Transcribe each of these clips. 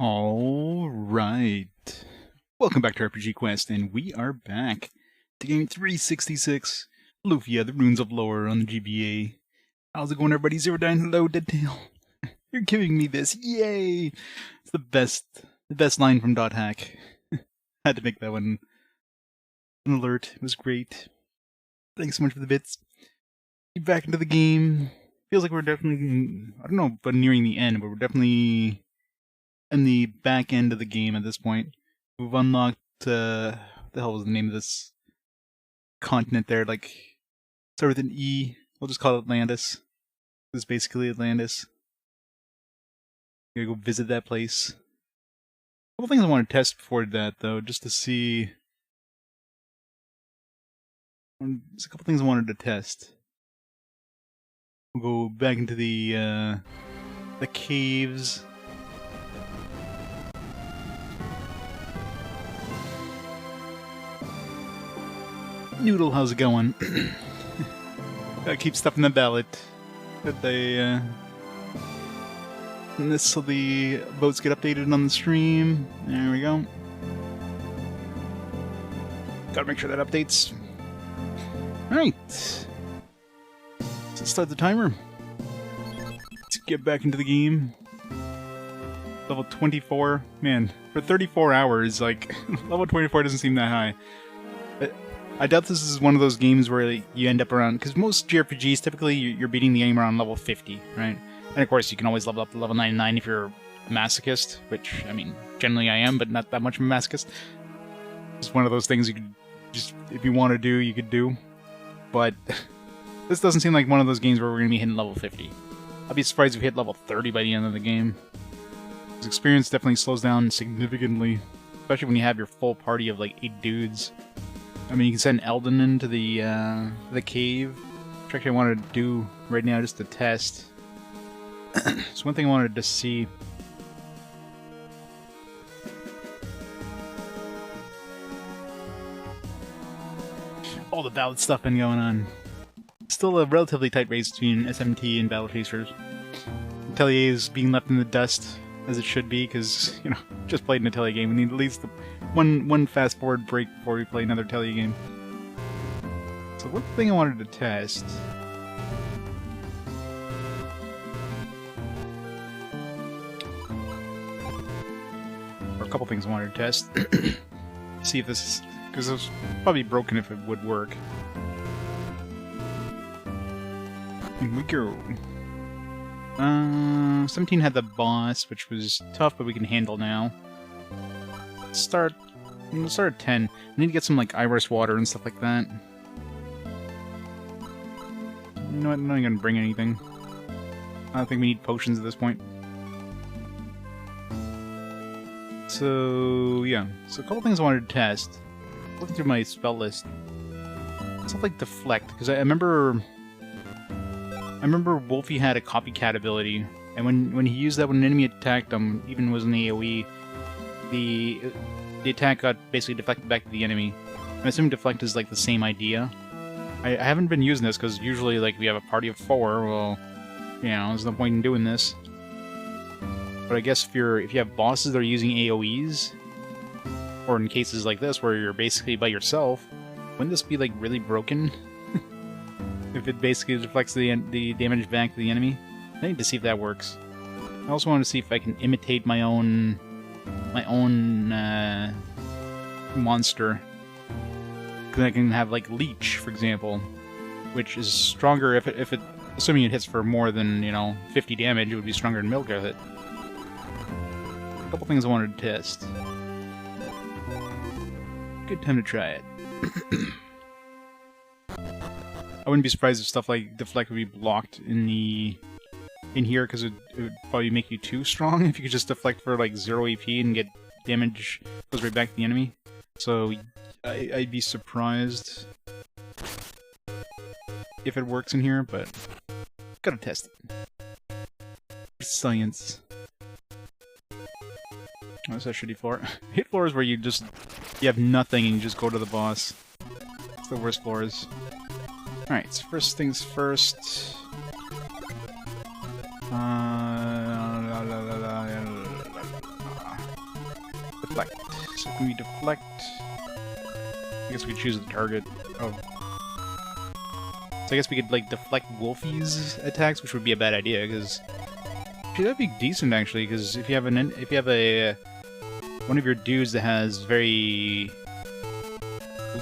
Alright. Welcome back to RPG Quest, and we are back to game 366, Lufia, the Runes of Lore on the GBA. How's it going, everybody? Zero Down, hello, Dead Tail. You're giving me this, yay! It's the best line from Dot Hack. Had to make that one an alert, it was great. Thanks so much for the bits. Get back into the game. Feels like we're definitely, I don't know, but nearing the end, but we're definitely in the back end of the game at this point. We've unlocked, what the hell was the name of this continent there? Like, start with an E. We'll just call it Atlantis. This is basically Atlantis. Gotta go visit that place. A couple things I want to test before that, though, just to see. There's a couple things I wanted to test. We'll go back into the caves. Noodle, how's it going? Gotta keep stuff in the ballot. That they, this so the boats get updated on the stream. There we go. Gotta make sure that updates. Alright. Let's start the timer. Let's get back into the game. Level 24. Man, for 34 hours, like, level 24 doesn't seem that high. I doubt this is one of those games where you end up around, because most JRPGs, typically you're beating the game around level 50, right? And of course you can always level up to level 99 if you're a masochist, which, I mean, generally I am, but not that much of a masochist. It's one of those things you could just, if you want to do, you could do. But this doesn't seem like one of those games where we're going to be hitting level 50. I'd be surprised if we hit level 30 by the end of the game. This experience definitely slows down significantly, especially when you have your full party of like 8 dudes. I mean, you can send Eldin into the cave, which actually I wanted to do right now just to test. So one thing I wanted to see. All the ballad stuff been going on. Still a relatively tight race between SMT and Battle Chasers. Atelier is being left in the dust, as it should be, because, you know, just played an Atelier game. We need at least one fast forward break before we play another Atelier game. So one thing I wanted to test. Or a couple things I wanted to test. See if this is, because it was probably broken if it would work. Here we go. 17 had the boss, which was tough, but we can handle now. Let's start at 10. I need to get some like iris water and stuff like that. You know what? I'm not gonna bring anything. I don't think we need potions at this point. So yeah, so a couple things I wanted to test. Looking through my spell list, stuff like deflect, because I remember Wolfie had a copycat ability, and when he used that when an enemy attacked him, even was in the AoE, the attack got basically deflected back to the enemy. I'm assuming deflect is like the same idea. I haven't been using this because usually like we have a party of 4, well, you know, there's no point in doing this. But I guess if you have bosses that are using AoEs, or in cases like this where you're basically by yourself, wouldn't this be like really broken? If it basically deflects the damage back to the enemy? I need to see if that works. I also want to see if I can imitate my own monster. Because I can have like leech, for example, which is stronger if it assuming it hits for more than, you know, 50 damage, it would be stronger than Milk with it. A couple things I wanted to test. Good time to try it. I wouldn't be surprised if stuff like deflect would be blocked in here, because it would probably make you too strong if you could just deflect for like 0 AP and get damage goes right back to the enemy. So I'd be surprised if it works in here, but gotta test it. Science. Oh, that's a shitty floor. Hit floors where you have nothing and you just go to the boss. It's the worst floors. Alright, so first things first. deflect. So can we deflect? I guess we could choose the target. Oh. So I guess we could like deflect Wolfie's attacks, which would be a bad idea because actually that'd be decent actually. Because if you have a one of your dudes that has very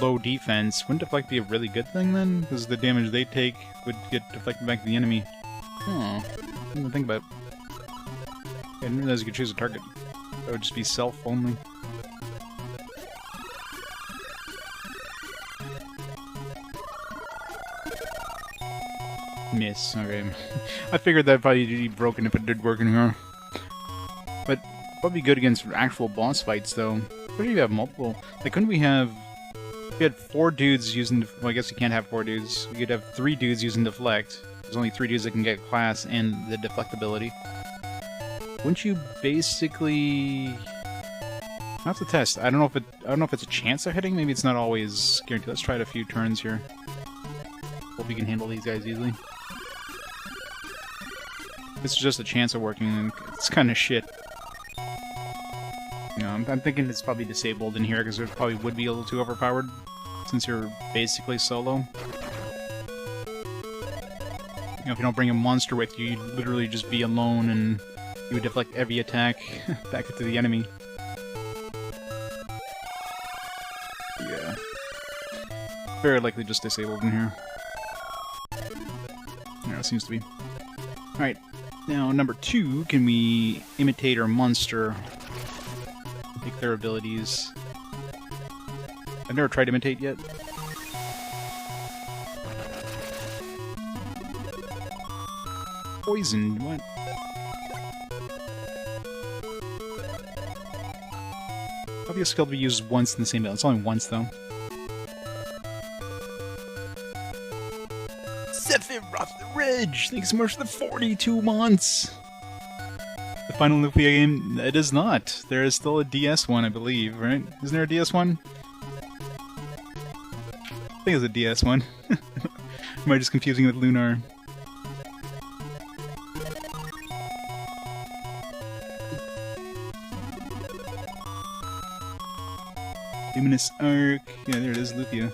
low defense, wouldn't deflect be a really good thing then? Because the damage they take would get deflected back to the enemy. Oh, I didn't think about it. I didn't realize you could choose a target. That would just be self only. Miss, okay. I figured that'd probably be broken if it did work in here. But probably good against actual boss fights though. What do you have multiple? Like couldn't we have... We had 4 dudes using... Well, I guess you can't have 4 dudes. We could have 3 dudes using deflect. There's only 3 dudes that can get class and the deflect ability. Wouldn't you basically... I have to test. I don't know if it's a chance of hitting. Maybe it's not always guaranteed. Let's try it a few turns here. Hope we can handle these guys easily. It's just a chance of working, and it's kind of shit. You know, I'm thinking it's probably disabled in here because it probably would be a little too overpowered since you're basically solo. You know, if you don't bring a monster with you, you'd literally just be alone and you would deflect every attack back into the enemy. Yeah. Very likely just disabled in here. Yeah, it seems to be. Alright. Now, number 2, can we imitate our monster? Take their abilities. I've never tried imitate yet. Poisoned, what? Probably a skill to be used once in the same battle. It's only once, though. Sephiroth the Ridge! Thanks so much for the 42 months! The final Lufia game? It is not. There is still a DS one, I believe, right? Isn't there a DS one? I think it's a DS one. Am I just confusing it with Lunar? Luminous Arc. Yeah, there it is, Lufia.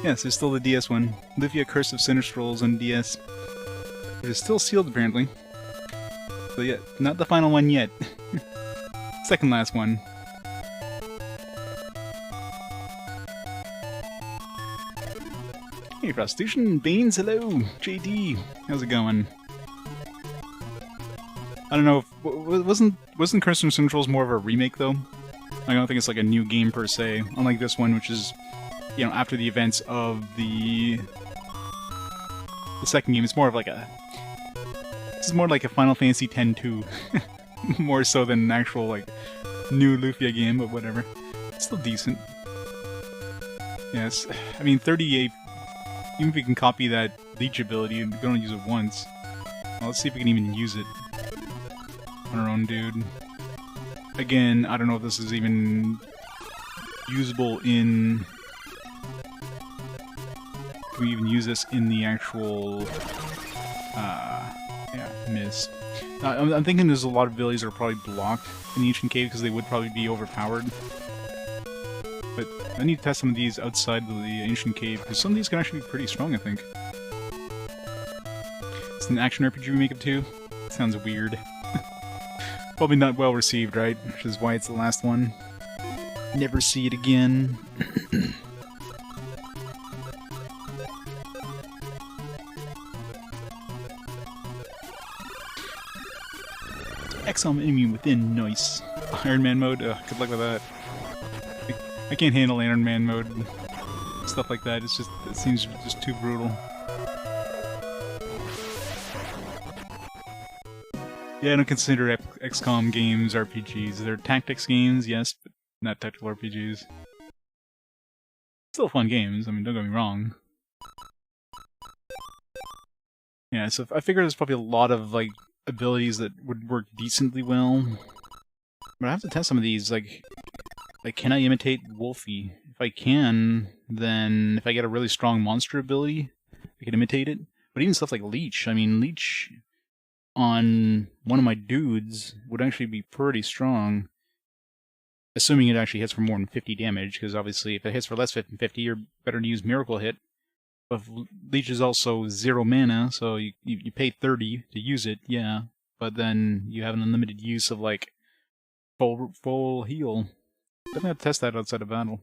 Yes, there's still the DS one. Lufia Curse of Sinistrals on DS. It is still sealed, apparently. So yeah, not the final one yet. Second last one. Hey, Prostitution Banes, hello! JD, how's it going? I don't know if... Wasn't Curse of Sinistrals more of a remake, though? I don't think it's like a new game per se, unlike this one, which is, you know, after the events of the second game. It's more of like a... This is more like a Final Fantasy X-2. More so than an actual, like, new Lufia game, but whatever. It's still decent. Yes, I mean, 38... Even if we can copy that leech ability, we can only use it once. Well, let's see if we can even use it on our own dude. Again, I don't know if this is even usable in... Can we even use this in the actual... yeah, miss. I'm thinking there's a lot of abilities that are probably blocked in the Ancient Cave because they would probably be overpowered. But I need to test some of these outside of the Ancient Cave because some of these can actually be pretty strong, I think. It's an action RPG remake of 2. Sounds weird. Probably not well received, right? Which is why it's the last one. Never see it again. XCOM enemy within, nice. Iron Man mode, ugh, good luck with that. I can't handle Iron Man mode. Stuff like that, it's just, it seems just too brutal. Yeah, I don't consider XCOM games RPGs. They're tactics games, yes, but not tactical RPGs. Still fun games, I mean, don't get me wrong. Yeah, so I figure there's probably a lot of, like, abilities that would work decently well. But I have to test some of these, like, can I imitate Wolfie? If I can, then if I get a really strong monster ability, I can imitate it. But even stuff like Leech, I mean, Leech on one of my dudes would actually be pretty strong. Assuming it actually hits for more than 50 damage, because obviously if it hits for less than 50, you're better to use Miracle Hit. But Leech is also 0 mana, so you pay 30 to use it, yeah. But then you have an unlimited use of, like, full heal. Definitely have to test that outside of battle.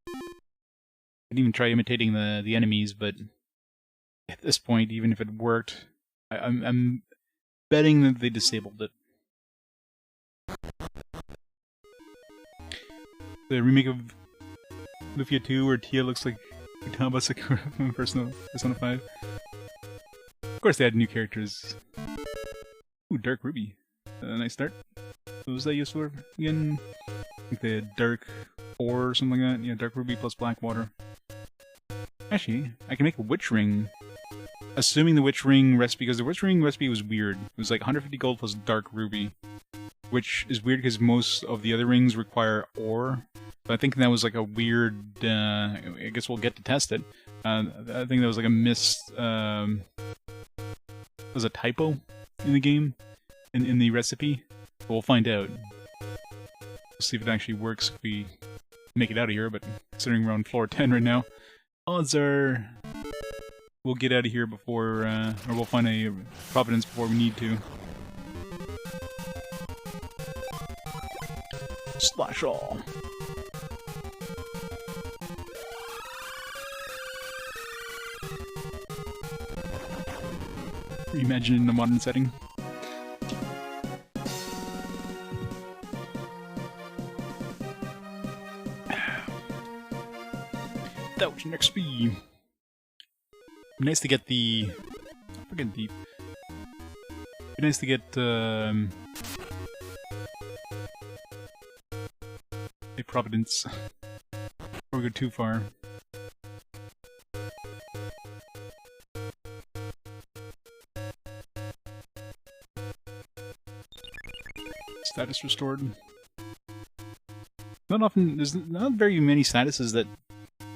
I didn't even try imitating the enemies, but at this point, even if it worked, I'm betting that they disabled it. The remake of Lufia 2, where Tia looks like Utaba Sakura from Persona 5. Of course, they had new characters. Ooh, Dark Ruby. Nice start. What was that used for again? I think the Dark 4 or something like that. Yeah, Dark Ruby plus Black Water. Actually, I can make a Witch Ring. Assuming the Witch Ring recipe, because the Witch Ring recipe was weird. It was like 150 gold plus Dark Ruby. Which is weird because most of the other rings require ore. But I think that was like a weird, I guess we'll get to test it. I think that was like a was a typo in the game, in the recipe. But we'll find out. We'll see if it actually works if we make it out of here, but considering we're on floor 10 right now, odds are we'll get out of here before, or we'll find a Providence before we need to. Slash all. Reimagine in a modern setting. Thousand XP. Nice to get the. Freaking deep. Be nice to get a Providence. Before we go too far. Status restored. Not often. There's not very many statuses that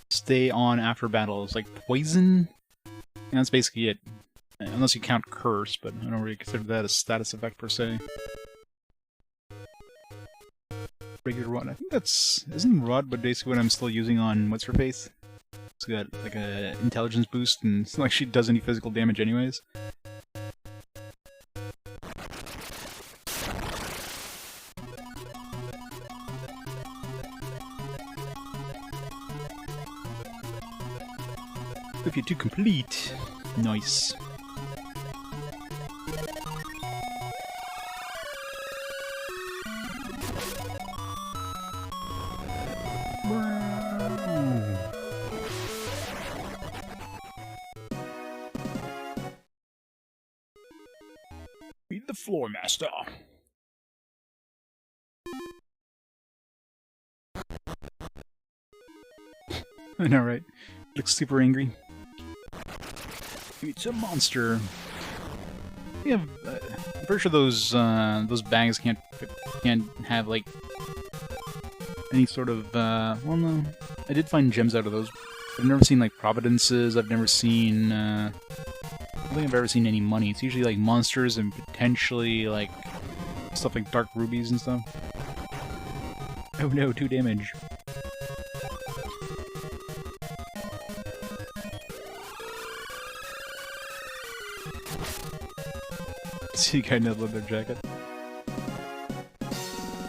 stay on after battles. Like poison. And that's basically it. Unless you count curse, but I don't really consider that a status effect per se. Regular rod. I think that's isn't rod, but basically what I'm still using on what's her face. It's got like a intelligence boost, and it's not like she does any physical damage anyways. If you're too complete, nice. Be the floor master. I know, right? Looks super angry. It's a monster. Yeah, I'm pretty sure those bags can't have like any sort of well, no, I did find gems out of those. I've never seen like providences. I've never seen. I don't think I've ever seen any money. It's usually like monsters and potentially like stuff like dark rubies and stuff. Oh no, 2 damage. See, kind of leather jacket.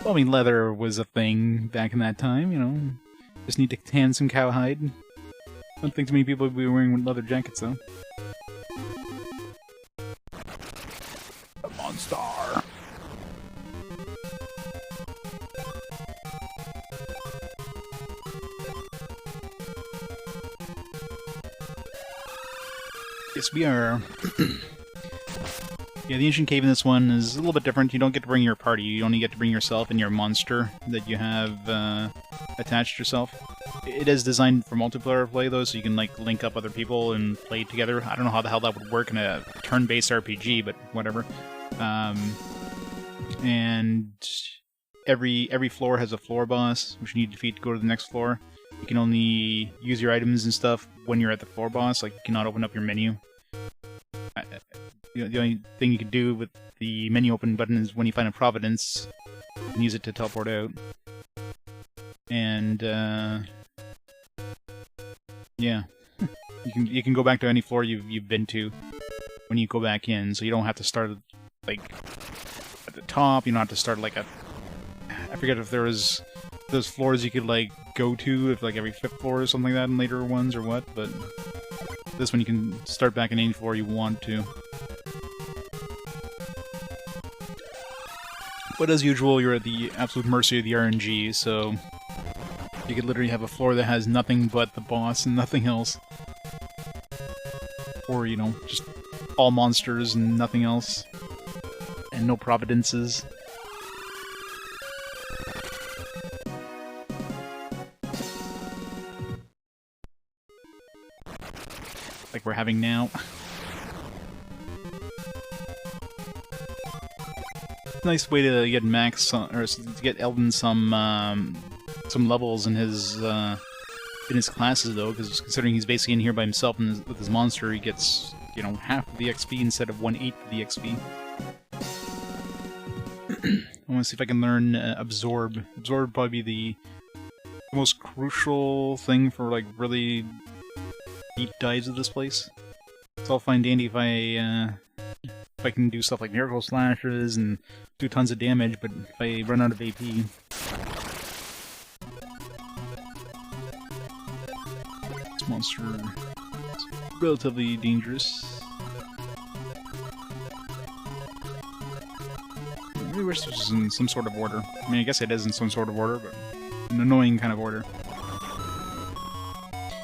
Well, I mean, leather was a thing back in that time, you know. Just need to tan some cowhide. Don't think too many people would be wearing leather jackets, though. A monster! Yes, we are. Yeah, the Ancient Cave in this one is a little bit different. You don't get to bring your party. You only get to bring yourself and your monster that you have attached yourself. It is designed for multiplayer play, though, so you can like link up other people and play together. I don't know how the hell that would work in a turn-based RPG, but whatever. And every floor has a floor boss, which you need to defeat to go to the next floor. You can only use your items and stuff when you're at the floor boss. Like, you cannot open up your menu. The only thing you can do with the menu open button is when you find a Providence, and use it to teleport out. And yeah, you can go back to any floor you've been to when you go back in, so you don't have to start like at the top. You don't have to start like I forget if there was those floors you could like go to if like every 5th floor or something like that in later ones or what, but this one you can start back in any floor you want to. But as usual, you're at the absolute mercy of the RNG, so you could literally have a floor that has nothing but the boss and nothing else. Or, you know, just all monsters and nothing else. And no providences. Like we're having now. Nice way to get Max, or to get Eldin some levels in his classes though, because considering he's basically in here by himself and with his monster, he gets, you know, half of the XP instead of 1/8 of the XP. I want to see if I can learn Absorb. Absorb would probably be the most crucial thing for like really deep dives of this place. It's all fine dandy if I can do stuff like miracle slashes and do tons of damage, but if I run out of AP, this monster is relatively dangerous. I really wish this was in some sort of order. I mean, I guess it is in some sort of order, but an annoying kind of order.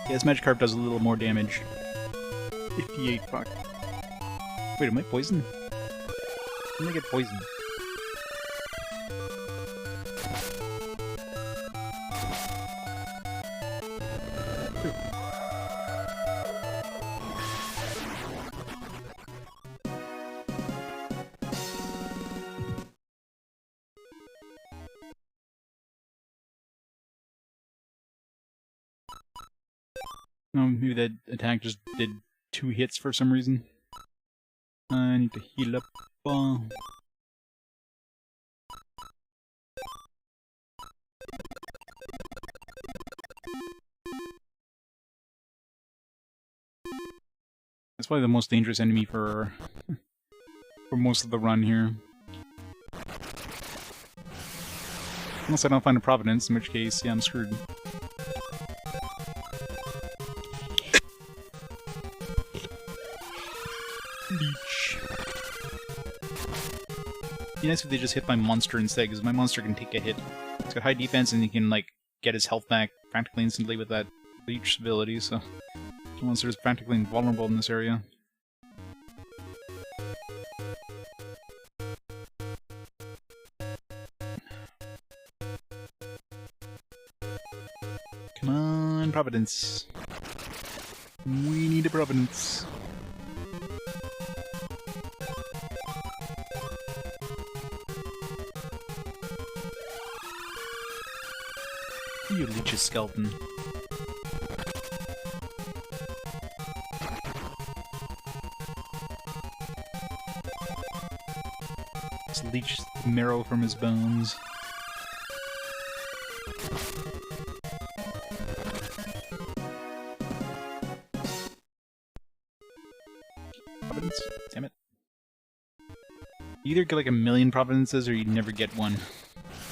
Yeah, this Magikarp does a little more damage. 58, fuck. Wait, am I poisoned? When did I get poisoned? Oh, maybe that attack just did 2 hits for some reason. I need to heal up. That's probably the most dangerous enemy for most of the run here. Unless I don't find a Providence, in which case, yeah, I'm screwed. Leech. It'd be nice if they just hit my monster instead, because my monster can take a hit. It's got high defense and he can, like, get his health back practically instantly with that leech ability, so the monster is practically invulnerable in this area. Come on, Providence. We need a Providence. You leech's skeleton. Just leech marrow from his bones. Providence? Damn it. You either get like 1,000,000 providences or you never get one.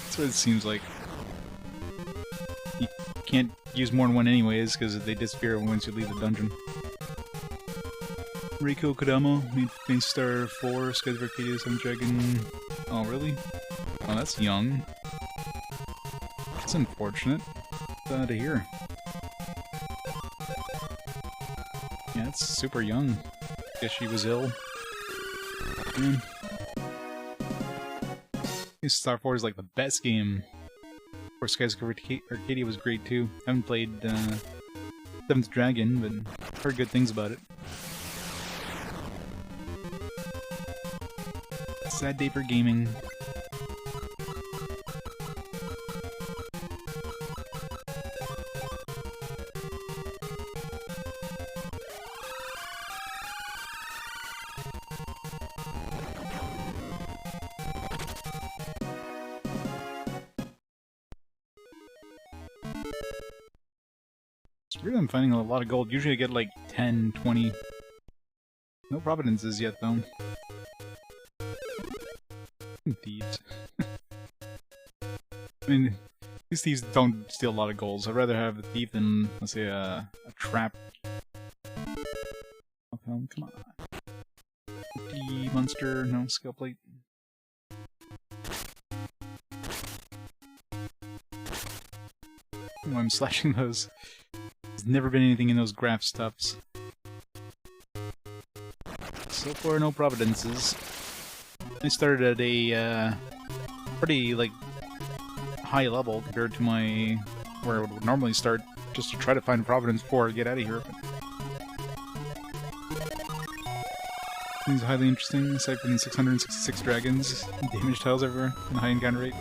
That's what it seems like. You can't use more than one anyways, because they disappear once you leave the dungeon. Reiko Kodama, made Main Star 4, Skies of Arcadia, 7 Dragon... Oh, really? Oh, that's young. That's unfortunate. What's out of here? Yeah, it's super young. Guess she was ill. Yeah. Star 4 is like the best game. Of course, Skies of Arcadia was great too. I haven't played 7th Dragon, but heard good things about it. Sad day for gaming. It's weird I'm finding a lot of gold. Usually I get like 10, 20. No providences yet, though. Thieves. I mean, these thieves don't steal a lot of golds. I'd rather have a thief than, let's say, a trap. Okay, come on. The monster, no, skill plate. Oh, I'm slashing those. There's never been anything in those graph stuffs. So far, no providences. I started at a pretty, like, high level compared to my where I would normally start, just to try to find providence before I get out of here. Seems highly interesting, aside from 666 dragons, damage tiles everywhere, and high encounter rate.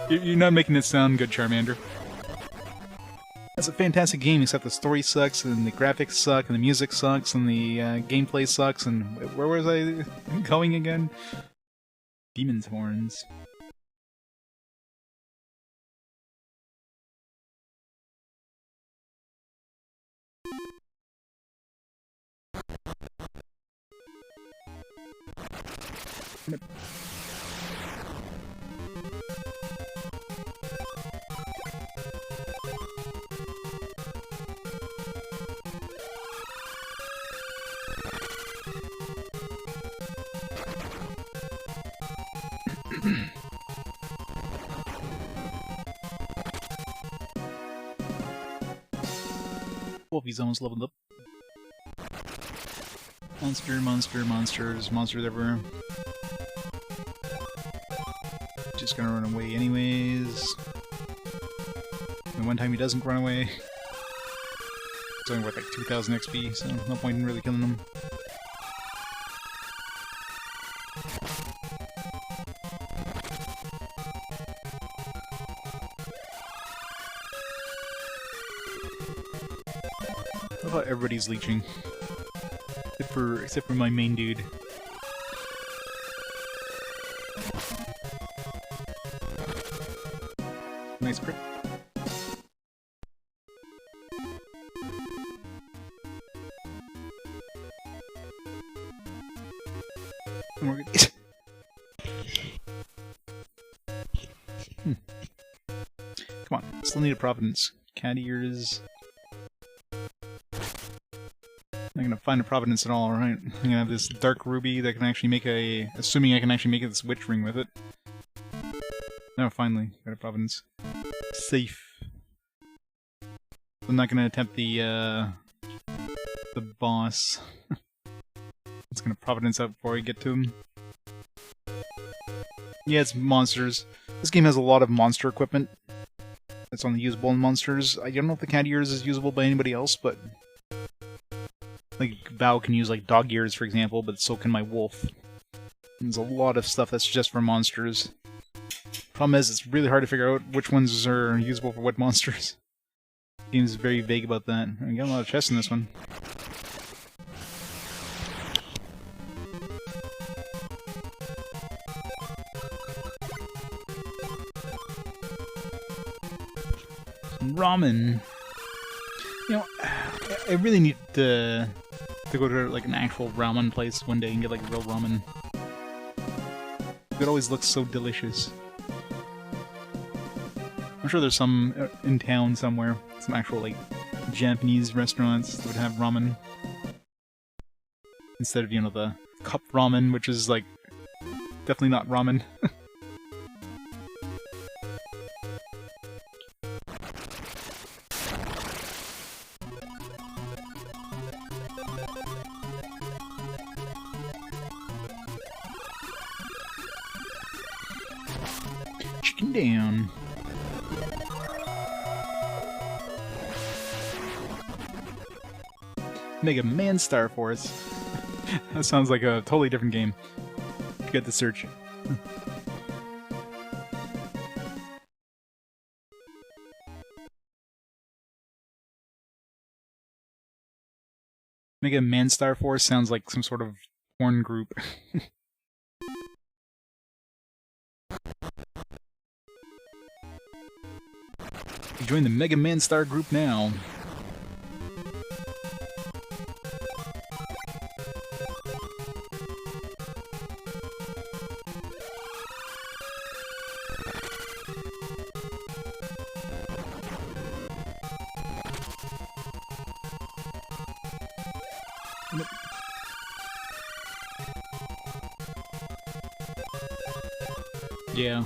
You're not making it sound good, Charmander. It's a fantastic game, except the story sucks, and the graphics suck, and the music sucks, and the gameplay sucks, and where was I going again? Demon's Horns. Wolfie's almost leveled up. Monsters everywhere. Just gonna run away anyways. And one time he doesn't run away. It's only worth like 2,000 XP, so no point in really killing him. I love how everybody's leeching. Except for my main dude. Nice crit. More good. Come on, still need a providence. Cat ears. I'm gonna find a providence at all, alright? I'm gonna have this dark ruby that can actually make a... Assuming I can actually make this witch ring with it. Oh, finally, got a providence. Safe. I'm not gonna attempt the boss. It's gonna providence out before I get to him. Yeah, it's monsters. This game has a lot of monster equipment that's only usable in monsters. I don't know if the cat ears is usable by anybody else, but... Like, Bao can use, like, dog ears, for example, but so can my wolf. There's a lot of stuff that's just for monsters. Problem is, it's really hard to figure out which ones are usable for what monsters. The game's very vague about that. I got a lot of chests in this one. Ramen. You know, I really need to go to like an actual ramen place one day and get like real ramen. It always looks so delicious. I'm sure there's some in town somewhere, some actual like Japanese restaurants that would have ramen instead of, you know, the cup ramen, which is like definitely not ramen. Chicken down. Mega Man Star Force. That sounds like a totally different game. Get the search. Mega Man Star Force sounds like some sort of porn group. Join the Mega Man Star group now. Yeah.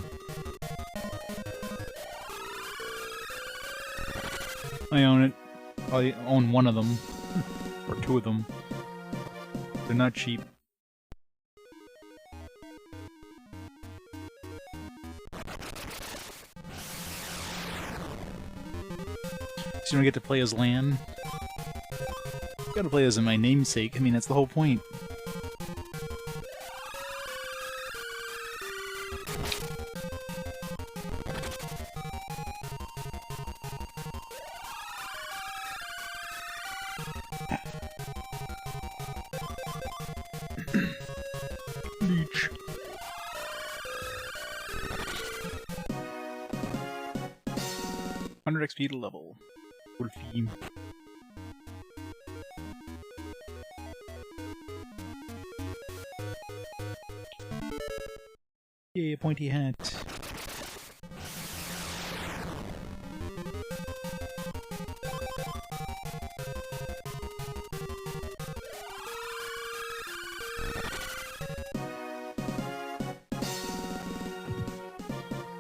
I own it. I own one of them. Or two of them. They're not cheap. So you don't get to play as Lan? You gotta play as my namesake. I mean, that's the whole point. Leech. XP to level. Lufia. Yay, pointy hat.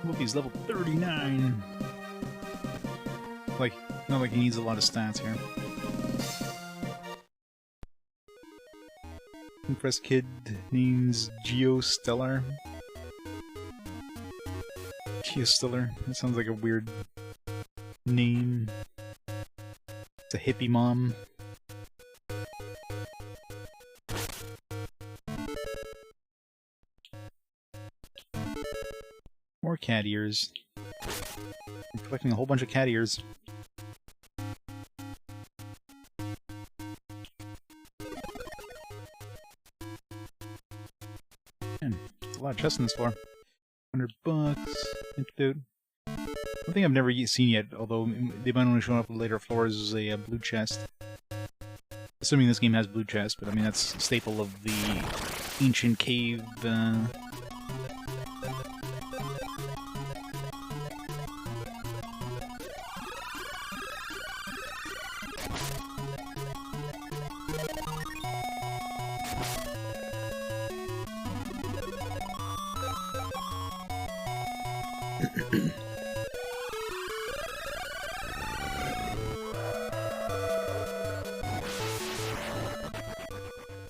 Lufia's level 39. Like, not like he needs a lot of stats here. Impressed kid names Geostellar. Geostellar. That sounds like a weird name. It's a hippie mom. More cat ears. I'm collecting a whole bunch of cat ears. Man, there's a lot of chests on this floor. $100. Antidote. One thing I've never seen yet, although they might only show up on later floors, is a blue chest. Assuming this game has blue chests, but I mean that's a staple of the ancient cave.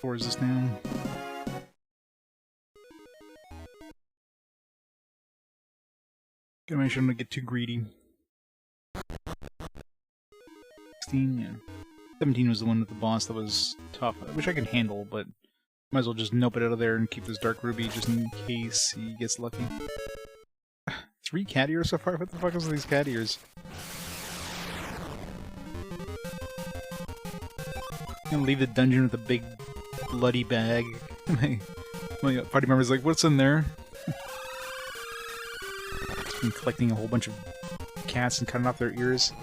Where is this now? Gotta make sure I don't get too greedy. 16, yeah. 17 was the one with the boss that was tough, which I can handle, but might as well just nope it out of there and keep this Dark Ruby just in case he gets lucky. 3 cat ears so far? What the fuck is these cat ears? I'm gonna leave the dungeon with a big bloody bag. My party member's like, what's in there? Just been collecting a whole bunch of cats and cutting off their ears.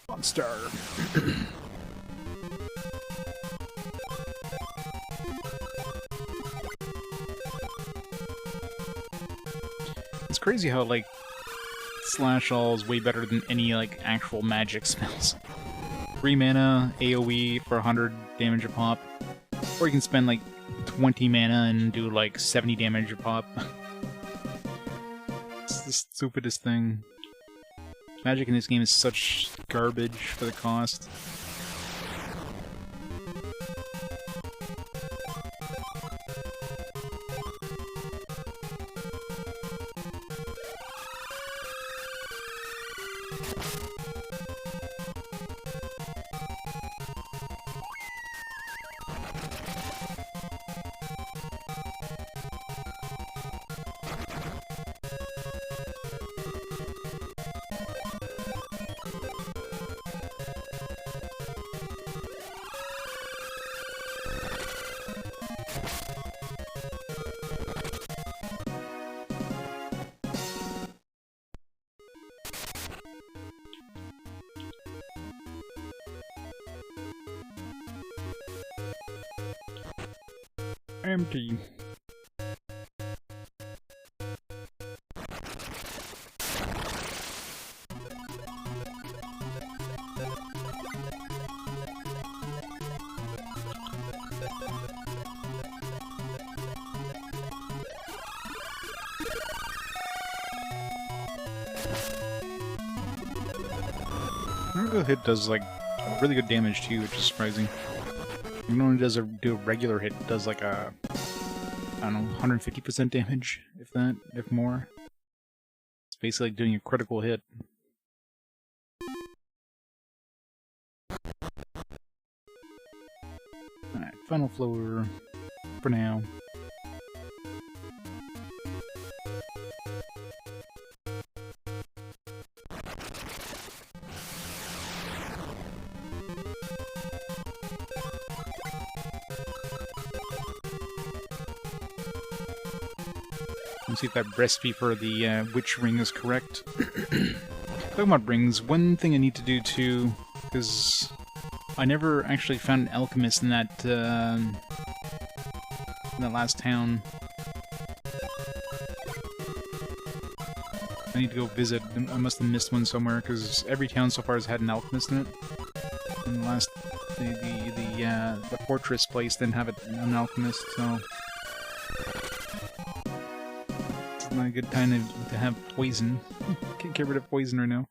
Monster. It's crazy how, like, Slash All is way better than any, like, actual magic spells. 3 mana, AoE for 100 damage a pop. Or you can spend, like, 20 mana and do, like, 70 damage a pop. It's the stupidest thing. Magic in this game is such garbage for the cost. Empty. Critical hit does like really good damage too, which is surprising. Even when it does do a regular hit, it does like a, I don't know, 150% damage, if that, if more. It's basically like doing a critical hit. Alright, final floor for now. Let's see if that recipe for the witch ring is correct. Talking about rings, one thing I need to do too, because I never actually found an alchemist in that last town. I need to go visit. I must have missed one somewhere, because every town so far has had an alchemist in it. And the last, the fortress place didn't have an alchemist, so it's not a good time to have poison. Can't get rid of poison right now.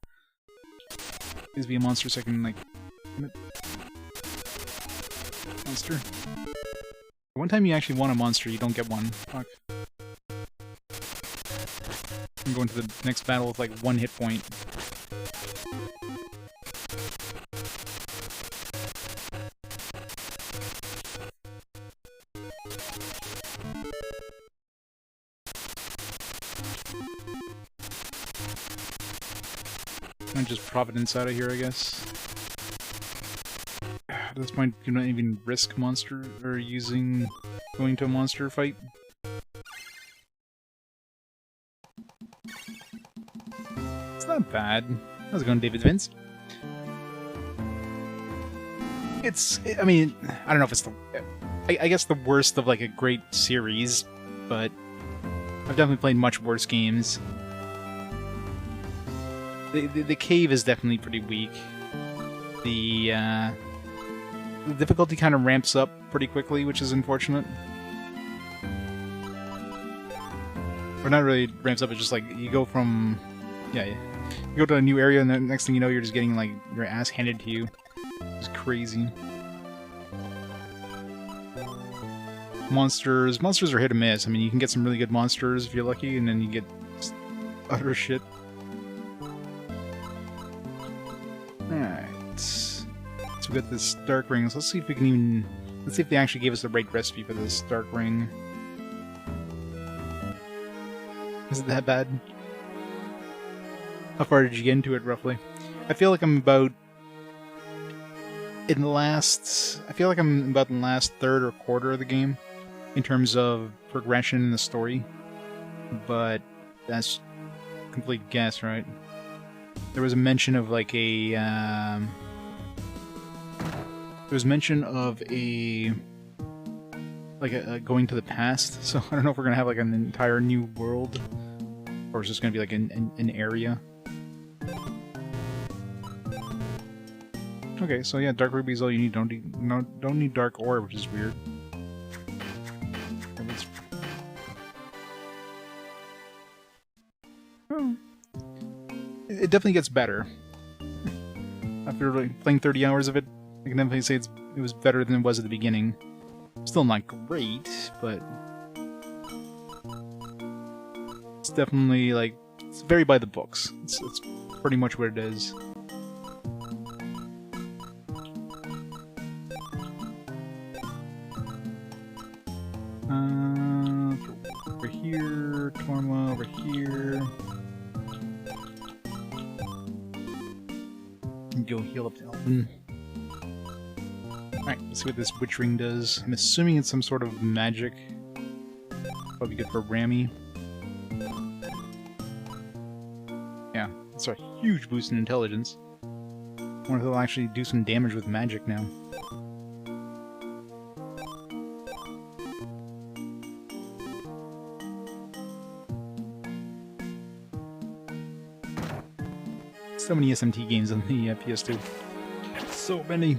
Please be a monster so I can, like, monster. One time you actually want a monster, you don't get one. Fuck. I'm going to the next battle with like 1 hit point. I'm just Providence out of here, I guess. At this point, you don't even risk monster or going to a monster fight. It's not bad. How's it going, David Vince? I mean, I don't know if it's I guess the worst of like a great series, but I've definitely played much worse games. The cave is definitely pretty weak. The difficulty kind of ramps up pretty quickly, which is unfortunate. Or not really ramps up, it's just like you go from... Yeah, you go to a new area and the next thing you know you're just getting like your ass handed to you. It's crazy. Monsters are hit or miss. I mean, you can get some really good monsters if you're lucky, and then you get utter shit. Alright. So we got this dark ring. So let's see if we can even... Let's see if they actually gave us the right recipe for this dark ring. Is it that bad? How far did you get into it, roughly? I feel like I'm about... I feel like I'm about in the last third or quarter of the game, in terms of progression in the story. But that's complete guess, right? There was a mention of like a... there was mention of a... like a going to the past, so I don't know if we're gonna have like an entire new world, or it's just gonna be like an area. Okay, so yeah, dark ruby is all you need. Don't need dark ore, which is weird. It definitely gets better. After like, playing 30 hours of it, I can definitely say it was better than it was at the beginning. Still not great, but it's definitely like it's very by the books. It's pretty much what it is. Over here, Torma over here. And go heal up to Eldin. Alright, let's see what this witch ring does. I'm assuming it's some sort of magic. Probably good for Rami. Yeah, it's a huge boost in intelligence. I wonder if they'll actually do some damage with magic now. So many SMT games on the PS2. So many.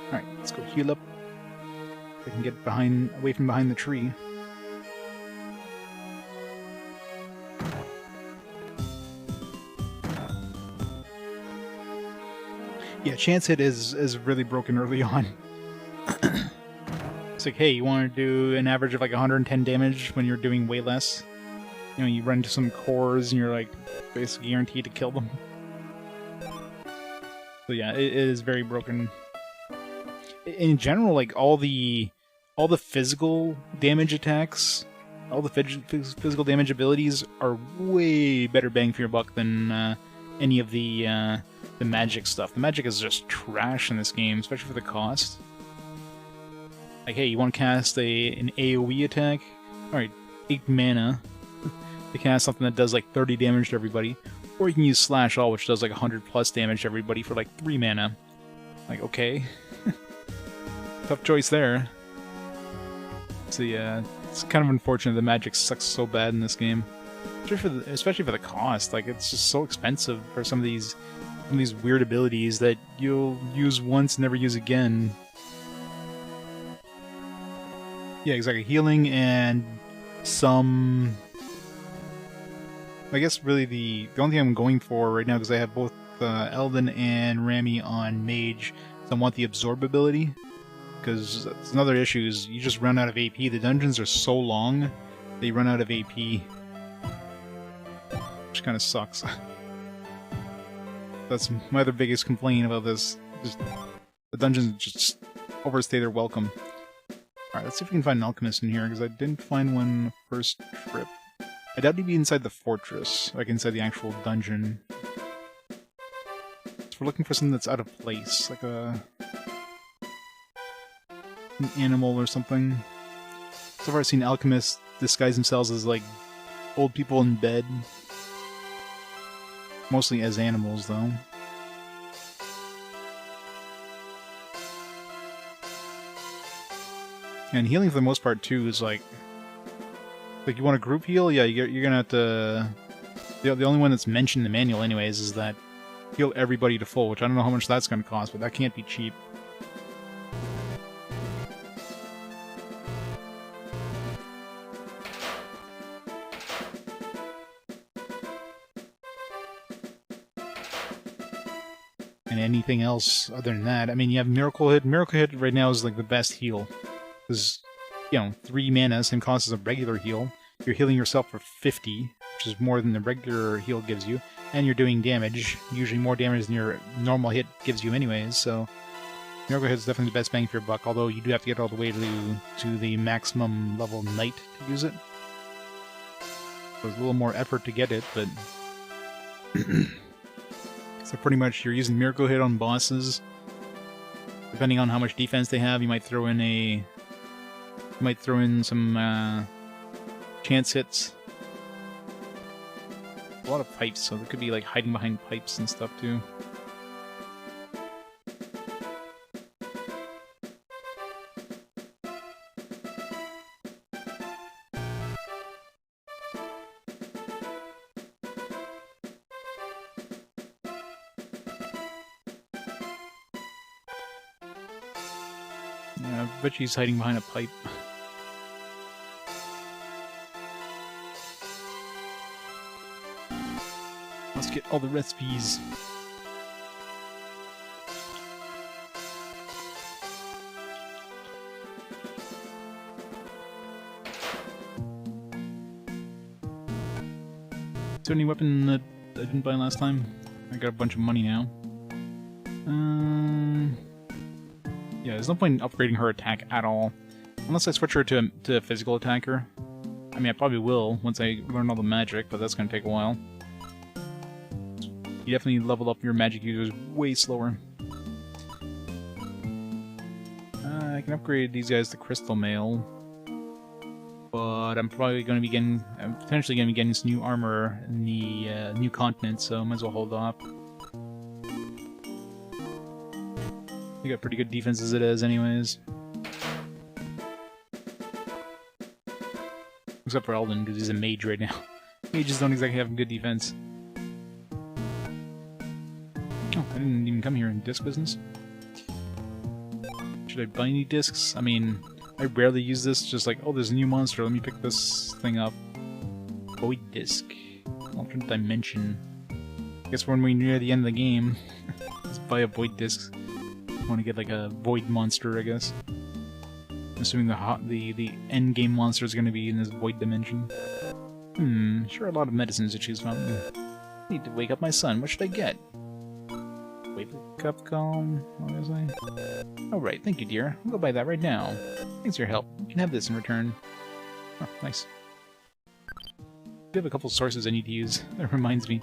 Alright, let's go heal up. I can get away from behind the tree. Yeah, chance hit is really broken early on. It's like, hey, you want to do an average of like 110 damage when you're doing way less? You know, you run into some cores and you're like basically guaranteed to kill them. So yeah, it is very broken. In general, like all the physical damage attacks, all the physical damage abilities are way better bang for your buck than any of the magic stuff. The magic is just trash in this game, especially for the cost. Like, hey, you want to cast an AoE attack? Alright, 8 mana to cast something that does like 30 damage to everybody. Or you can use Slash All, which does like 100 plus damage to everybody for like 3 mana. Like, okay. Tough choice there. So yeah, it's kind of unfortunate the magic sucks so bad in this game. Especially for the cost. Like, it's just so expensive for some of these weird abilities that you'll use once and never use again. Yeah, exactly. Healing and some... I guess really the only thing I'm going for right now, because I have both Eldin and Rami on Mage, so I want the Absorb ability. Because it's another issue is you just run out of AP. The dungeons are so long, they run out of AP. Which kind of sucks. That's my other biggest complaint about this. Just, the dungeons just overstay their welcome. Alright, let's see if we can find an alchemist in here, because I didn't find one first trip. I doubt he'd be inside the fortress, like inside the actual dungeon. So we're looking for something that's out of place, like an animal or something. So far I've seen alchemists disguise themselves as like old people in bed. Mostly as animals, though. And healing for the most part, too, is like you want a group heal? Yeah, you're gonna have to... The only one that's mentioned in the manual, anyways, is that heal everybody to full, which I don't know how much that's gonna cost, but that can't be cheap. And anything else other than that, I mean, you have Miracle Hit. Miracle Hit right now is like the best heal. Because, you know, 3 mana, same cost as a regular heal. You're healing yourself for 50, which is more than the regular heal gives you. And you're doing damage, usually more damage than your normal hit gives you anyways, so... Miracle Hit is definitely the best bang for your buck, although you do have to get all the way to the maximum level Knight to use it. So it's a little more effort to get it, but... So pretty much you're using Miracle Hit on bosses. Depending on how much defense they have, you might throw in some chance hits. A lot of pipes, so there could be like hiding behind pipes and stuff too. Yeah, I bet she's hiding behind a pipe. Let's get all the recipes. Is there any weapon that I didn't buy last time? I got a bunch of money now. Yeah, there's no point in upgrading her attack at all. Unless I switch her to a physical attacker. I mean, I probably will once I learn all the magic, but that's going to take a while. You definitely level up your magic users way slower. I can upgrade these guys to Crystal Mail. But I'm probably going to be getting... I'm potentially going to be getting some new armor in the new continent, so I might as well hold off. They got pretty good defense as it is, anyways. Except for Eldin, because he's a mage right now. Mages don't exactly have good defense. didn't even come here in disc business. Should I buy any discs? I mean, I rarely use this, just like, oh, there's a new monster, let me pick this thing up. Void disc. Alternate dimension. I guess when we're near the end of the game, just buy a void disc. I want to get like a void monster, I guess. Assuming the end game monster is going to be in this void dimension. Sure, a lot of medicines to choose from. Need to wake up my son. What should I get? Wake up calm. What was I? Oh right, thank you, dear. I'll go buy that right now. Thanks for your help. You can have this in return. Oh, nice. I have a couple sources I need to use. That reminds me.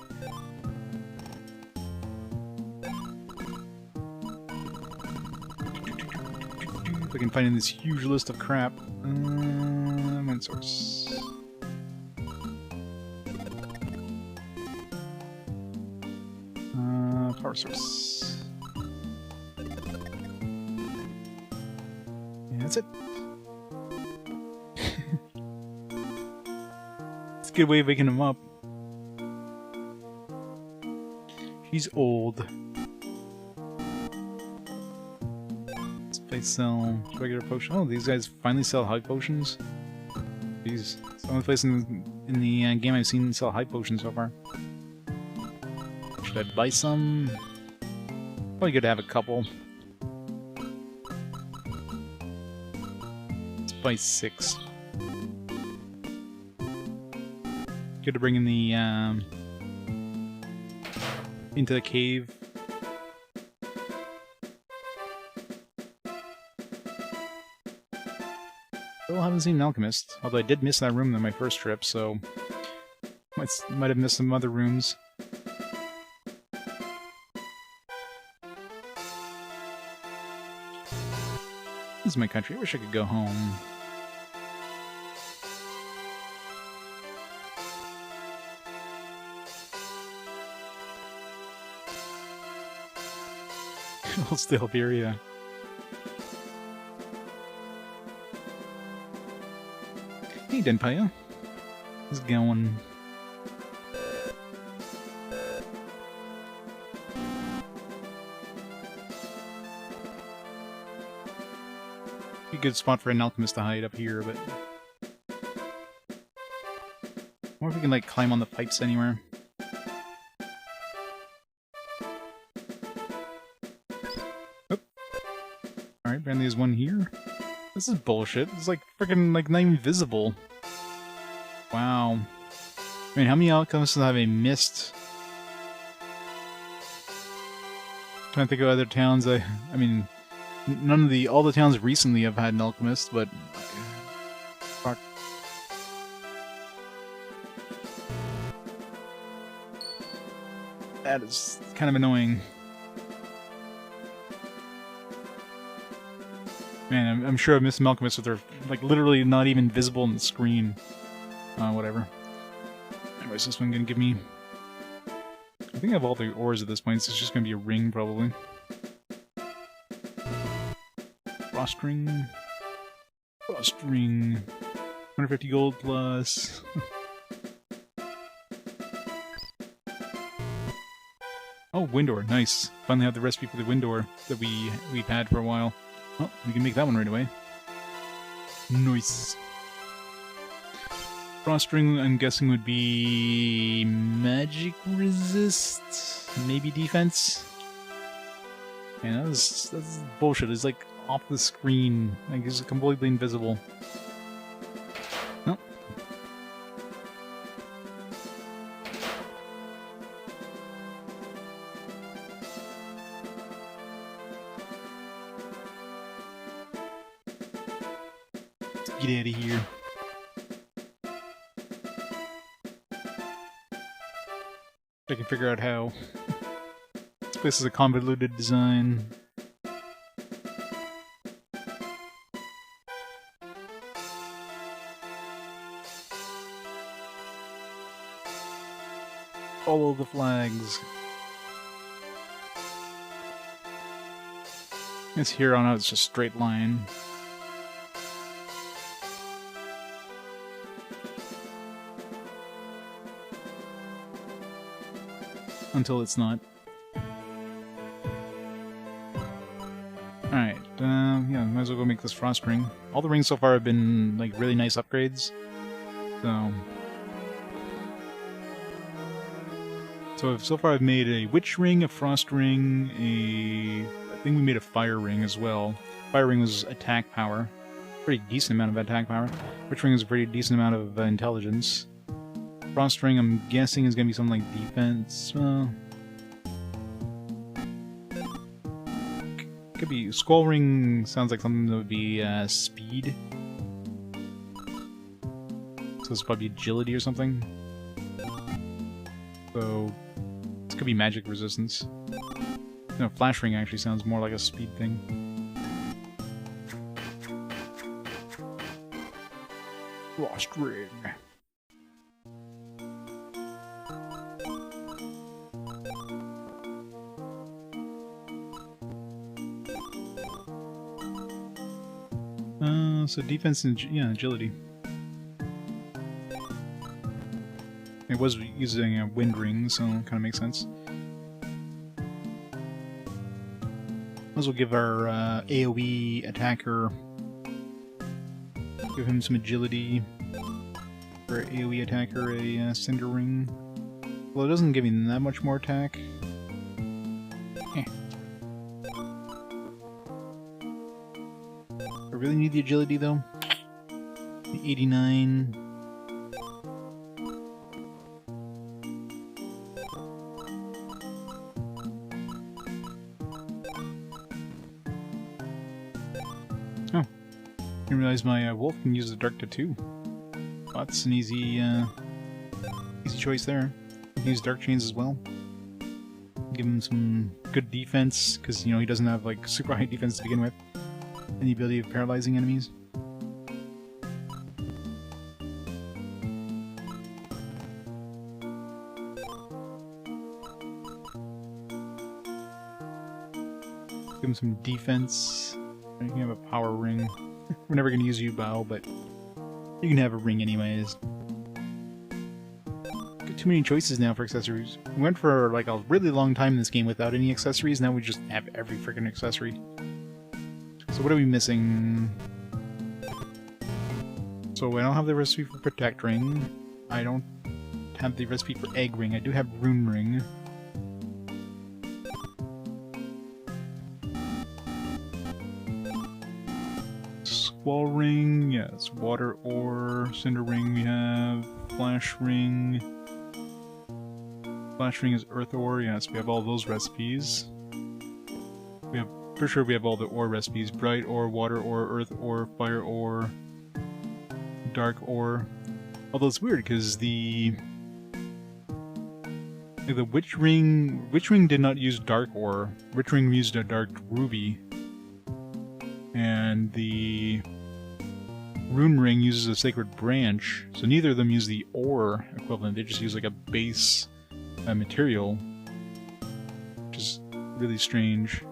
If I can find in this huge list of crap. Main source. Power source. Yeah, that's it. It's a good way of waking him up. She's old. They sell regular potions. Oh, these guys finally sell high potions. These. It's the only place in the game I've seen sell high potions so far. Should I buy some? Probably good to have a couple. Let's buy 6. Good to bring in the into the cave. Still haven't seen an alchemist, although I did miss that room on my first trip, so might have missed some other rooms. This is my country. I wish I could go home. Old Stilberia. Hey, Denpaya. How's it going? Be a good spot for an alchemist to hide up here, but... Or if we can, like, climb on the pipes anywhere. Oh. Alright, apparently there's one here. This is bullshit. It's like freaking like not even visible. Wow. I mean, how many alchemists have I missed? Trying to think of other towns. I mean, all the towns recently have had an alchemist, but fuck. That is kind of annoying. Man, I'm sure I missed alchemists with her, like, literally not even visible on the screen. Whatever. Anyways, this one gonna give me... I think I have all the ores at this point, so it's just gonna be a ring, probably. Frost ring. Frost ring. 150 gold plus. Oh, wind ore. Nice. Finally have the recipe for the wind ore that we've had for a while. Oh, we can make that one right away. Nice. Frost ring, I'm guessing, would be magic resist, maybe defense. Man, that's bullshit. It's like off the screen, like it's completely invisible. Oh. Get out of here. I can figure out how. This place is a convoluted design. Follow the flags. It's here on out, it's just a straight line. Until it's not. might as well go make this frost ring. All the rings so far have been like really nice upgrades. So far I've made a witch ring, a frost ring, I think we made a fire ring as well. Fire ring was attack power. Pretty decent amount of attack power. Witch ring is a pretty decent amount of intelligence. Frost ring I'm guessing is gonna be something like defense. Could be Squall ring. Sounds like something that would be speed. So it's probably agility or something. So this could be magic resistance. No, flash ring actually sounds more like a speed thing. Frost ring. So defense and agility. It was using a wind ring, so it kind of makes sense. Might as well give our AoE attacker, give him some agility. For AoE attacker, a cinder ring. Well, it doesn't give him that much more attack. I really need the agility though. The 89. Oh, I realize my wolf can use the dark tattoo. Oh, that's an easy choice there. He can use dark chains as well. Give him some good defense because he doesn't have like super high defense to begin with. And the ability of paralyzing enemies. Give him some defense. You can have a power ring. We're never going to use U-Bow, but you can have a ring anyways. Got too many choices now for accessories. We went for like a really long time in this game without any accessories, now we just have every freaking accessory. So what are we missing? So I don't have the recipe for Protect Ring. I don't have the recipe for Egg Ring. I do have Rune Ring. Squall Ring, yes. Water Ore. Cinder Ring we have. Flash Ring. Flash Ring is Earth Ore, yes. We have all those recipes. We have For sure we have all the ore recipes. Bright ore, water ore, earth ore, fire ore, dark ore. Although it's weird because the witch ring did not use dark ore. Witch ring used a dark ruby. And the rune ring uses a sacred branch. So neither of them use the ore equivalent. They just use like a base material. Which is really strange.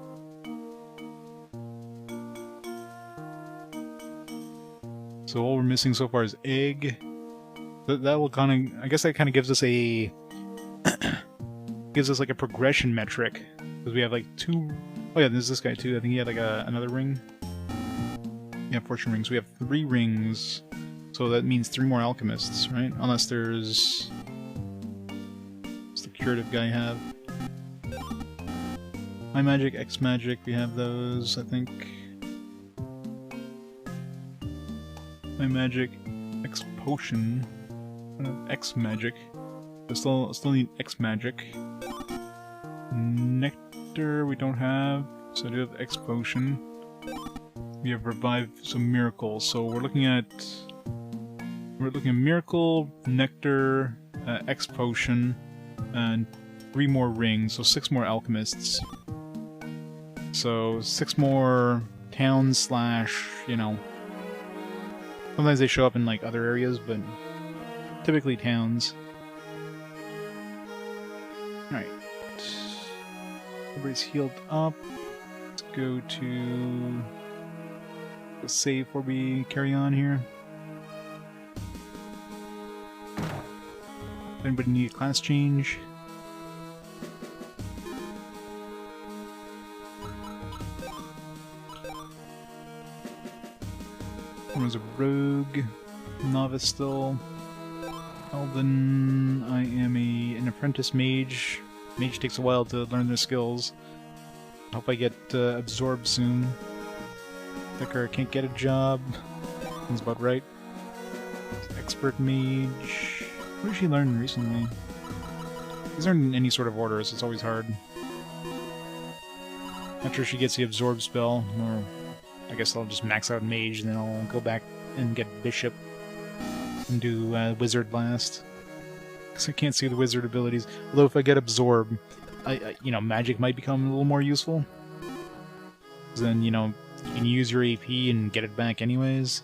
So all we're missing so far is egg. That will kind of, I guess that kind of gives us a gives us like a progression metric because we have like two. Oh yeah, there's this guy too. I think he had like another ring. Yeah, fortune rings. We have 3 rings, so that means 3 more alchemists, right? Unless there's what's the curative guy have? My magic, X magic. We have those, I think. My magic, X potion, X magic. I still need X magic. Nectar we don't have, so I do have X potion. We have revive some miracles, so we're looking at miracle, nectar, X potion, and 3 more rings, so 6 more alchemists. So 6 more towns slash, sometimes they show up in like other areas, but typically towns. Alright. Everybody's healed up. Let's go to the save before we carry on here. Anybody need a class change? was a rogue. Novice still. Eldin, I am an apprentice mage. Mage takes a while to learn their skills. Hope I get absorbed soon. Thicker can't get a job. Sounds about right. Expert mage. What did she learn recently? These aren't in any sort of order, so it's always hard. After she gets the absorb spell, or I guess I'll just max out mage, and then I'll go back and get bishop and do wizard last. Because I can't see the wizard abilities. Although if I get absorb, you know, magic might become a little more useful. Then, you know, you can use your AP and get it back anyways.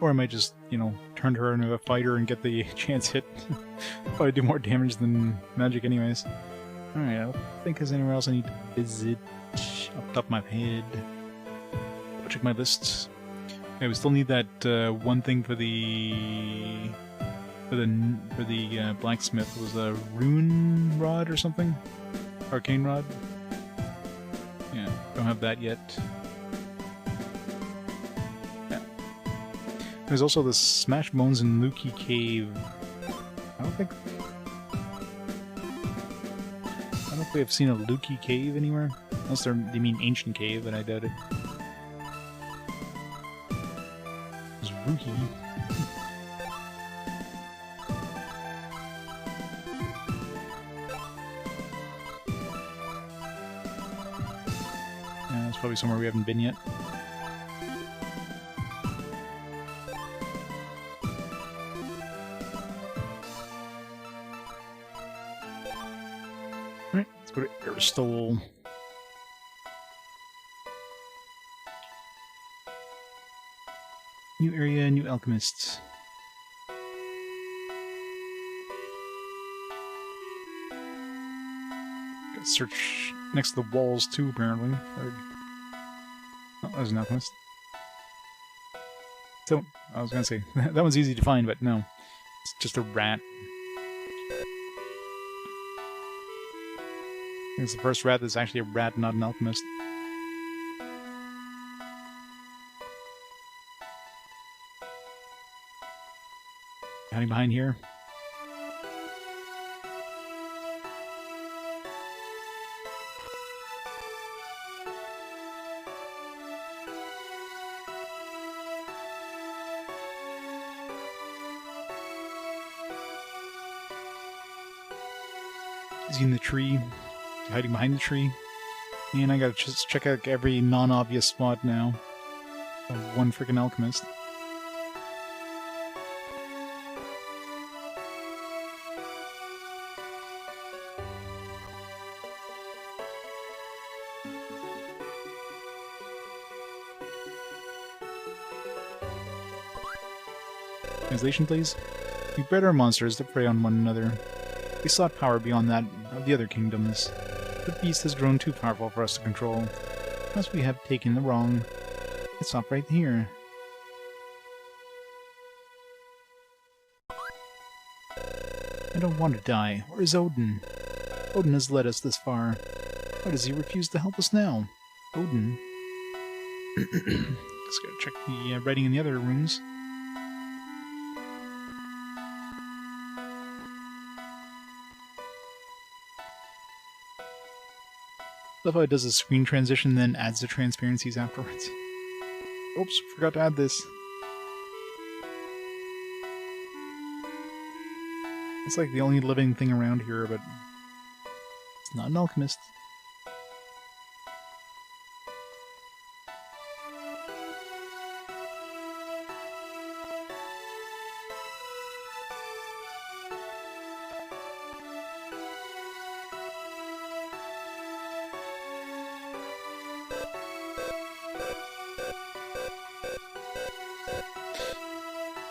Or I might just, you know, turn her into a fighter and get the chance hit. Probably do more damage than magic anyways. Alright, I don't think there's anywhere else I need to visit off the top of my head. I'll check my list. Okay, we still need that one thing for the blacksmith. It was a rune rod or something? Arcane rod? Yeah, don't have that yet. Yeah. There's also the Smash Bones and Lukey Cave. I don't think we have seen a Lukey Cave anywhere. Unless they mean Ancient Cave, but I doubt it. It's Rookie. Yeah, it's probably somewhere we haven't been yet. Alright, let's go to Aristol. New area, new alchemists. Gotta search next to the walls too, apparently. Oh, there's an alchemist. So, I was gonna say, that one's easy to find, but no. It's just a rat. I think it's the first rat that's actually a rat, not an alchemist. Hiding behind here. Is he in the tree? Hiding behind the tree? And I gotta just check out every non-obvious spot now. One freaking alchemist. Translation, please. We bred our monsters to prey on one another. We sought power beyond that of the other kingdoms. The beast has grown too powerful for us to control. Must we have taken the wrong? Let's stop right here. I don't want to die. Where is Odin? Odin has led us this far. Why does he refuse to help us now? Odin? Just gotta check the writing in the other rooms. Love how it does a screen transition, then adds the transparencies afterwards. Oops, forgot to add this. It's like the only living thing around here, but it's not an alchemist.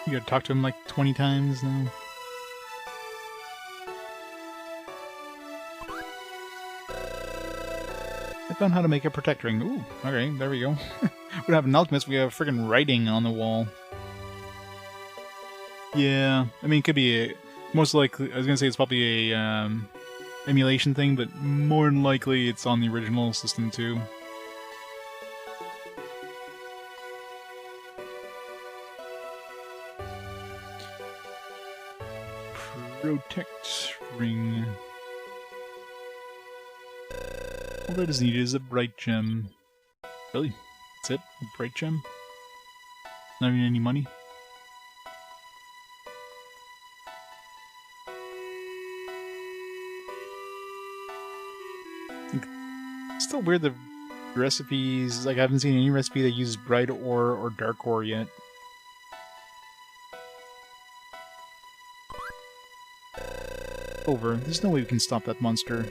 You gotta talk to him like 20 times now. I found how to make a protect ring. Ooh, okay, there we go. We don't have an alchemist, we have friggin' writing on the wall. Yeah, I mean, it could be Most likely, I was gonna say it's probably a emulation thing, but more than likely it's on the original system too. Protect ring. All that is needed is a bright gem. Really? That's it? A bright gem? Not even any money? It's still weird the recipes, like I haven't seen any recipe that uses bright ore or dark ore yet. Over. There's no way we can stop that monster.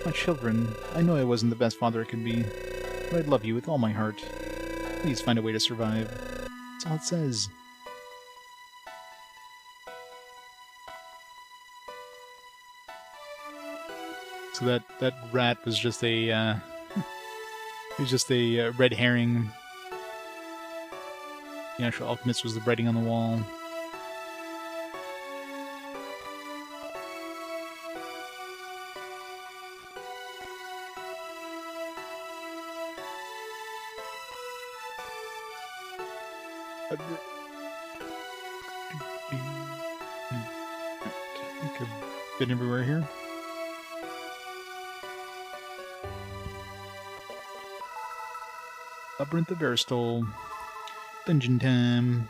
My children, I know I wasn't the best father I could be, but I'd love you with all my heart. Please find a way to survive. That's all it says. So that rat was just a, it was just a red herring. The actual alchemist was the writing on the wall. I think I've been everywhere here. Labyrinth of Aristol. Dungeon time.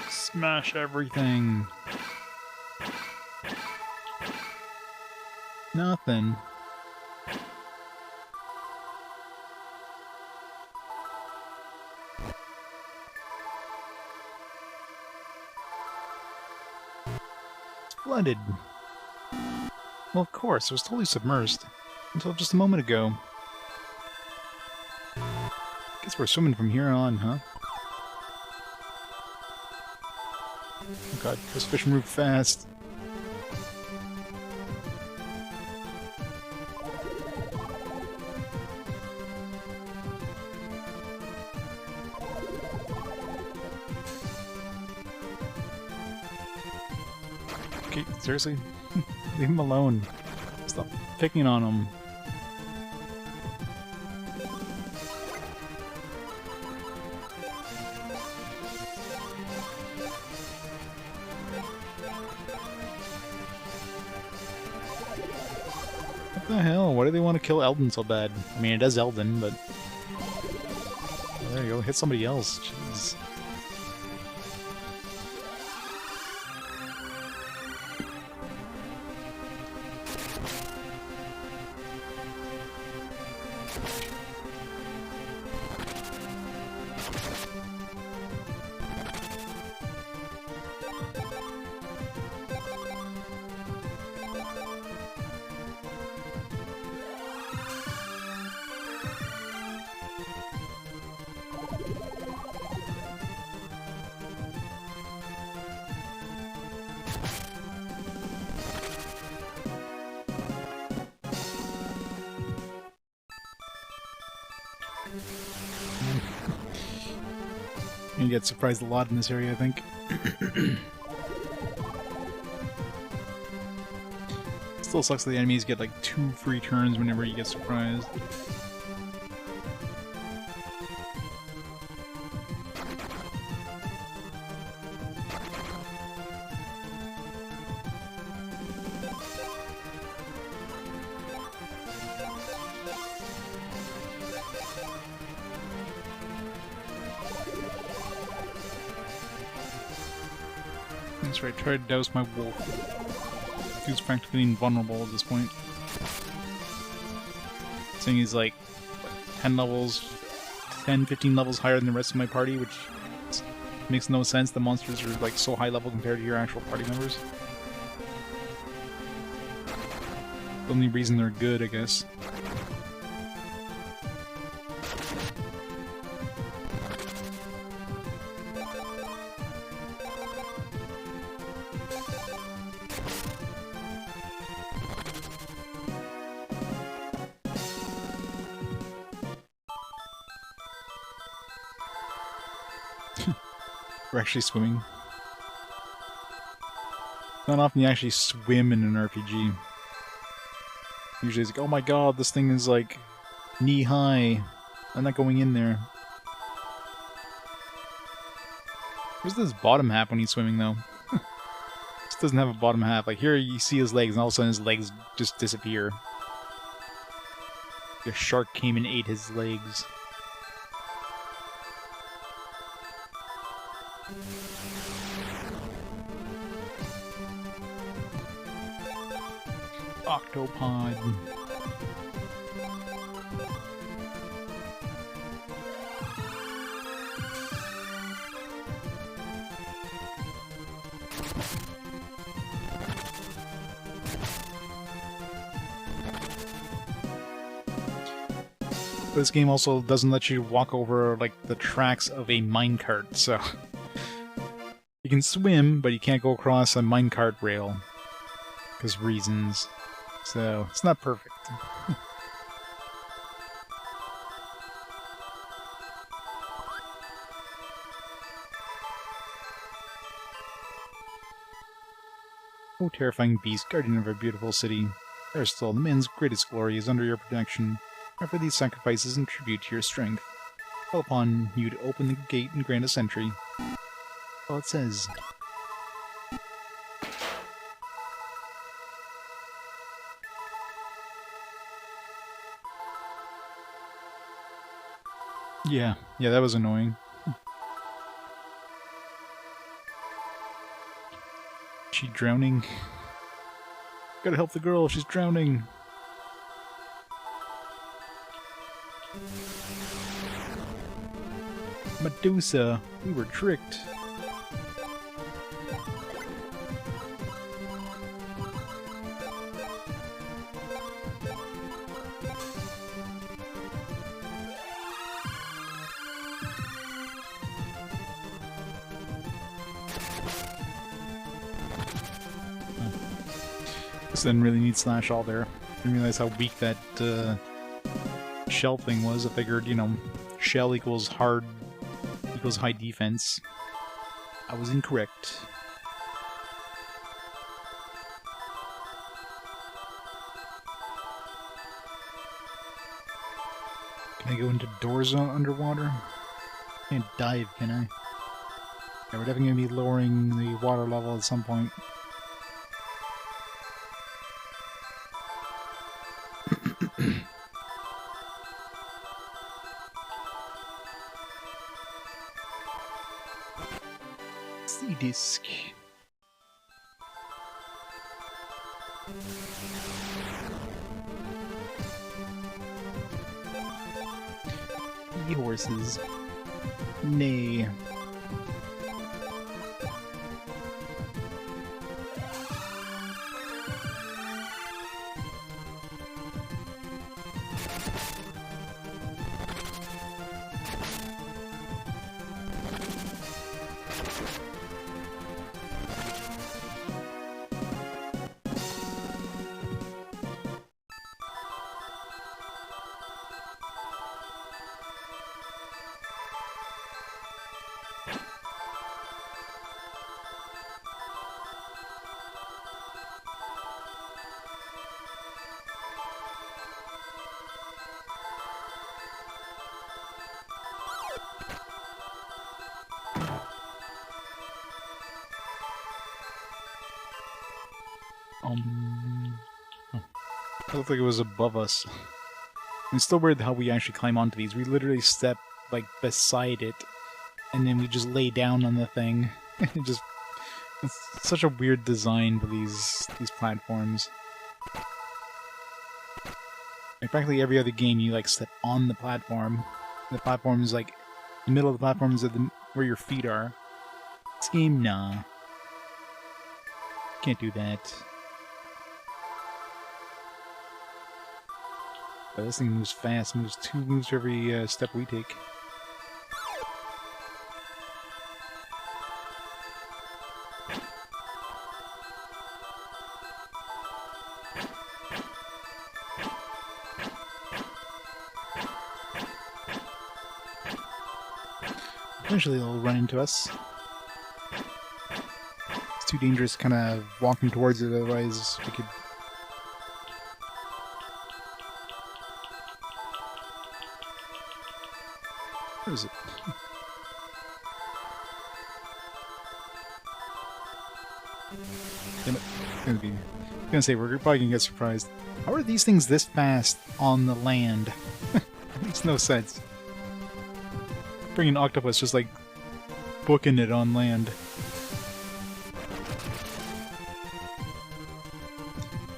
Smash everything. Nothing. It's flooded. Well, of course, it was totally submerged. Until just a moment ago. Guess we're swimming from here on, huh? Oh god, this fish move fast. Okay, seriously? Leave him alone. Stop picking on him. What the hell? Why do they want to kill Eldin so bad? I mean, it is Eldin, but... There you go, hit somebody else. Jeez. You get surprised a lot in this area, I think. Still sucks that the enemies get like 2 free turns whenever you get surprised. That's right, try to douse my wolf. He's practically invulnerable at this point. Saying he's like 10 levels, 10, 15 levels higher than the rest of my party, which makes no sense. The monsters are like so high level compared to your actual party members. The only reason they're good, I guess. We're actually swimming. Not often you actually swim in an RPG. Usually it's like, oh my god, this thing is like knee-high. I'm not going in there. Where's this bottom half when he's swimming, though? This doesn't have a bottom half. Like, here you see his legs, and all of a sudden his legs just disappear. A shark came and ate his legs. Octopod. This game also doesn't let you walk over, like, the tracks of a minecart, so... You can swim, but you can't go across a minecart rail. Because reasons. So, it's not perfect. Oh, terrifying beast, guardian of our beautiful city. Aristotle, the man's greatest glory is under your protection. Offer these sacrifices in tribute to your strength. Call upon you to open the gate and grant us entry. All it says. Yeah, that was annoying. She drowning? Gotta help the girl, she's drowning. Medusa, we were tricked. This didn't really need Slash all there. I didn't realize how weak that shell thing was. I figured, you know, shell equals hard equals high defense. I was incorrect. Can I go into doors underwater? Can't dive, can I? Yeah, we're definitely going to be lowering the water level at some point. Sea disc. Horses. Nay. It looked like it was above us. It's still weird how we actually climb onto these. We literally step, like, beside it, and then we just lay down on the thing. It's such a weird design for these platforms. Like, practically every other game, you, like, step on the platform. The platform is, like, the middle of the platform is where your feet are. This game, nah. Can't do that. But this thing moves fast, moves 2 moves for every step we take. Eventually they'll run into us. It's too dangerous kind of walking towards it, otherwise we could... Where is it? Damn it. I'm gonna say, we're probably gonna get surprised. How are these things this fast on the land? Makes no sense. Bringing an octopus just like booking it on land.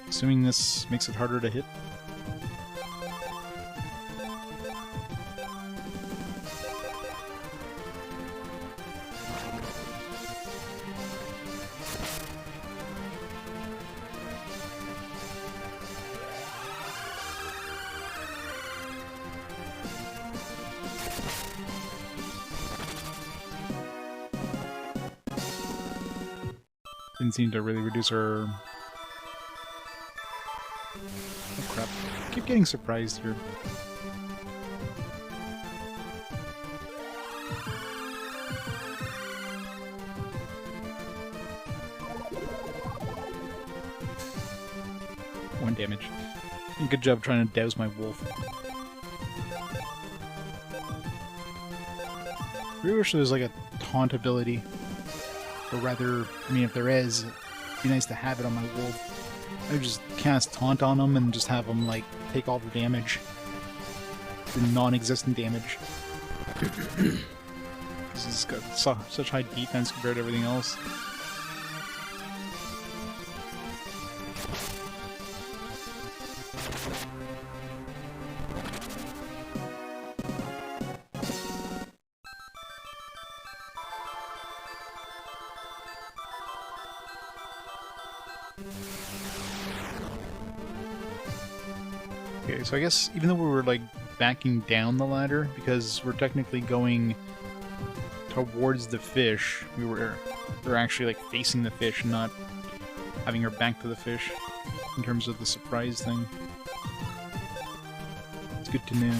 Assuming this makes it harder to hit. Didn't seem to really reduce our... Oh crap. I keep getting surprised here. One damage. Good job trying to douse my wolf. I really wish there was like a taunt ability. Or rather, I mean, if there is, it'd be nice to have it on my wolf. I would just cast Taunt on him and just have him, like, take all the damage. The non-existent damage. Because he's got such high defense compared to everything else. Okay, so I guess even though we were like backing down the ladder, because we're technically going towards the fish, we're actually like facing the fish and not having our back to the fish in terms of the surprise thing. It's good to know.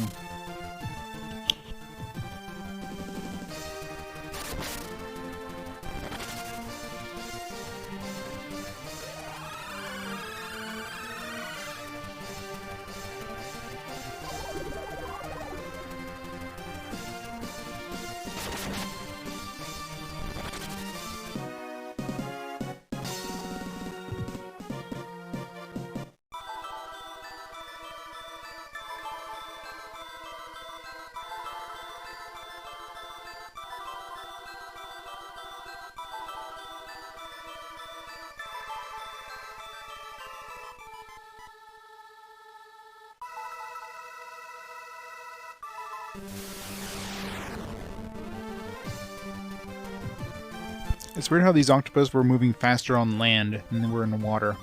It's weird how these octopus were moving faster on land than they were in the water.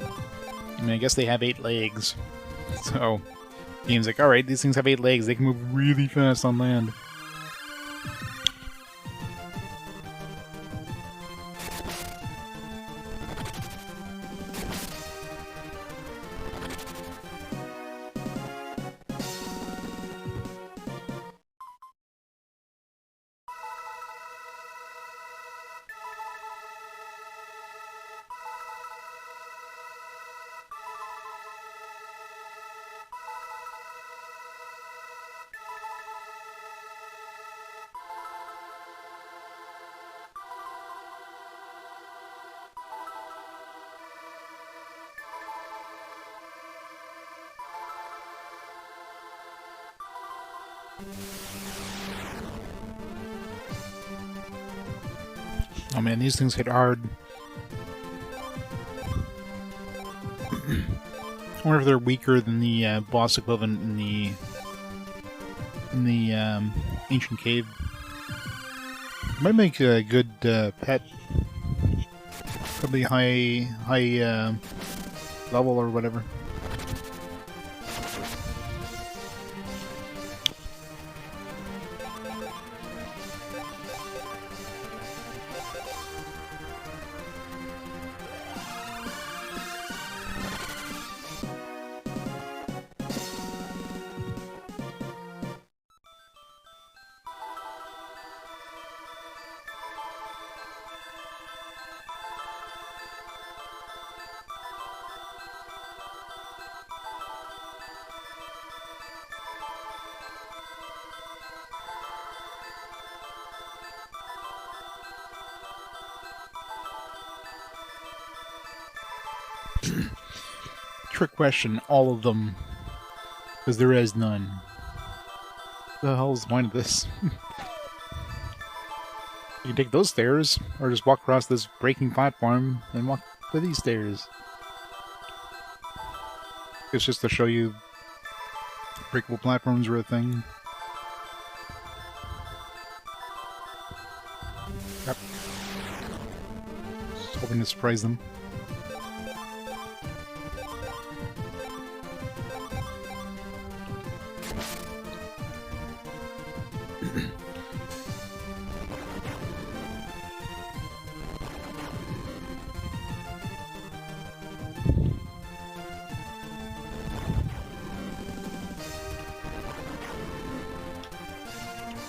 I mean, I guess they have 8 legs. So, the game's like, alright, these things have 8 legs, they can move really fast on land. Oh man, these things hit hard. I wonder if they're weaker than the boss equivalent in the ancient cave. Might make a good pet. Probably high level or whatever. Trick question, all of them. Because there is none. What the hell is the point of this? You can take those stairs, or just walk across this breaking platform and walk to these stairs. It's just to show you breakable platforms are a thing. Yep. Just hoping to surprise them.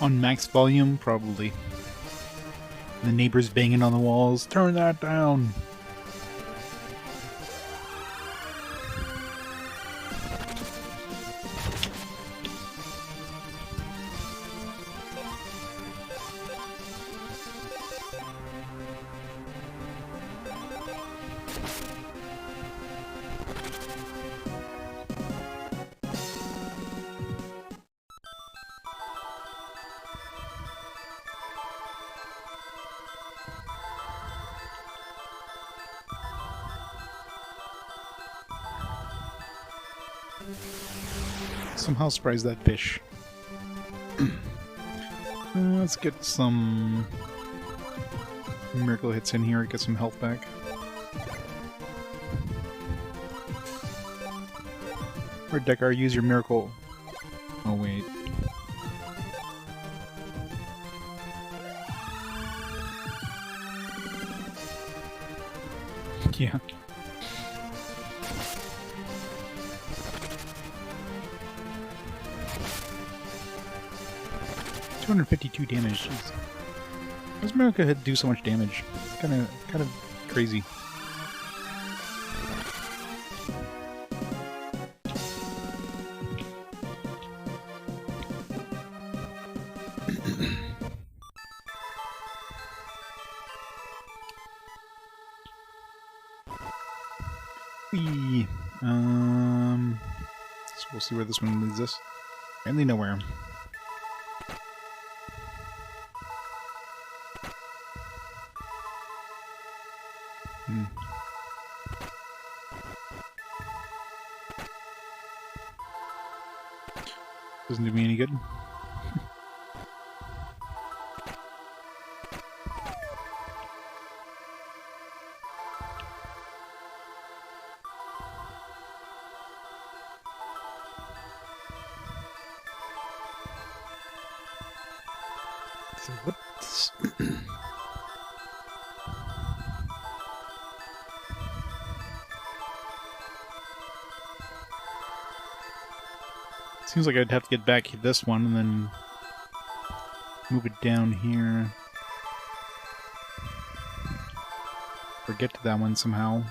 On max volume, probably. The neighbors banging on the walls. Turn that down! Somehow surprise that fish. Let's get some miracle hits in here, get some health back. Or Deckar, use your miracle. Oh wait. Yeah. 252 damage. Jeez. How does Miracle do so much damage? Kind of crazy. Whee! So we'll see where this one leads us. Apparently nowhere. Doesn't do me any good. So what's seems like I'd have to get back to this one and then move it down here. Or get to that one somehow.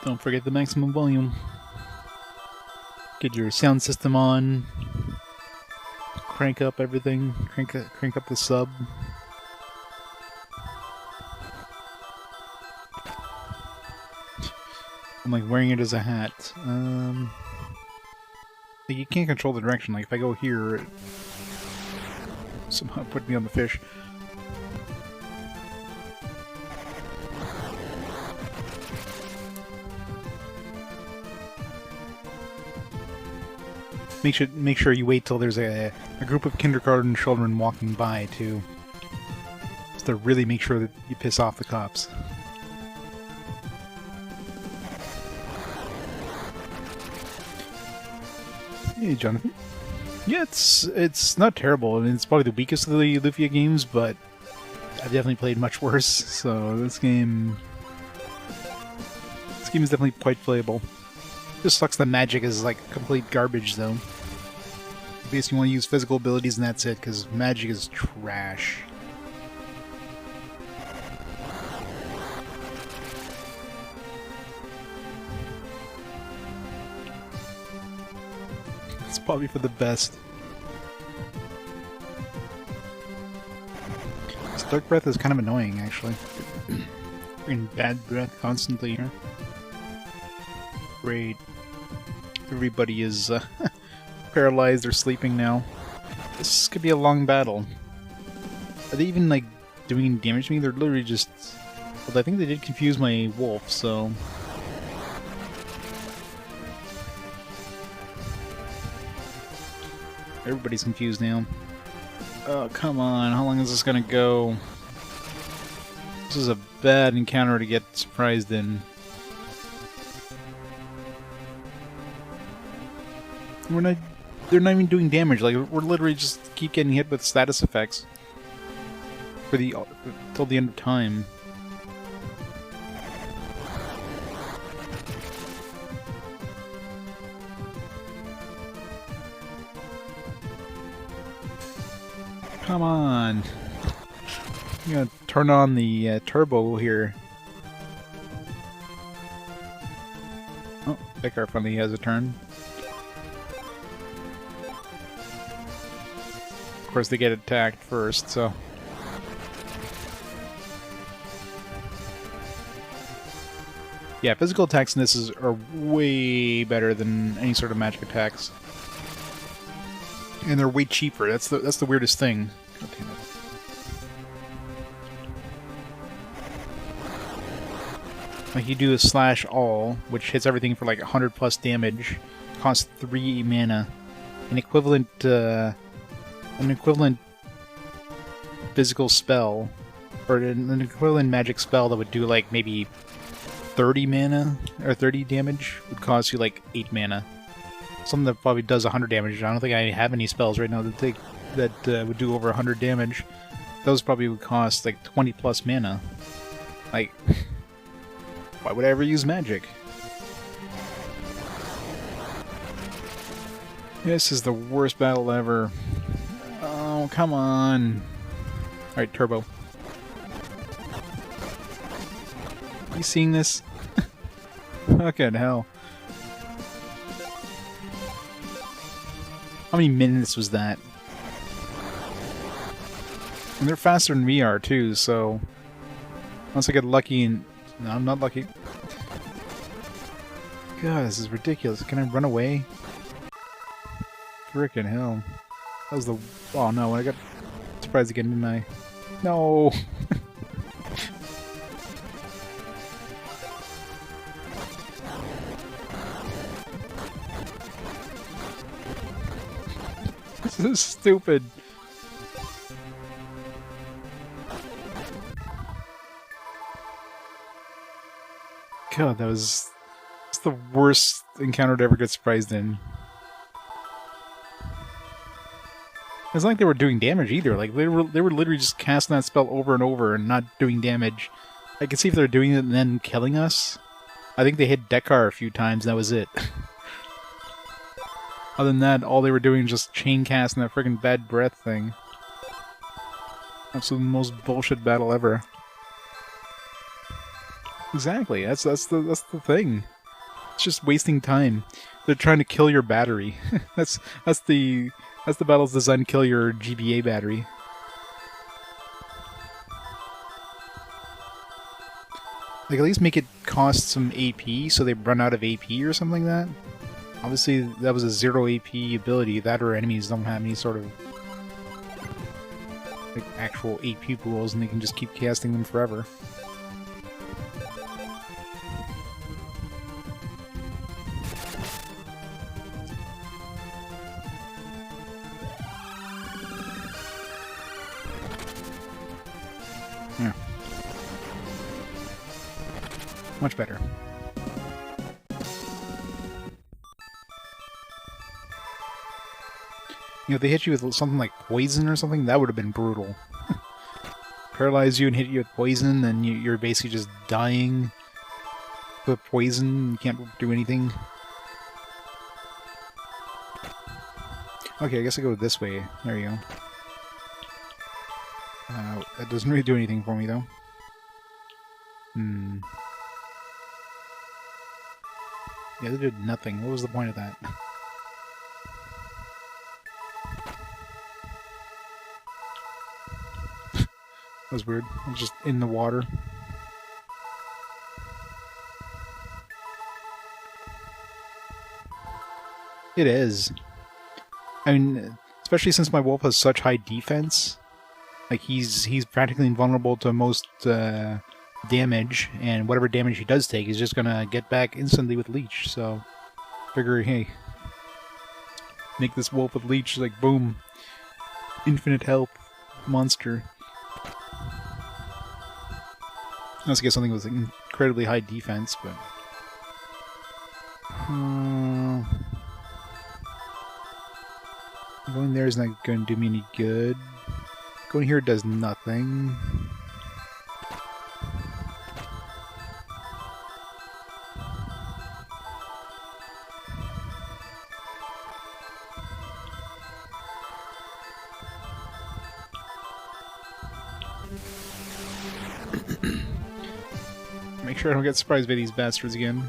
Don't forget the maximum volume. Get your sound system on. Crank up everything. Crank up the sub. I'm like wearing it as a hat. You can't control the direction. Like if I go here, it somehow put me on the fish. Make sure you wait till there's a group of kindergarten children walking by too, just to really make sure that you piss off the cops. Hey, Jonathan. Yeah, it's not terrible. I mean, it's probably the weakest of the Lufia games, but I've definitely played much worse. So this game is definitely quite playable. Just sucks that magic is like complete garbage, though. Basically, you want to use physical abilities and that's it, because magic is trash. Probably for the best. This dark breath is kind of annoying, actually. In bad breath constantly here. Great. Everybody is paralyzed or sleeping now. This could be a long battle. Are they even, like, doing damage to me? They're literally just... Well, I think they did confuse my wolf, so... Everybody's confused now. Oh, come on. How long is this gonna go? This is a bad encounter to get surprised in. They're not even doing damage. Like, we're literally just keep getting hit with status effects. Till the end of time. Come on. I'm gonna turn on the turbo here. Oh, Becker finally has a turn. Of course, they get attacked first, so... Yeah, physical attacks in this are way better than any sort of magic attacks. And they're way cheaper. That's the weirdest thing. God damn it. Like, you do a slash all, which hits everything for like 100 plus damage, costs 3 mana. An equivalent physical spell, or an equivalent magic spell that would do like maybe 30 mana, or 30 damage, would cost you like 8 mana. Something that probably does 100 damage. I don't think I have any spells right now that would do over 100 damage. Those probably would cost like 20 plus mana. Like, why would I ever use magic? This is the worst battle ever. Oh, come on. Alright, turbo. Are you seeing this? Fucking hell. How many minutes was that? And they're faster than we are, too, so... Unless I get lucky and... No, I'm not lucky. God, this is ridiculous. Can I run away? Frickin' hell. That was the... Oh no, I got surprised again, didn't I? No! This is stupid. God, that was... It's the worst encounter to ever get surprised in. It's not like they were doing damage either. Like, they were literally just casting that spell over and over and not doing damage. I can see if they're doing it and then killing us. I think they hit Dekar a few times and that was it. Other than that, all they were doing was just chain casting that friggin' bad breath thing. Absolutely the most bullshit battle ever. Exactly. That's the thing. It's just wasting time. They're trying to kill your battery. that's the battle's designed to kill your GBA battery. Like, at least make it cost some AP so they run out of AP or something like that. Obviously, that was a 0 AP ability. That or enemies don't have any sort of like actual AP pools and they can just keep casting them forever. Yeah. Much better. You know, if they hit you with something like poison or something, that would have been brutal. Paralyze you and hit you with poison, then you're basically just dying with poison. You can't do anything. Okay, I guess I go this way. There you go. That doesn't really do anything for me, though. Yeah, they did nothing. What was the point of that? That was weird. I was just in the water. It is. I mean, especially since my wolf has such high defense. Like, he's practically invulnerable to most damage, and whatever damage he does take, he's just gonna get back instantly with leech, so... Figure, hey... Make this wolf with leech, like, boom. Infinite health. Monster. Unless I get something with incredibly high defense, but... Going there is not going to do me any good. Going here does nothing. Make sure I don't get surprised by these bastards again.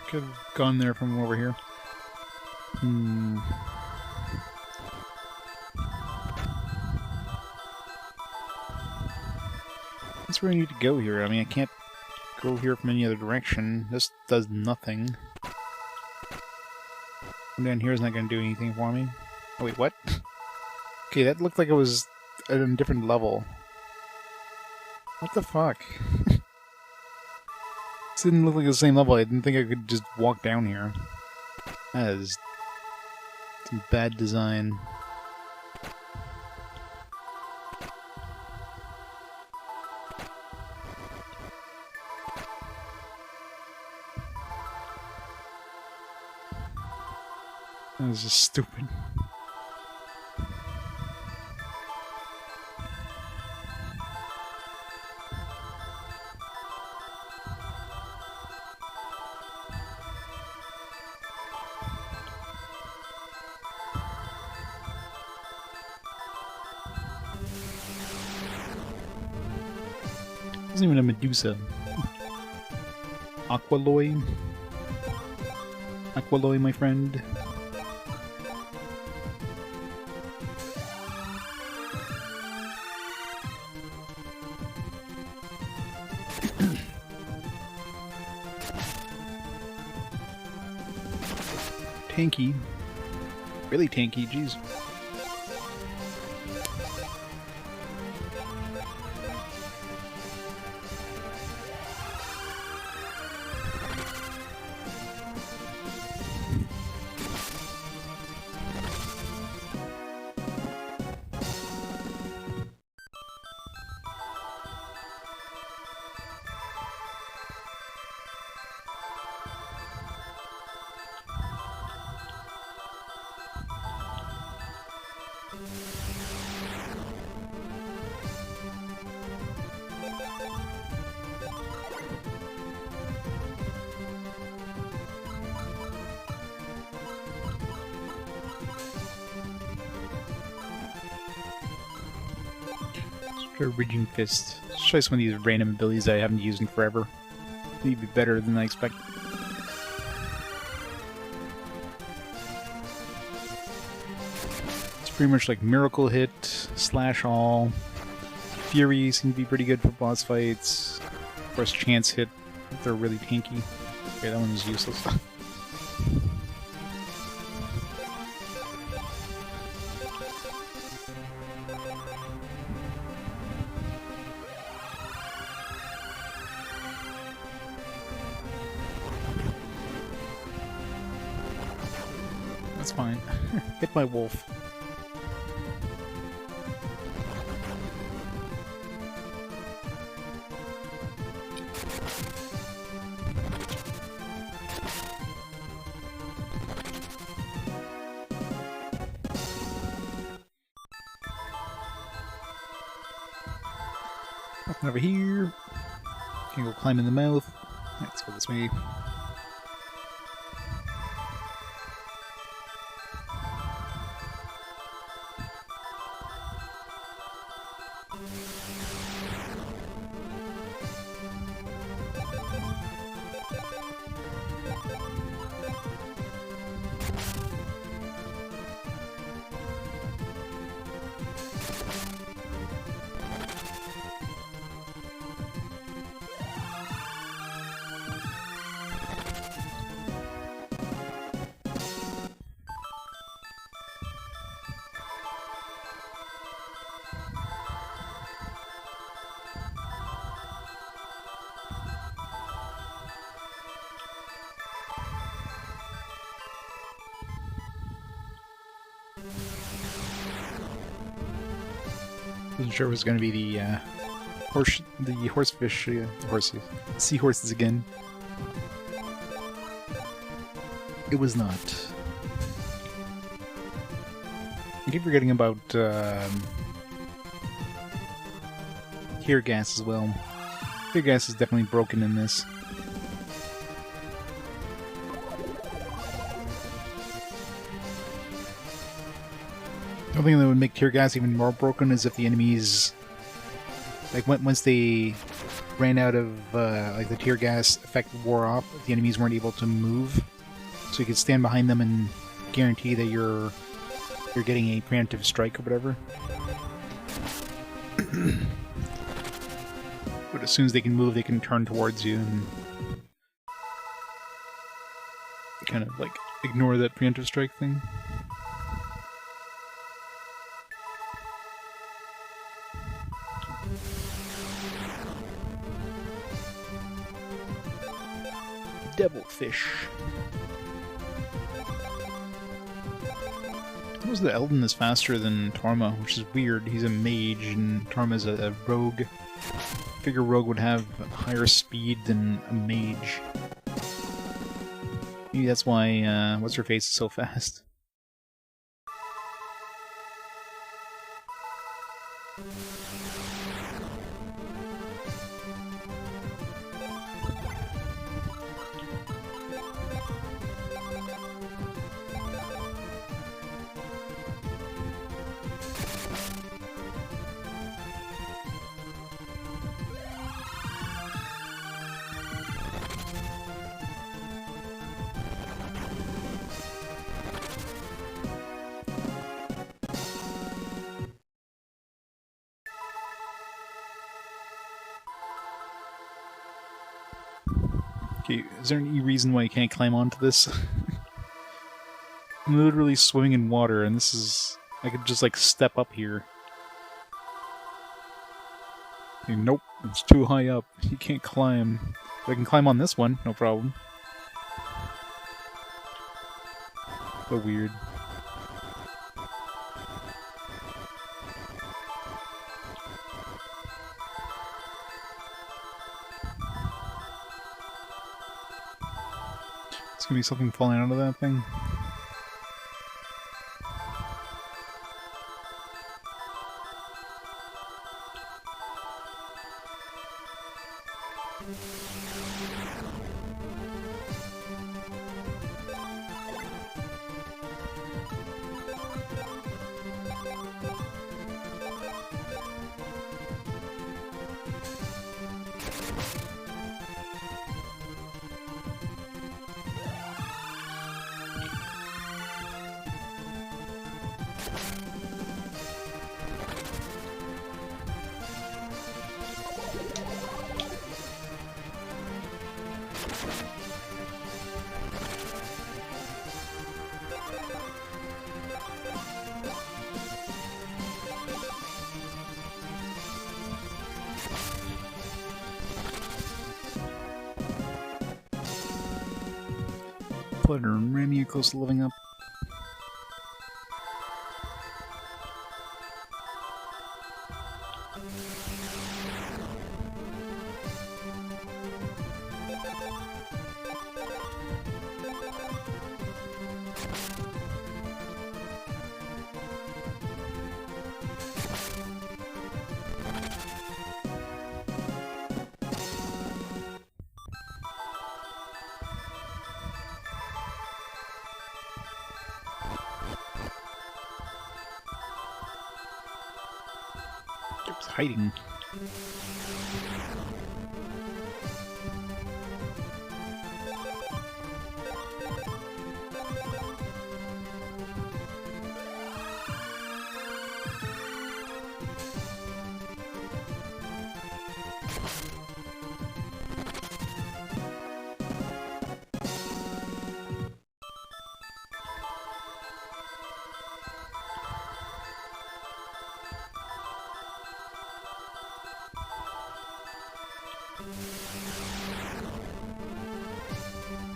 Could have gone there from over here. That's where I need to go here. I mean, I can't go here from any other direction. This does nothing. Come down here is not going to do anything for me. Oh, wait, what? Okay, that looked like it was at a different level. What the fuck? This didn't look like the same level. I didn't think I could just walk down here. That is some bad design. That was just stupid. Isn't even a Medusa. Aqualoy? Aqualoy, my friend. Tanky. Really tanky, jeez. Ridging Fist. Let's try some of these random abilities that I haven't used in forever. Maybe be better than I expect. It's pretty much like Miracle Hit, Slash All. Fury seem to be pretty good for boss fights. Of course, Chance Hit if they're really tanky. Okay, that one is useless. That's fine. Hit my wolf. Nothing over here. Can go climb in the mouth. Let's go this way. Wasn't sure it was going to be the seahorses again. It was not. I keep forgetting about tear gas as well. Tear gas is definitely broken in this. The only thing that would make tear gas even more broken is if the enemies, like once they ran out of like the tear gas effect wore off, the enemies weren't able to move, so you could stand behind them and guarantee that you're getting a preemptive strike or whatever. But as soon as they can move, they can turn towards you and kind of like ignore that preemptive strike thing. Devilfish. It was that Eldin is faster than Torma, which is weird. He's a mage and Torma's a rogue. I figure rogue would have higher speed than a mage. Maybe that's why what's her face is so fast. Okay, is there any reason why you can't climb onto this? I'm literally swimming in water, and this is... I could just, like, step up here. Okay, nope, it's too high up. You can't climb. But I can climb on this one, no problem. So weird. It's gonna be something falling out of that thing. Flutter and Remy are close to living up. hiding?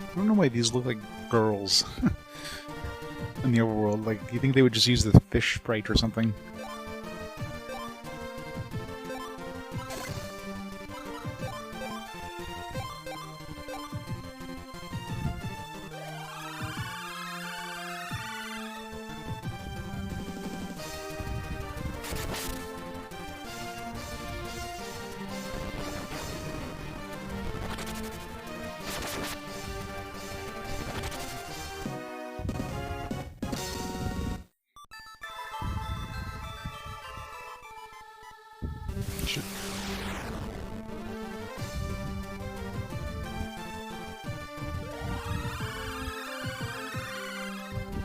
I don't know why these look like girls in the overworld. Like, do you think they would just use the fish sprite or something?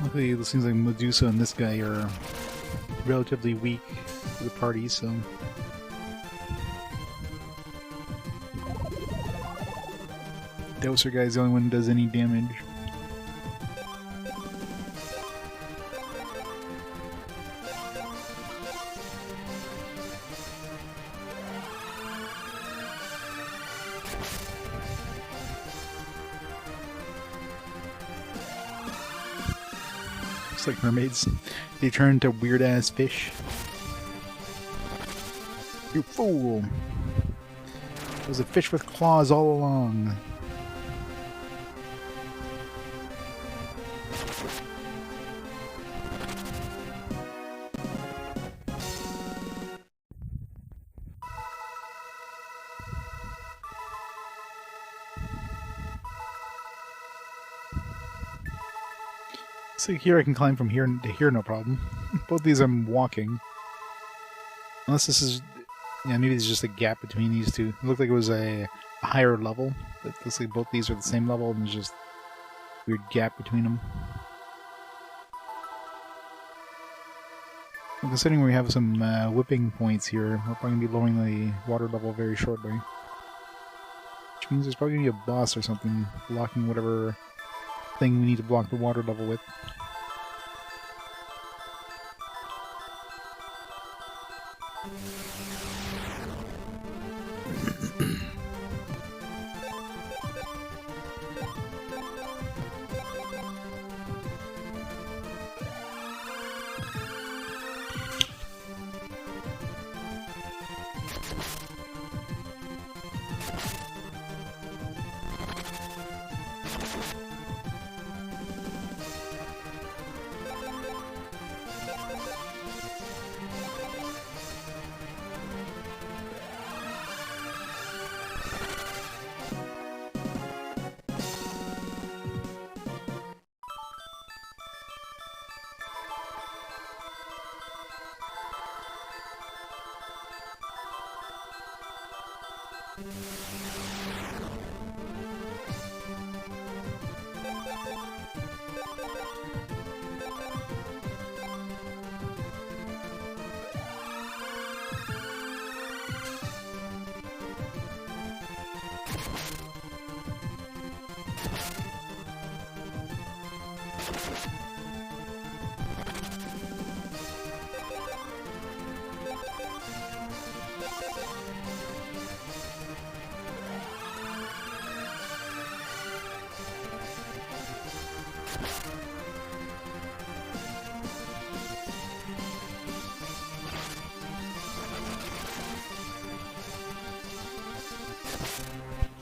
Luckily, it seems like Medusa and this guy are relatively weak for the party, so... Dowser guy's the only one who does any damage. It's like mermaids. They turn into weird-ass fish. You fool! It was a fish with claws all along. So here I can climb from here to here, no problem. Both these I'm walking. Unless this is... Yeah, maybe there's just a gap between these two. It looked like it was a higher level. It looks like both these are the same level and there's just a weird gap between them. Well, considering we have some whipping points here, we're probably going to be lowering the water level very shortly. Which means there's probably going to be a boss or something blocking whatever thing we need to block the water level with.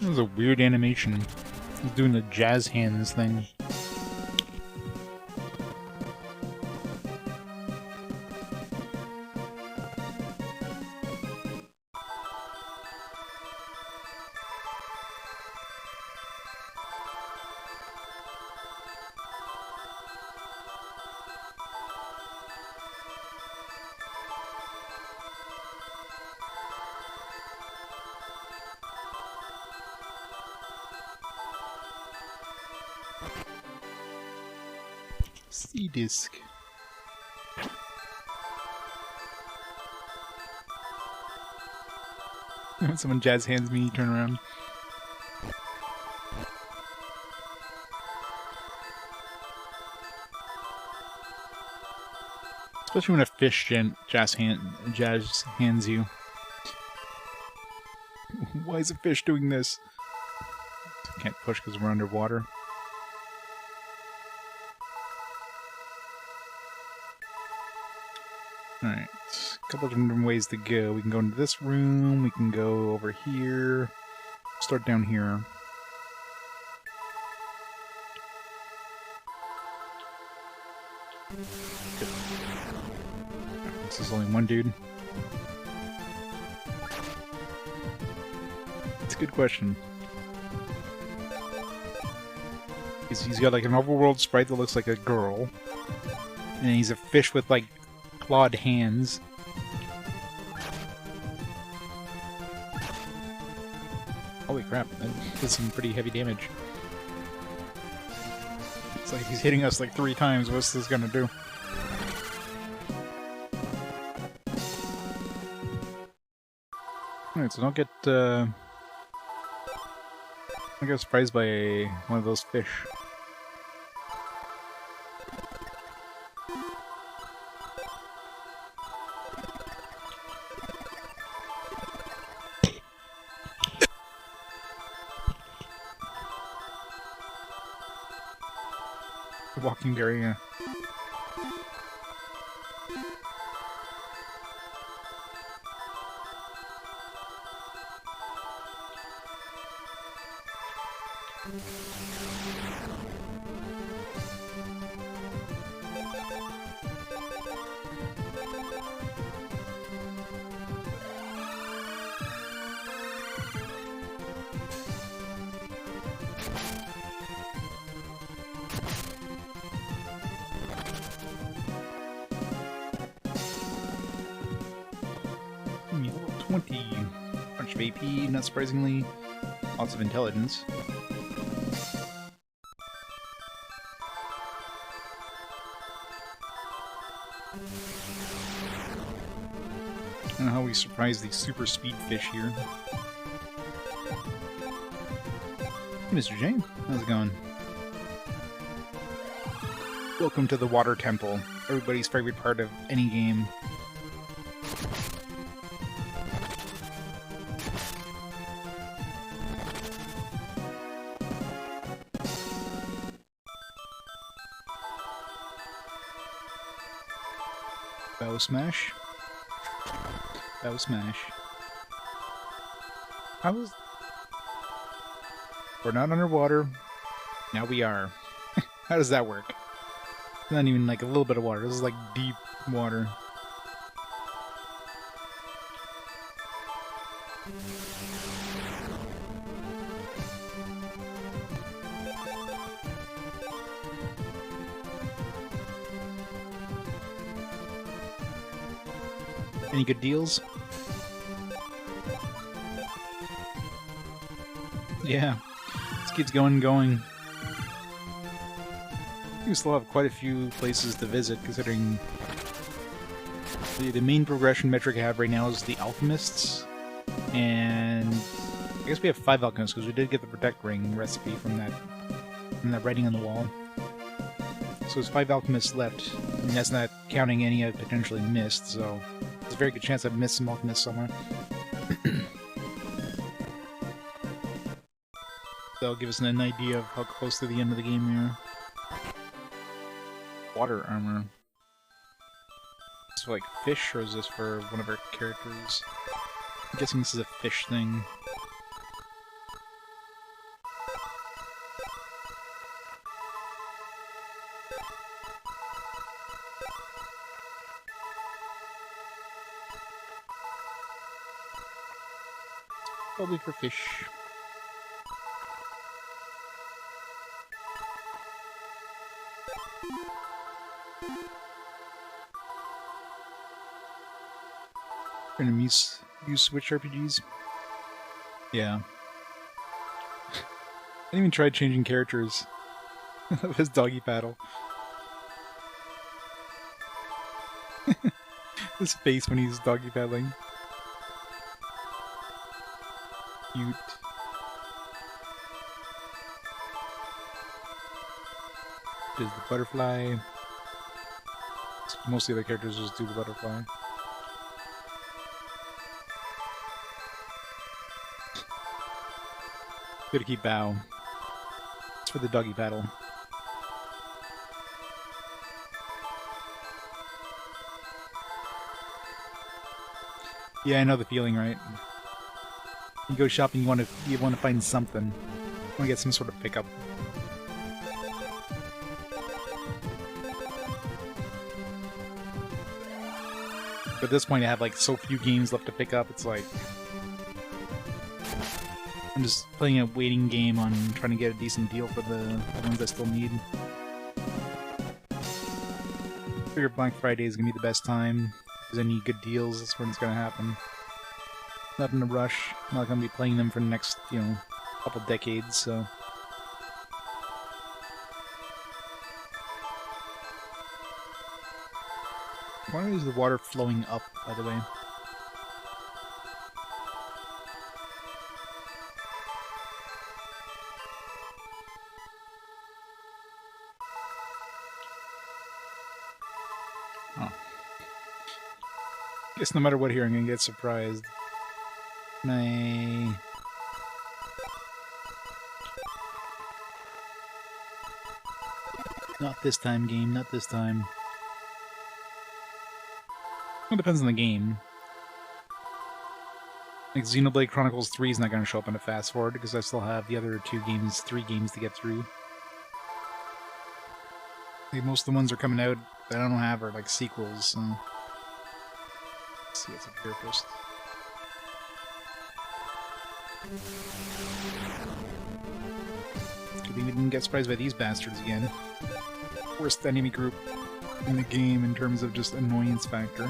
This is a weird animation. He's doing the jazz hands thing. Sea disc. When someone jazz hands me, turn around. Especially when a fish jazz hands you. Why is a fish doing this? Can't push because we're underwater. Alright, a couple of different ways to go. We can go into this room, we can go over here. Start down here. This is only one dude. It's a good question. He's got like an overworld sprite that looks like a girl. And he's a fish with like clawed hands. Holy crap, that did some pretty heavy damage. It's like he's hitting us like 3 times. What's this gonna do? Alright, so don't get surprised by one of those fish. Walking area. Level 20. Bunch of AP, not surprisingly. Lots of intelligence. I don't know how we surprise these super speed fish here. Hey, Mr. J, how's it going? Welcome to the Water Temple, everybody's favorite part of any game. Bow smash. Bow smash. How was... We're not underwater. Now we are. How does that work? Not even like a little bit of water. This is like deep water. Any good deals? Yeah. This keeps going and going. We still have quite a few places to visit, considering the main progression metric I have right now is the alchemists, and I guess we have 5 alchemists because we did get the protect ring recipe from that writing on the wall. So there's 5 alchemists left, and that's not counting any I've potentially missed. So there's a very good chance I've missed some alchemists somewhere. That'll give us an idea of how close to the end of the game we are. Water armor. Is this for like fish, or is this for one of our characters? I'm guessing this is a fish thing. Probably for fish. Gonna use Switch RPGs. Yeah. I didn't even try changing characters of his doggy paddle. His face when he's doggy paddling. Cute. Does the butterfly. Most of the characters just do the butterfly. Gotta keep bow. It's for the doggy paddle. Yeah, I know the feeling, right? You go shopping, you want to find something. You want to get some sort of pickup. But at this point, I have like so few games left to pick up. It's like I'm just playing a waiting game on trying to get a decent deal for the ones I still need. I figure Black Friday is gonna be the best time. If there's any good deals, that's when it's gonna happen. Not in a rush. I'm not gonna be playing them for the next, couple decades, so. Why is the water flowing up, by the way? Oh. Guess no matter what here, I'm gonna get surprised. Can I... Not this time, game. Not this time. It depends on the game. Like Xenoblade Chronicles 3 is not going to show up on a fast forward because I still have the other 3 games to get through. Like most of the ones that are coming out that I don't have are like sequels, so... Let's see what's up here first. Good thing we didn't get surprised by these bastards again. Worst enemy group in the game in terms of just annoyance factor.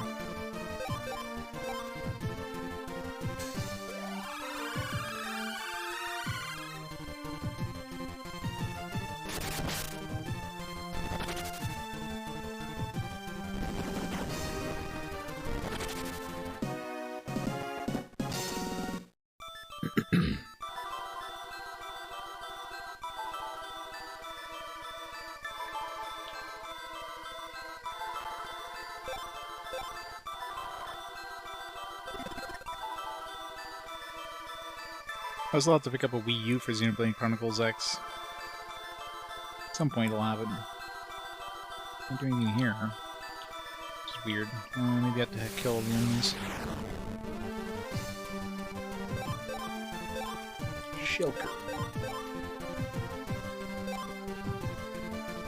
I was allowed to pick up a Wii U for Xenoblade Chronicles X. At some point it'll happen. Not doing anything here. Which is weird. Maybe I have to kill the enemies. Shulker.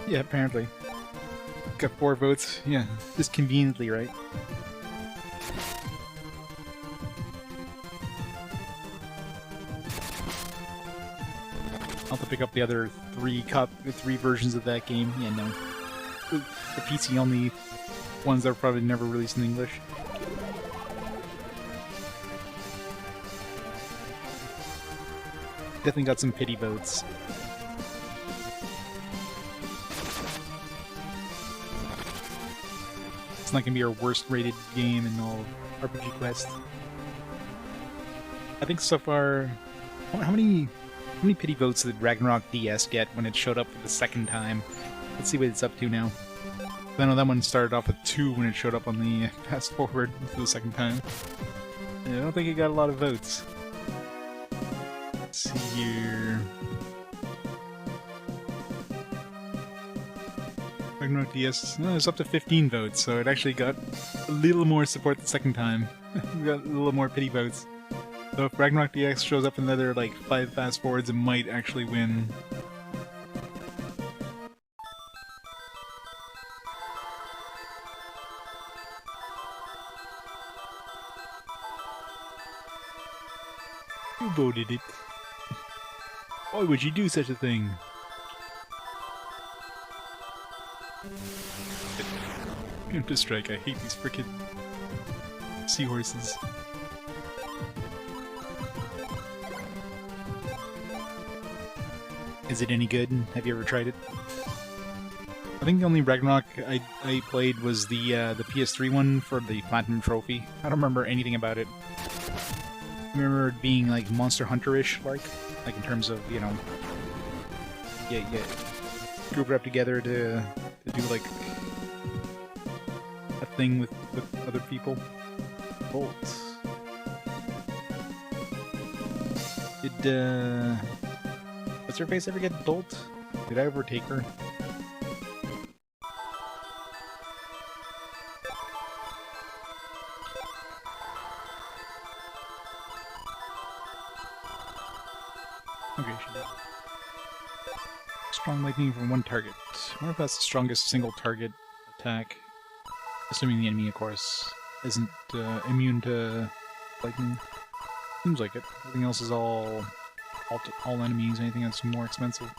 Yeah, apparently. Got 4 votes. Yeah, just conveniently, right? I'll have to pick up the other 3 versions of that game. Yeah, no. The PC only ones that are probably never released in English. Definitely got some pity votes. It's not gonna be our worst rated game in all RPG Quest. I think so far... How many pity votes did Ragnarok DS get when it showed up for the second time? Let's see what it's up to now. I know that one started off with 2 when it showed up on the fast forward for the second time. Yeah, I don't think it got a lot of votes. Let's see here... Ragnarok DS, no, it's up to 15 votes, so it actually got a little more support the second time. We got a little more pity votes. So if Ragnarok DX shows up in another, like, 5 fast forwards, it might actually win. Who voted it? Why would you do such a thing? Preemptive strike, I hate these frickin' seahorses. Is it any good? Have you ever tried it? I think the only Ragnarok I played was the PS3 one for the Platinum Trophy. I don't remember anything about it. I remember it being like Monster Hunter-ish, like in terms of, you know, yeah, group up together to do like a thing with other people. Bolt. Did what's her face ever get Bolt? Did I overtake her? Okay, she did. Strong lightning from one target. I wonder if that's the strongest single target attack. Assuming the enemy, of course, isn't immune to lightning. Seems like it. Everything else is all enemies. Anything that's more expensive.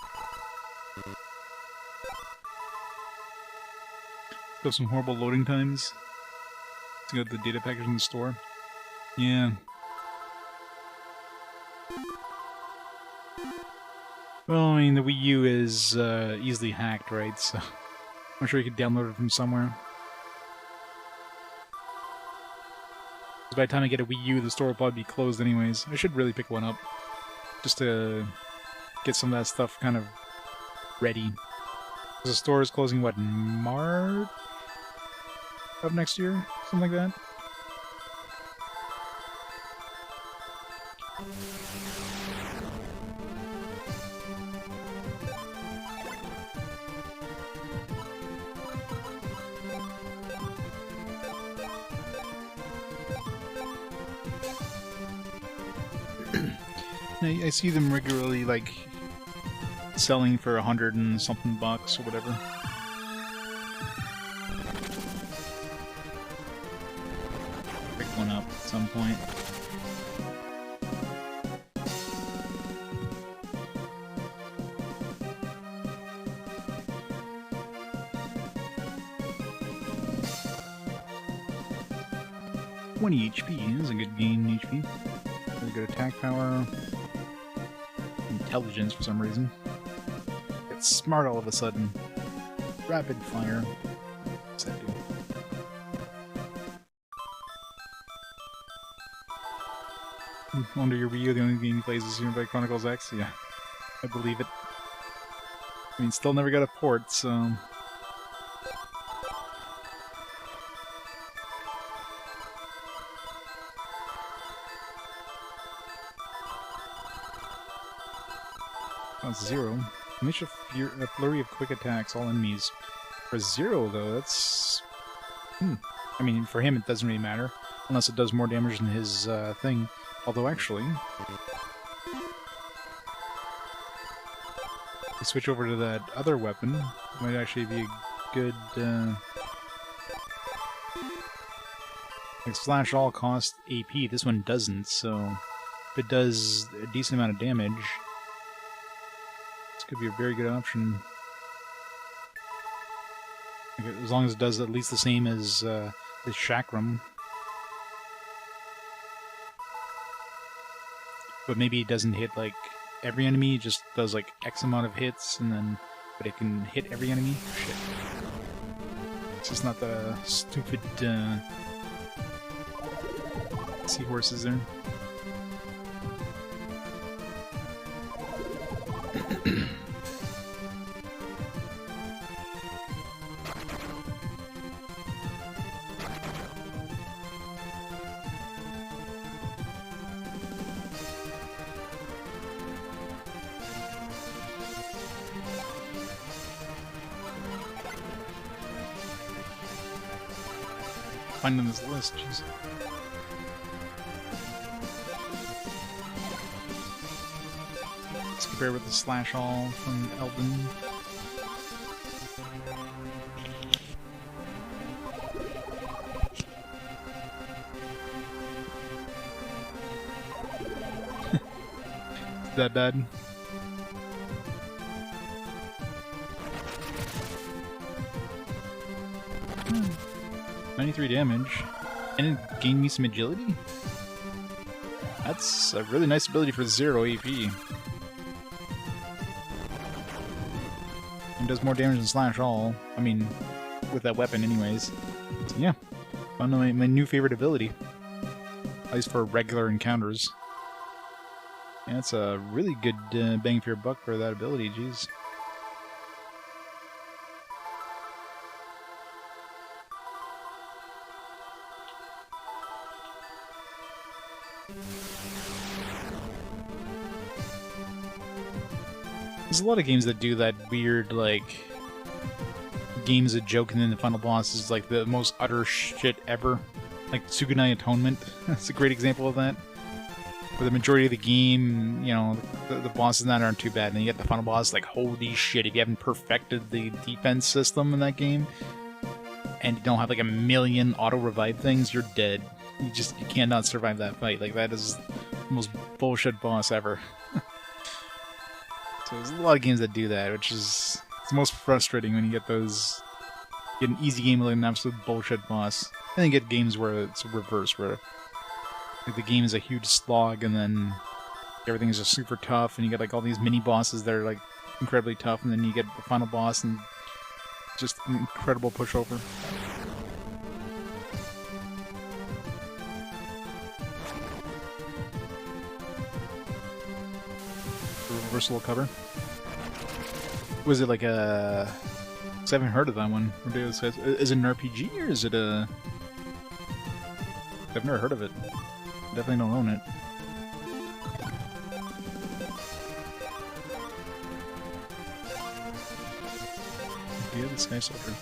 Got some horrible loading times. To get the data package in the store. Yeah. Well, I mean, the Wii U is easily hacked, right? So I'm sure you could download it from somewhere. By the time I get a Wii U, the store will probably be closed anyways. I should really pick one up. Just to get some of that stuff kind of ready. Because the store is closing, what, in March of next year? Something like that? I see them regularly, like, selling for $100 and something bucks or whatever. Pick one up at some point. $20 HP, that's a good gain HP. Really good attack power. Intelligence for some reason. It's smart all of a sudden. Rapid fire. What's that do? Wonder your Wii U, the only game he plays is Xenoblade Chronicles X? Yeah, I believe it. I mean, still never got a port, so... That's zero. Unleash a flurry of quick attacks, all enemies. For zero, though, that's... I mean, for him it doesn't really matter. Unless it does more damage than his thing. Although, actually... if we switch over to that other weapon, it might actually be a good... like, slash all cost AP. This one doesn't, so... if it does a decent amount of damage... could be a very good option. As long as it does at least the same as the Chakram. But maybe it doesn't hit like every enemy, it just does like X amount of hits, and then but it can hit every enemy. Shit. It's just not the stupid seahorses there. Find on this list, jeez. Let's compare with the slash all from Eldin. Is that bad? 93 damage, and it gained me some agility? That's a really nice ability for 0 AP. and does more damage than Slash All. I mean, with that weapon anyways. So yeah, found my new favorite ability. At least for regular encounters. Yeah, it's a really good bang for your buck for that ability, jeez. There's a lot of games that do that weird, like, game's a joke and then the final boss is like the most utter shit ever. Like Sugunai Atonement. That's a great example of that. For the majority of the game, you know, the bosses in that aren't too bad, and then you get the final boss, like, holy shit, if you haven't perfected the defense system in that game, and you don't have like a million auto-revive things, you're dead. You cannot survive that fight. Like, that is the most bullshit boss ever. So there's a lot of games that do that, which is it's the most frustrating when you get those. You get an easy game with an absolute bullshit boss, and then you get games where it's reverse, where like, the game is a huge slog, and then everything is just super tough, and you get like all these mini bosses that are like incredibly tough, and then you get the final boss and just an incredible pushover. Reversal cover. Was it like a? Because I haven't heard of that one. Is it an RPG or is it a? I've never heard of it. Definitely don't own it. Yeah, this guy's soldier.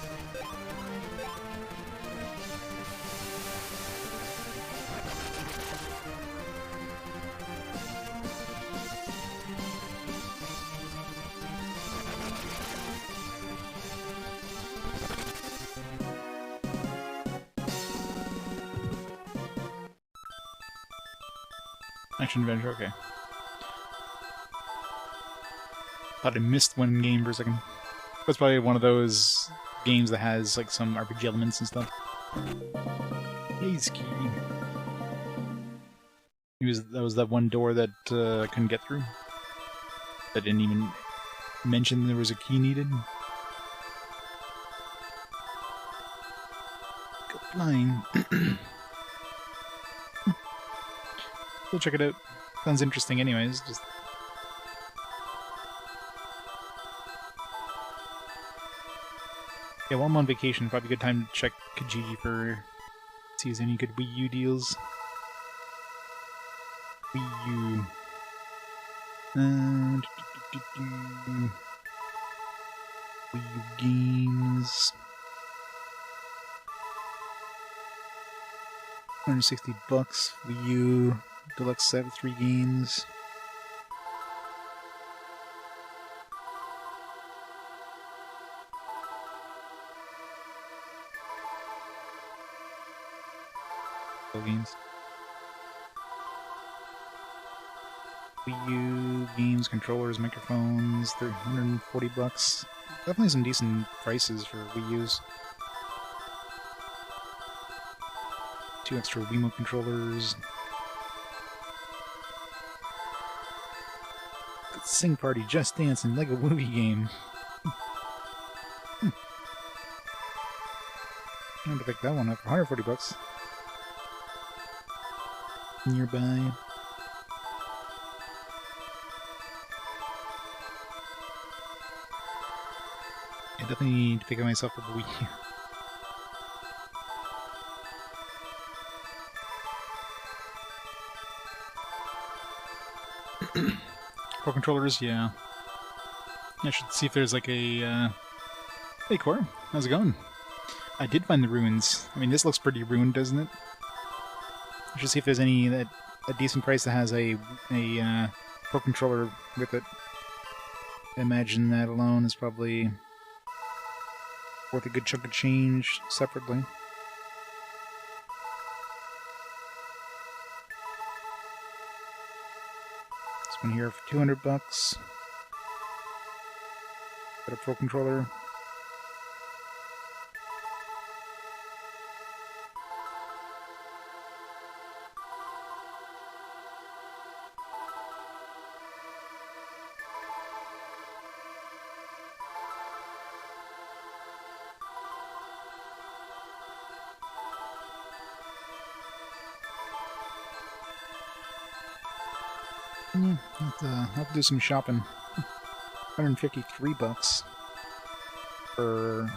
Action adventure, okay. Thought I missed one game for a second. That's probably one of those games that has like some RPG elements and stuff. Hey, Ski. That was that one door that I couldn't get through. That didn't even mention there was a key needed. Go flying. We'll check it out. Sounds interesting anyways, just... Yeah, while I'm on vacation, probably a good time to check Kijiji for... see if there's any good Wii U deals. Wii U... Wii U games... $160 Wii U Deluxe set with 3 games. Games. Wii U games, controllers, microphones, $140. Definitely some decent prices for Wii U's. 2 extra Wiimote controllers. Sing Party, Just Dance, and Lego Movie game. I'm gonna pick that one up for $140. Nearby. I definitely need to pick up myself a Wii U. Pro controllers, yeah. I should see if there's like a, Hey Cor, how's it going? I did find the ruins. I mean, this looks pretty ruined, doesn't it? I should see if there's any at a decent price that has a Pro controller with it. I imagine that alone is probably worth a good chunk of change separately. One here for $200. Got a Pro controller. I'll have to do some shopping. $153 for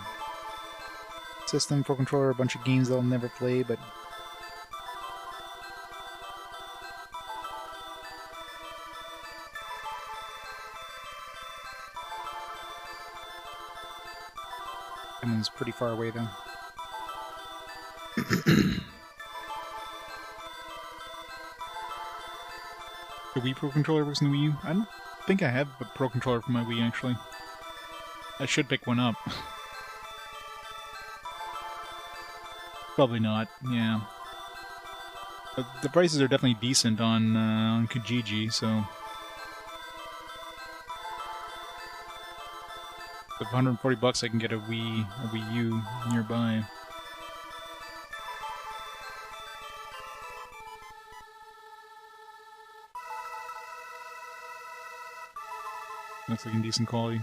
system, Pro Controller, a bunch of games that I'll never play, but that one's pretty far away though. The Wii Pro Controller works in the Wii U? I don't think I have a Pro Controller for my Wii, actually. I should pick one up. Probably not, yeah. But the prices are definitely decent on Kijiji, so... For $140 I can get a Wii U nearby. Looks like in decent quality.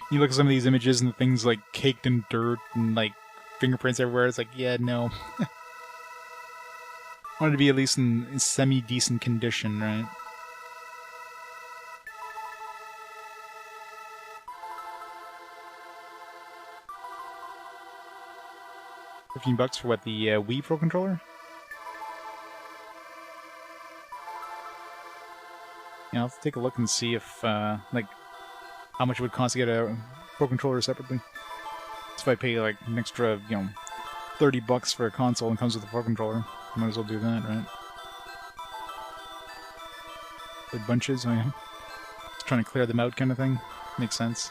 You look at some of these images and the things like caked in dirt and like fingerprints everywhere. It's like, yeah, no. I wanted to be at least in semi-decent condition, right? $15 for what, the Wii Pro Controller? Yeah, I'll take a look and see if, like, how much it would cost to get a Pro Controller separately. So if I pay, like, an extra, you know, $30 for a console and comes with a Pro Controller, might as well do that, right? Like bunches, I am. Just trying to clear them out kind of thing. Makes sense.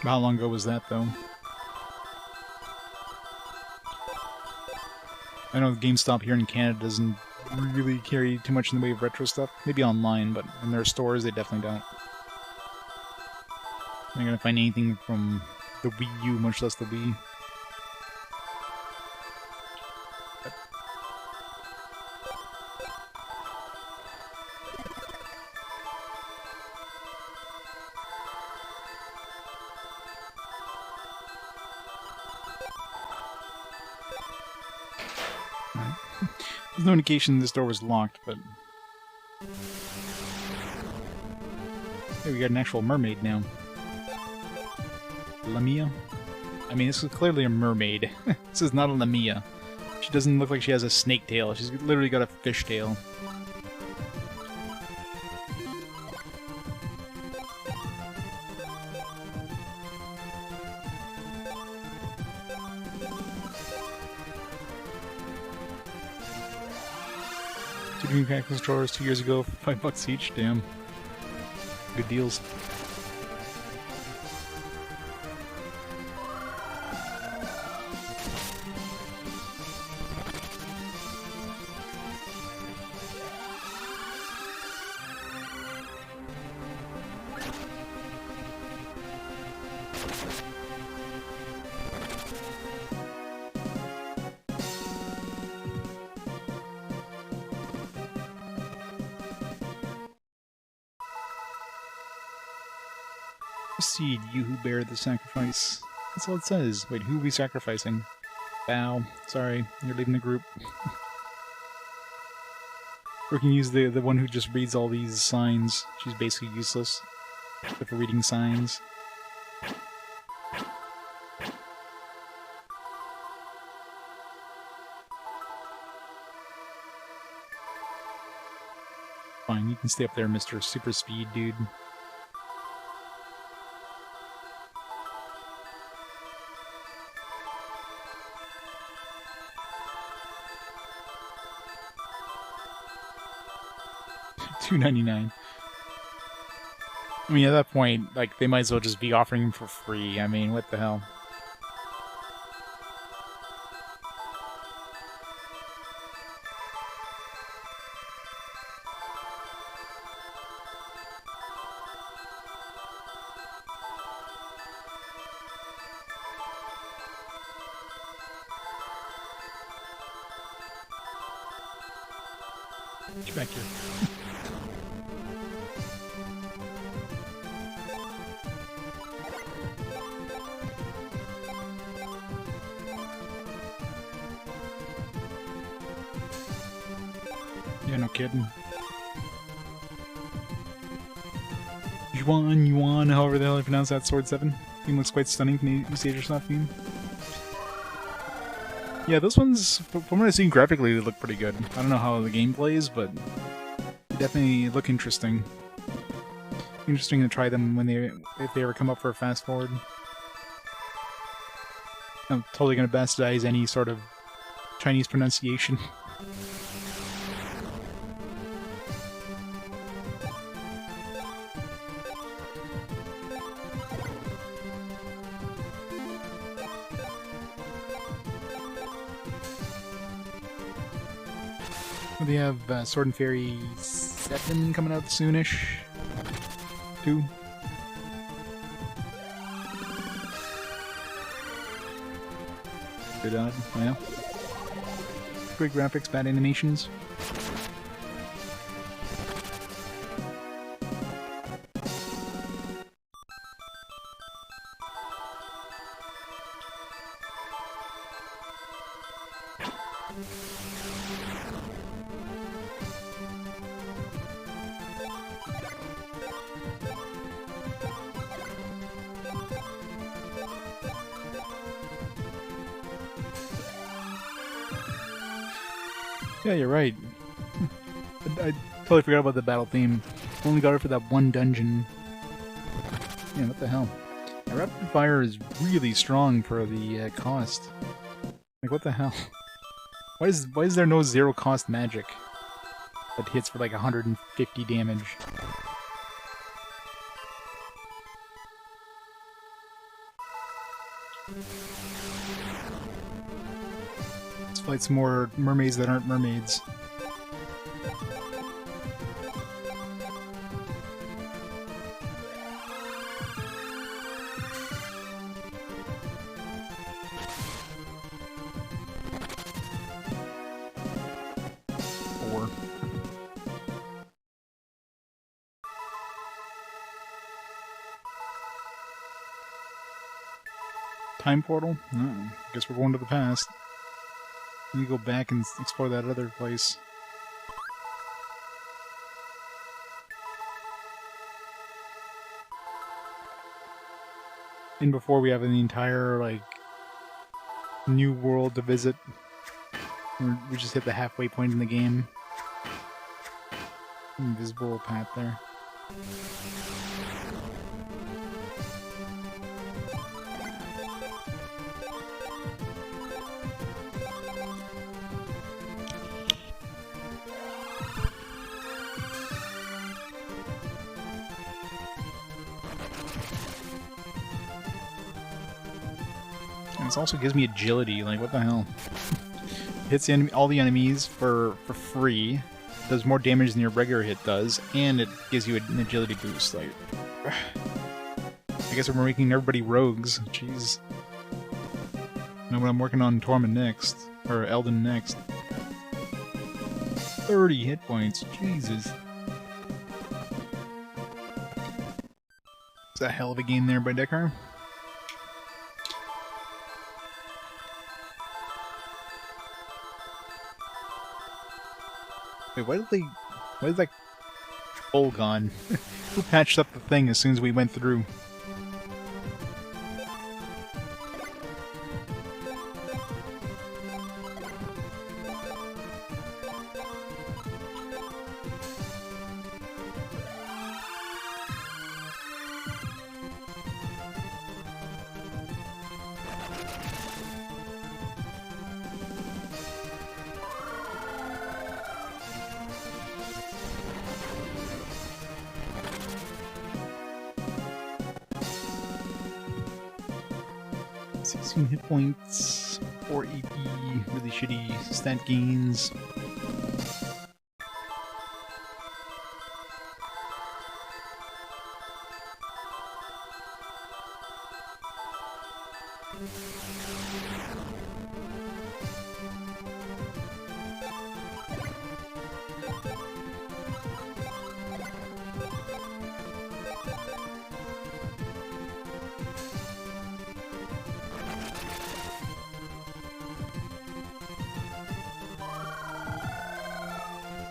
How long ago was that, though? I know GameStop here in Canada doesn't really carry too much in the way of retro stuff. Maybe online, but in their stores they definitely don't. I'm not gonna find anything from the Wii U, much less the Wii. There's no indication this door was locked, but... Hey, we got an actual mermaid now. Lamia? I mean, this is clearly a mermaid. This is not a Lamia. She doesn't look like she has a snake tail. She's literally got a fish tail. Dreamcast controllers 2 years ago, $5 each. Damn, good deals. Proceed, you who bear the sacrifice. That's all it says. Wait, who are we sacrificing? Bow. Sorry, you're leaving the group. We can use the one who just reads all these signs. She's basically useless, except for reading signs. Fine, you can stay up there, Mr. Super Speed Dude. $2.99. I mean, at that point, like, they might as well just be offering them for free. I mean, what the hell? Get back here. Yeah, no kidding. Yuan, however the hell I pronounce that, Sword 7. Theme looks quite stunning from the Agersoft theme. Yeah, those ones, from what I've seen graphically, they look pretty good. I don't know how the game plays, but they definitely look interesting. Interesting to try them when if they ever come up for a fast forward. I'm totally gonna bastardize any sort of Chinese pronunciation. They have Sword and Fairy 7 coming out soonish. 2. Good odd, yeah. Great graphics, bad animations. Yeah, you're right. I totally forgot about the battle theme. Only got it for that one dungeon. Yeah, what the hell? Yeah, Rapid Fire is really strong for the cost. Like, what the hell? Why is there no zero cost magic that hits for like 150 damage? Let's fight some more mermaids that aren't mermaids. Time portal? No, guess we're going to the past. Let me go back and explore that other place. And before we have an entire, like, new world to visit. We just hit the halfway point in the game. Invisible path there. And this also gives me agility, like what the hell? Hits all the enemies for free, does more damage than your regular hit does, and it gives you an agility boost. Like, I guess we're making everybody rogues. Jeez. Now when I'm working on Tormund next, or Eldin next. 30 hit points, Jesus. It's a hell of a game there by Decker. Wait, why did that hole gone? Who patched up the thing as soon as we went through? Hit points, 4 AP, really shitty stat gains.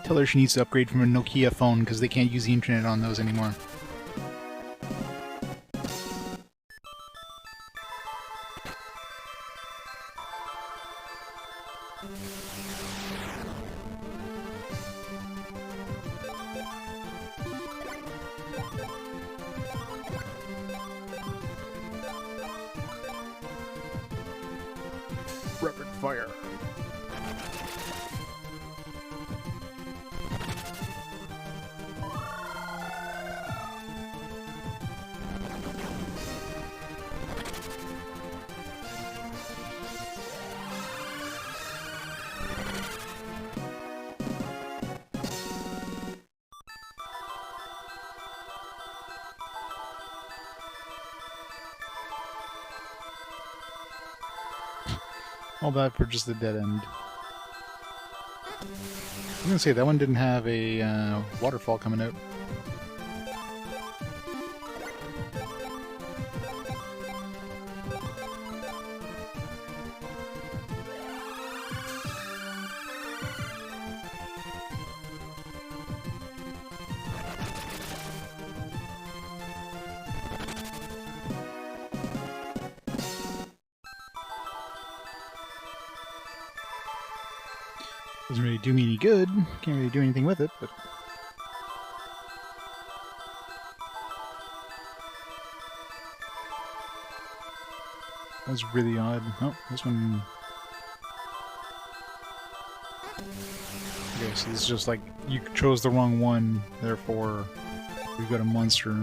Tell her she needs to upgrade from a Nokia phone because they can't use the internet on those anymore. Rapid fire. All that for just a dead end. I'm gonna say that one didn't have a waterfall coming out. Doesn't really do me any good. Can't really do anything with it, but... That was really odd. Oh, this one... Okay, so this is just like, you chose the wrong one, therefore we've got a monster.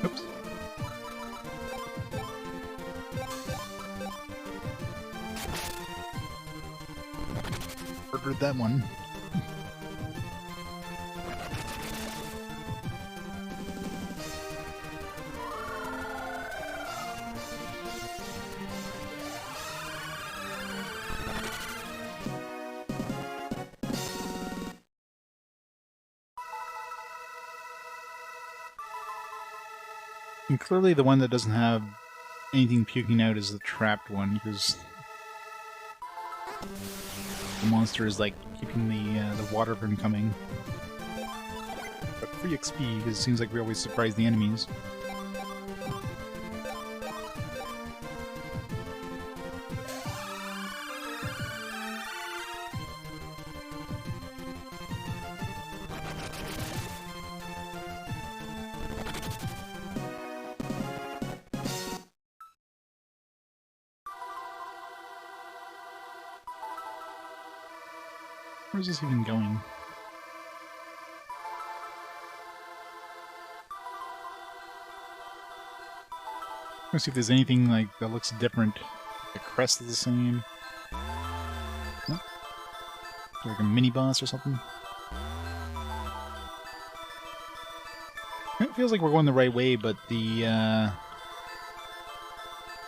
Oops. Ordered that one. And clearly the one that doesn't have anything puking out is the trapped one, because the monster is like keeping the water from coming. But free XP, because it seems like we always surprise the enemies. Where's this even going? Let's see if there's anything like that looks different. The crest is the same. Like a mini boss or something. It feels like we're going the right way, but the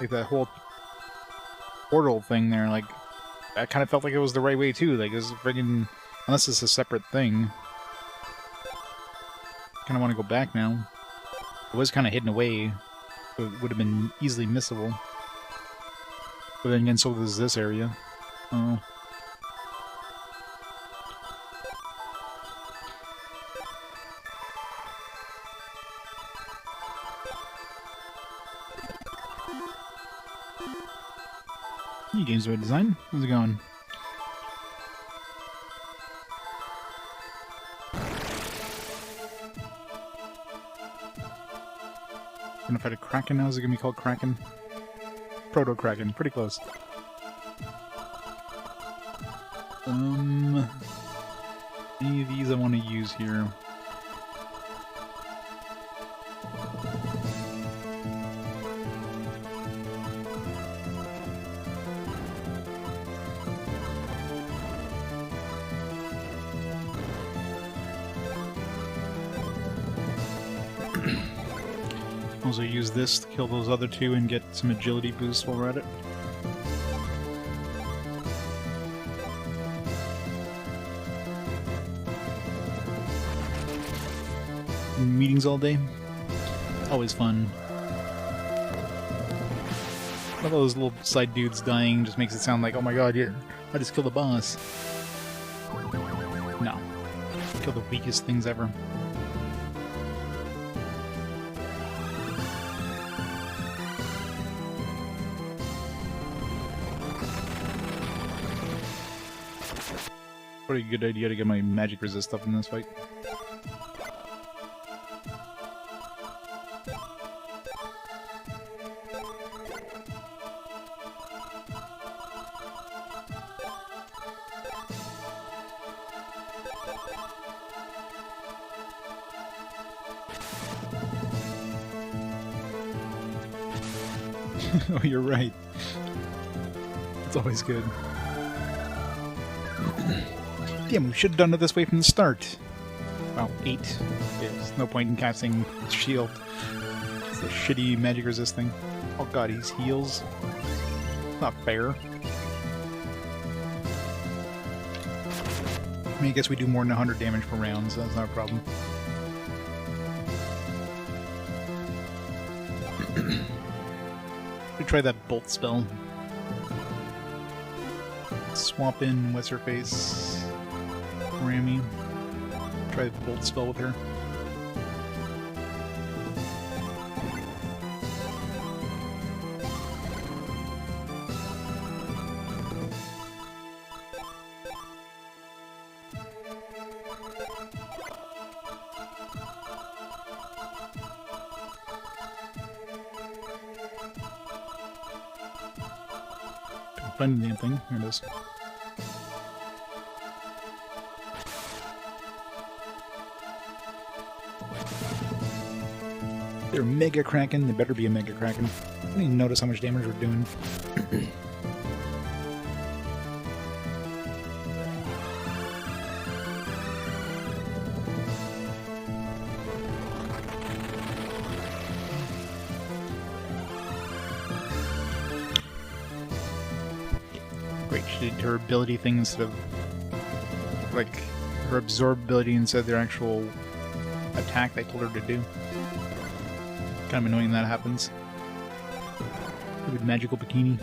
like that whole portal thing there, like I kind of felt like it was the right way too. Like this is friggin' unless it's a separate thing. Kind of want to go back now. It was kind of hidden away, so it would have been easily missable. But then again, so does this area. Oh. New games by design. How's it going? Gonna fight a Kraken now? Is it gonna be called Kraken? Proto-Kraken. Pretty close. Any of these I want to use here. Also use this to kill those other two and get some agility boost while we're at it. Meetings all day. Always fun. All those little side dudes dying just makes it sound like, oh my god, yeah, I just killed the boss. No. Kill the weakest things ever. Pretty good idea to get my magic resist up in this fight. Oh, you're right. It's always good. Damn, we should have done it this way from the start. Well, 8. There's no point in casting shield. It's a shitty magic resist thing. Oh god, he's heals. Not fair. I mean, I guess we do more than 100 damage per round, so that's not a problem. We try that bolt spell. Swap in what's her face. Rami. Try the bolt spell with her. Couldn't find the damn thing. There it is. They're Mega Kraken. They better be a Mega Kraken. I didn't even notice how much damage we're doing. Great, she did her ability thing instead of... like, her absorb ability instead of their actual attack they told her to do. Kind of annoying that happens. With magical bikini.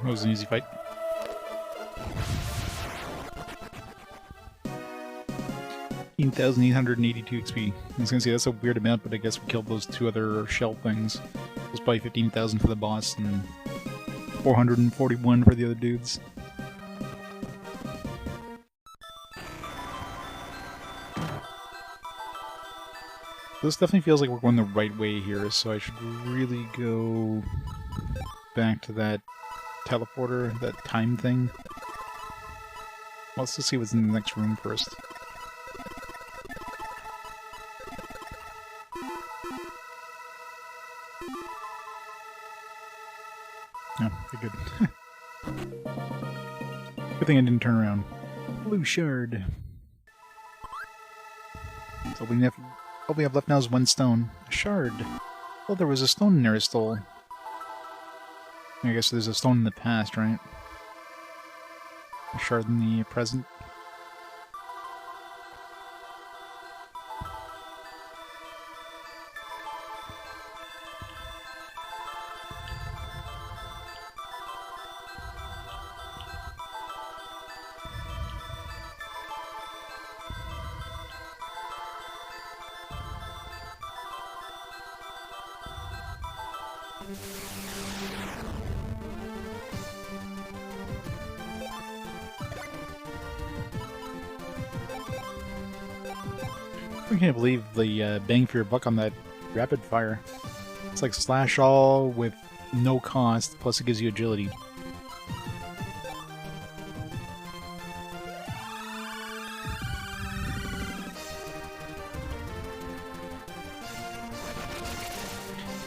That was an easy fight. $15,882 XP. I was gonna say that's a weird amount, but I guess we killed those two other shell things. It was probably 15,000 for the boss and 441 for the other dudes. This definitely feels like we're going the right way here, so I should really go back to that teleporter, that time thing. Let's just see what's in the next room first. Oh, okay, good. Good thing I didn't turn around. Blue shard. So all we have left now is one stone. A shard. Well, there was a stone in there I stole. I guess there's a stone in the past, right? A shard in the present. I can't believe the bang for your buck on that rapid fire. It's like slash all with no cost, plus it gives you agility.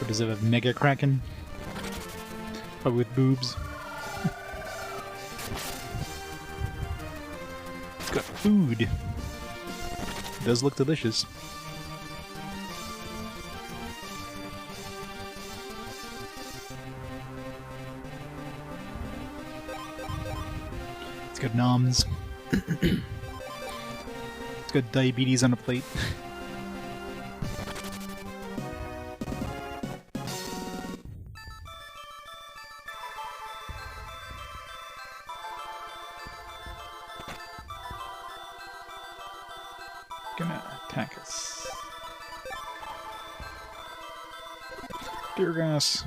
Or does it have Mega Kraken? Probably with boobs. It's got food. It does look delicious. It's got noms. It's got diabetes on a plate. Gonna attack us. Tear gas.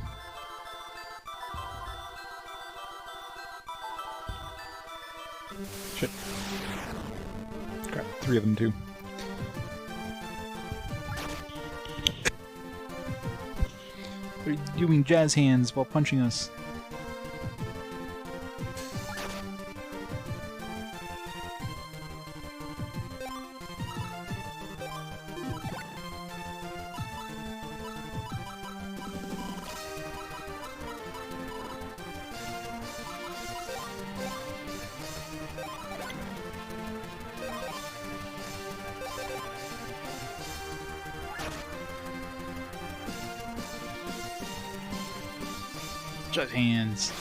Shit. Crap, 3 of them too. They're doing jazz hands while punching us. Jazz hands.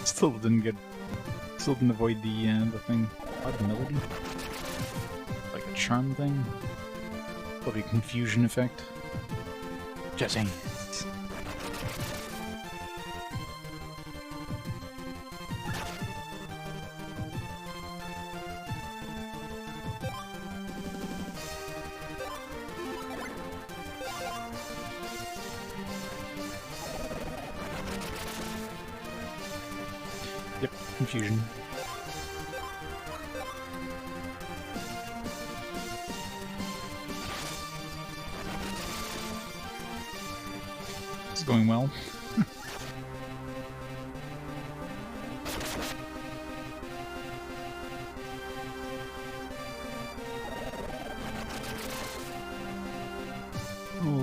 Still didn't avoid the thing. Odd melody? Like a charm thing? Probably a confusion effect. Jazz hands. Yep, confusion. This is going well.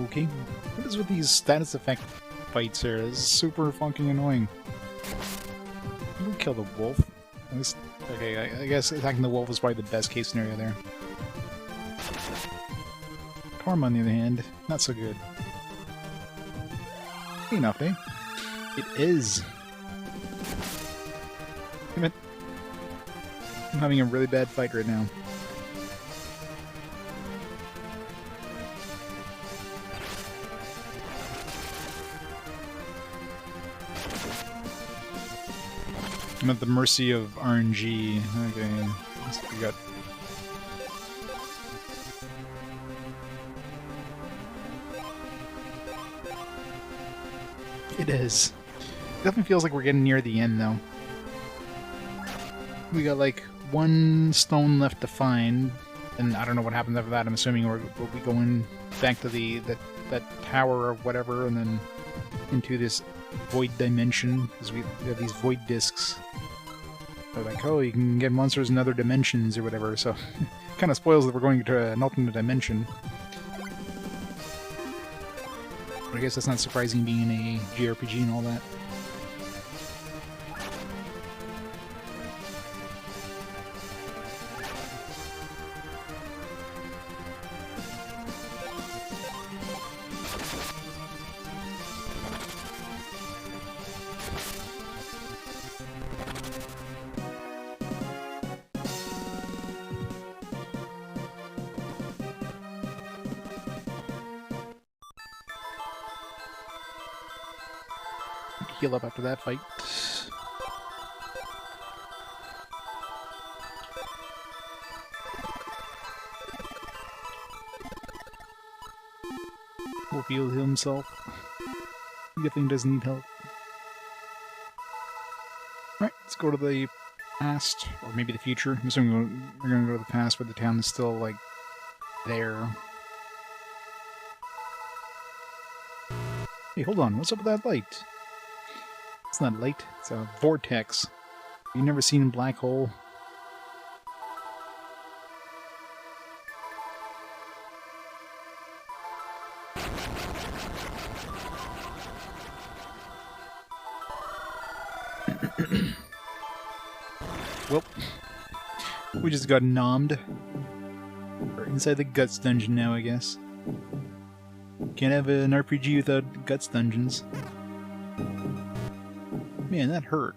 Okay, what is with these status effect fights here? This is super fucking annoying. We'll kill the wolf. At least, okay, I guess attacking the wolf is probably the best case scenario there. Karma, on the other hand, not so good. enough, eh? It is. Damn it. I'm having a really bad fight right now. I'm at the mercy of RNG. Okay, we got. It is. It definitely feels like we're getting near the end, though. We got like one stone left to find, and I don't know what happens after that. I'm assuming we'll be going back to that tower or whatever, and then into this void dimension, because we have these void discs. They're like, oh, you can get monsters in other dimensions or whatever, so kind of spoils that we're going to an alternate dimension. But I guess that's not surprising being a JRPG and all that. Heal up after that fight. Will heal himself. He definitely doesn't need help. Right, let's go to the past, or maybe the future. I'm assuming we're gonna go to the past where the town is still, like, there. Hey, hold on, what's up with that light? It's not light, it's a vortex. You've never seen a black hole? Well, we just got nommed. We're inside the Guts dungeon now, I guess. Can't have an RPG without Guts dungeons. Man, that hurt.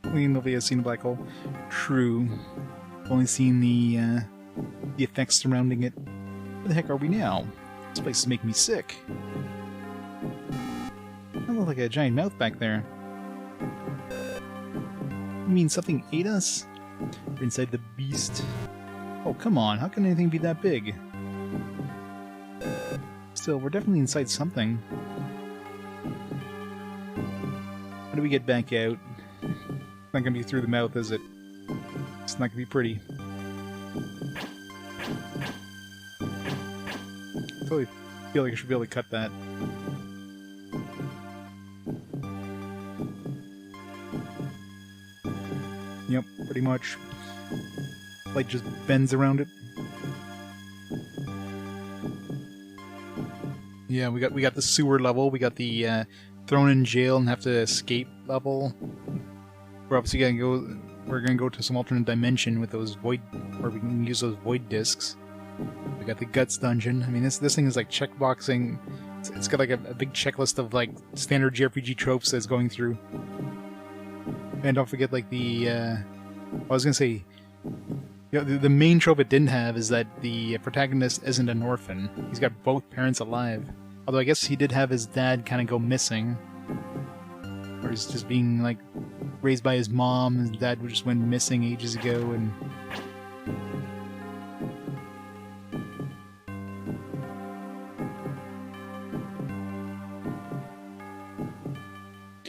Only nobody has seen a black hole. True. Only seen the effects surrounding it. Where the heck are we now? This place is making me sick. I look like a giant mouth back there. You mean something ate us? We're inside the beast. Oh, come on. How can anything be that big? Still, we're definitely inside something. How do we get back out? It's not gonna be through the mouth, is it? It's not gonna be pretty. I totally feel like I should be able to cut that. Yep, pretty much. Light just bends around it. Yeah, we got the sewer level, we got the thrown in jail and have to escape level. We're obviously gonna go to some alternate dimension with those void, where we can use those void discs. We got the Guts dungeon. I mean, this thing is like checkboxing. It's got like a big checklist of like standard JRPG tropes that's going through. And don't forget like the I was gonna say, you know, the main trope it didn't have is that the protagonist isn't an orphan. He's got both parents alive. Although I guess he did have his dad kind of go missing. Or he's just being, like, raised by his mom. His dad just went missing ages ago, and...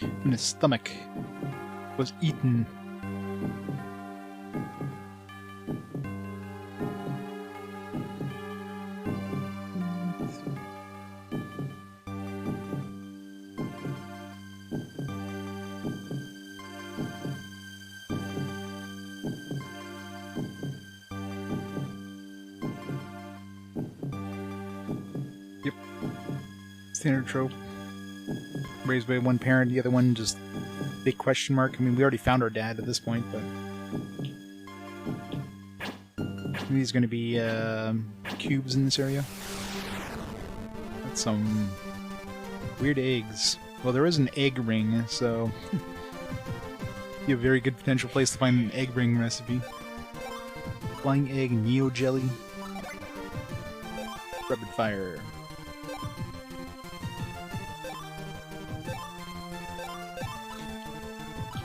and his stomach was eaten. Yep. Standard trope. Raised by one parent, the other one just big question mark. I mean, we already found our dad at this point, but These are going to be cubes in this area. That's some weird eggs. Well, there is an egg ring, so be a very good potential place to find an egg ring recipe. Flying egg, Neo jelly, rapid fire.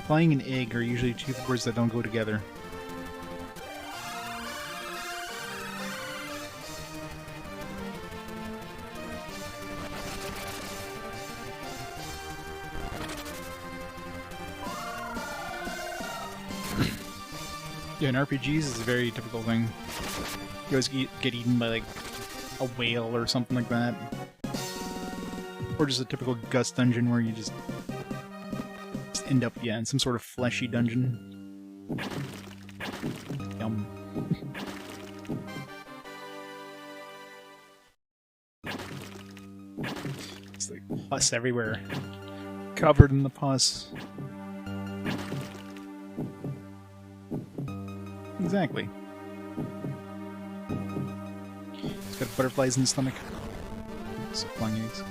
Flying and egg are usually two words that don't go together. Yeah, in RPGs is a very typical thing. You always get eaten by, like, a whale or something like that. Or just a typical Gus dungeon where you just end up, yeah, in some sort of fleshy dungeon. Yum. It's like pus everywhere. Covered in the pus. Exactly. It's got butterflies in the stomach. So flying eggs.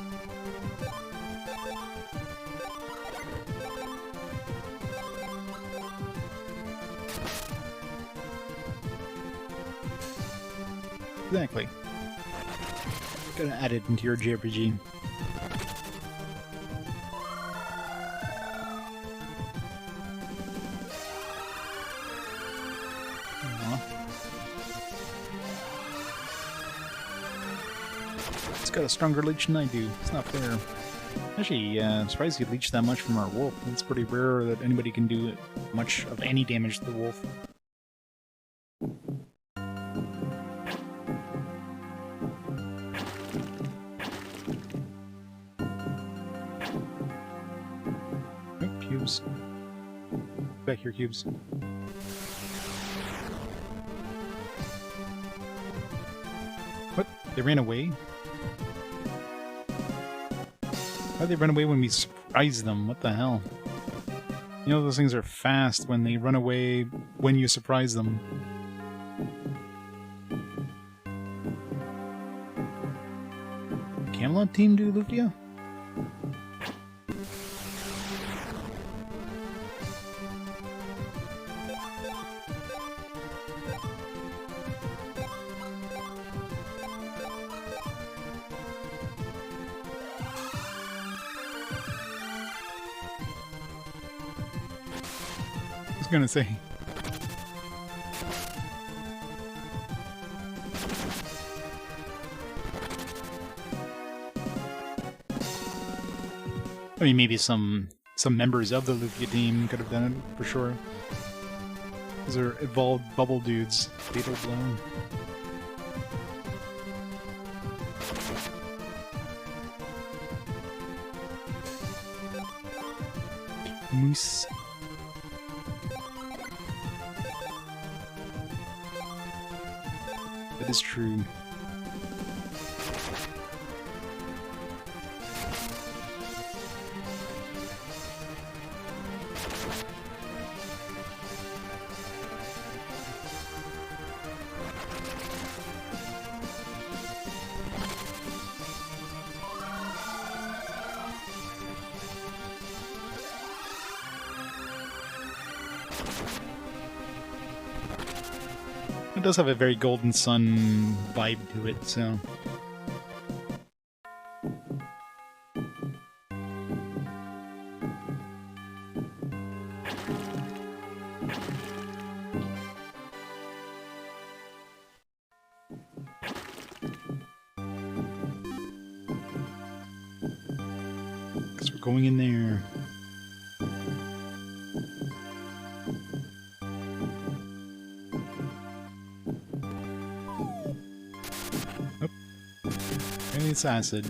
Exactly. Gotta add it into your JRPG. It's got a stronger leech than I do. It's not fair. Actually, I'm surprised you leech that much from our wolf. It's pretty rare that anybody can do much of any damage to the wolf. Oh, cubes. Back here, cubes. What? They ran away? Why'd they run away when we surprised them? What the hell? You know those things are fast when they run away when you surprise them. Camelot team do Lufia? I was gonna say. I mean, maybe some members of the Lufia team could have done it, for sure. Those are evolved bubble dudes. Fatal blow. Moose. That is true. It does have a very Golden Sun vibe to it, so... Because we're going in there. It's acid.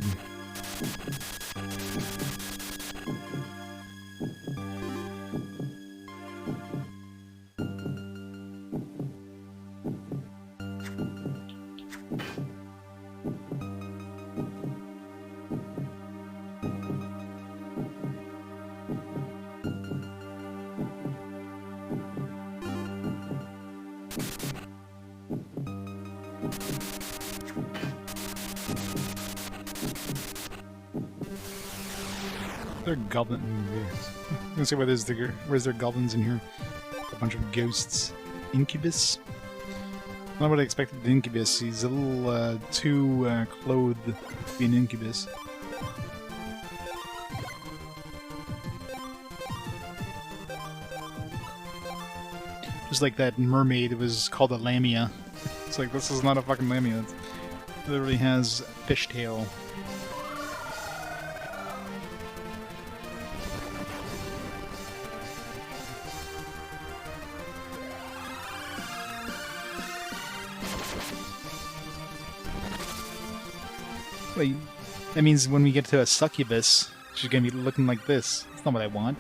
There are goblins. I'm gonna see where's there goblins in here? A bunch of ghosts. Incubus? Not what I expected with Incubus. He's a little too clothed to be an incubus. Just like that mermaid was called a lamia. It's like, this is not a fucking lamia. It literally has fishtail. Wait, that means when we get to a succubus, she's gonna be looking like this. That's not what I want.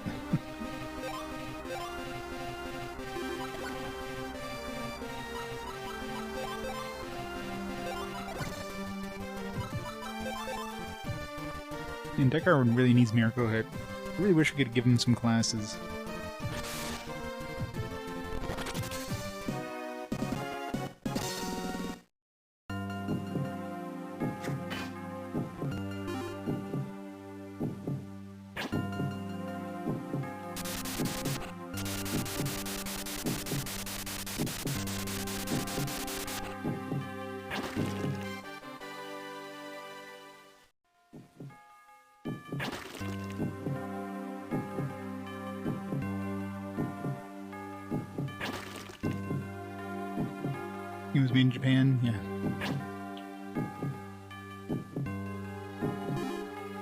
And Deckard really needs Miracle Hit. I really wish we could give him some classes. He was made in Japan, yeah.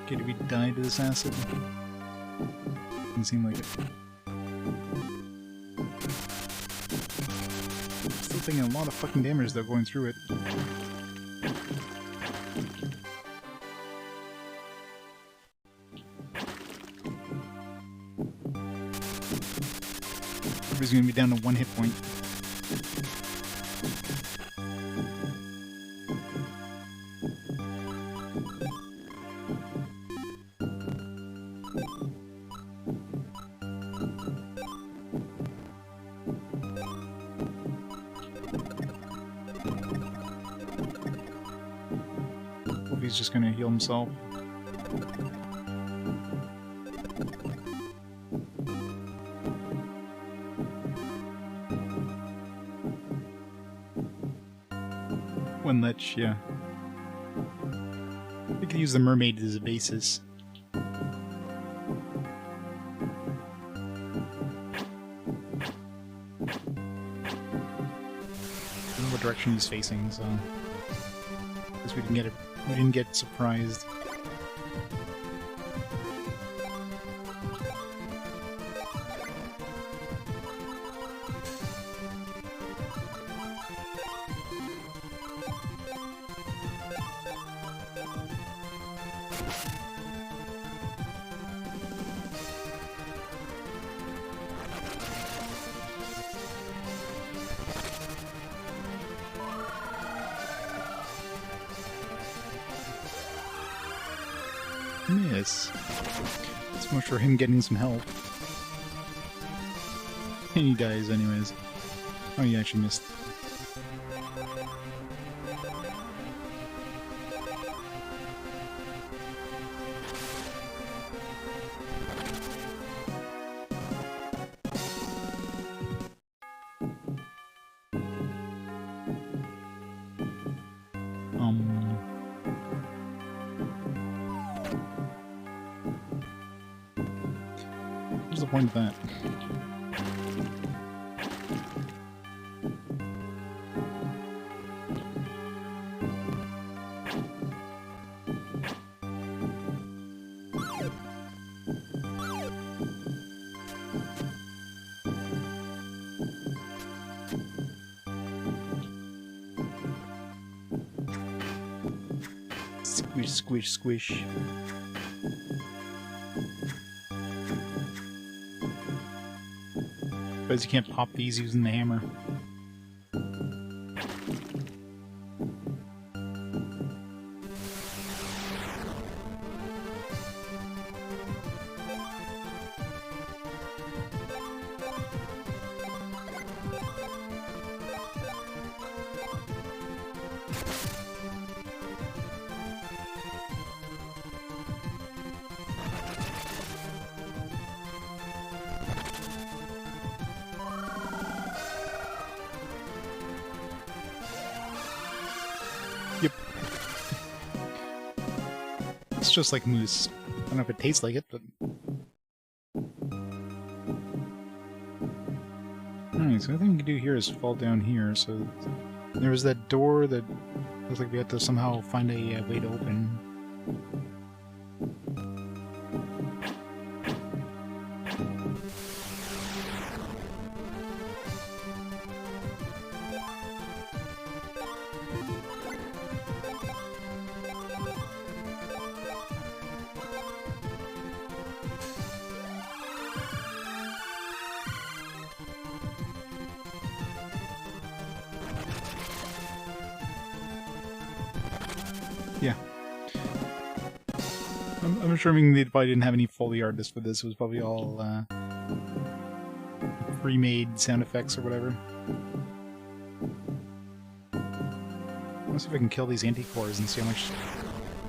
Okay, did we die to this acid? Doesn't seem like it. Still taking a lot of fucking damage though going through it. Everybody's gonna be down to 1 hit point. He's just gonna heal himself. One lich, yeah. We could use the mermaid as a basis. I don't know what direction he's facing, so I guess we didn't get it. We didn't get surprised. Miss. It's more for him getting some help. And he dies anyways. Oh, he actually missed. What's the point of that? Squish, squish, squish. Because you can't pop these using the hammer. just like mousse. I don't know if it tastes like it, but... Alright, so the thing we can do here is fall down here, so... There was that door that looks like we have to somehow find a way to open. Yeah. I'm assuming they probably didn't have any Foley artists for this. It was probably all pre-made sound effects or whatever. Let's see if I can kill these anti-cores and see how much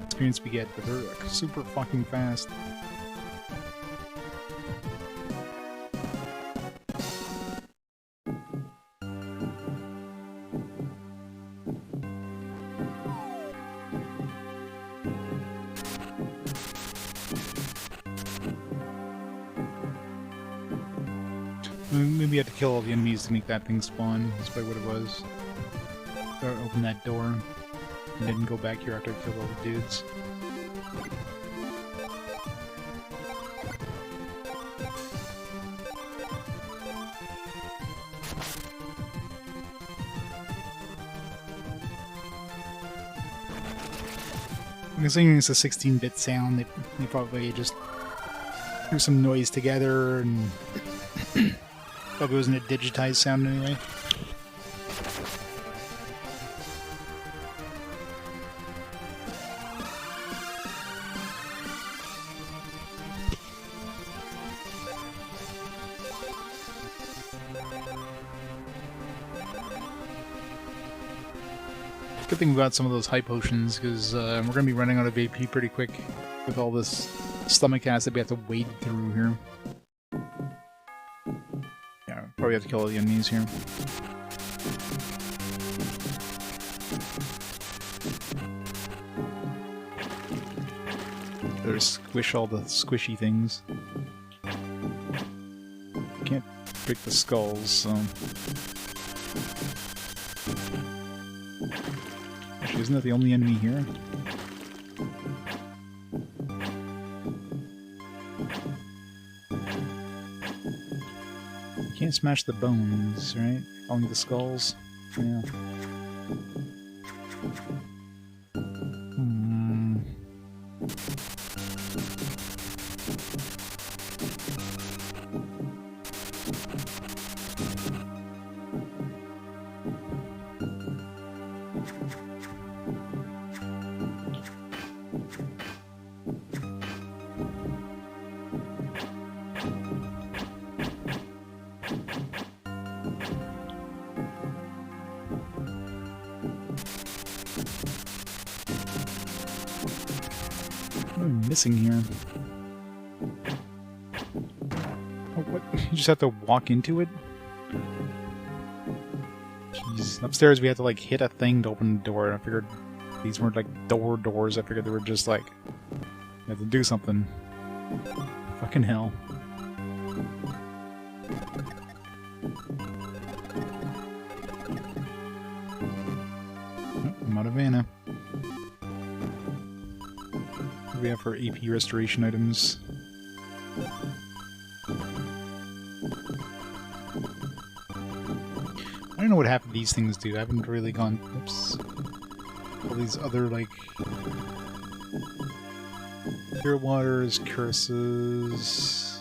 experience we get, but they're like super fucking fast. Maybe you have to kill all the enemies to make that thing spawn. That's probably what it was. Or open that door. And then go back here after I kill all the dudes. I'm guessing it's a 16-bit sound. They probably just threw some noise together and probably wasn't a digitized sound anyway. Good thing we got some of those high potions, because we're going to be running out of AP pretty quick with all this stomach acid we have to wade through here. Yeah, probably have to kill all the enemies here. Better squish all the squishy things. Can't break the skulls, so... Actually, isn't that the only enemy here? You can't smash the bones, right? Only the skulls? Yeah. What am I missing here? Oh, what? You just have to walk into it? Jeez. Upstairs we had to like hit a thing to open the door. I figured these weren't like doors. I figured they were just like... You have to do something. Fucking hell. Oh, I'm out of mana. What do we have for AP restoration items? I don't know what half of these things do. I haven't really gone... Oops. All these other, like... Pure waters, curses...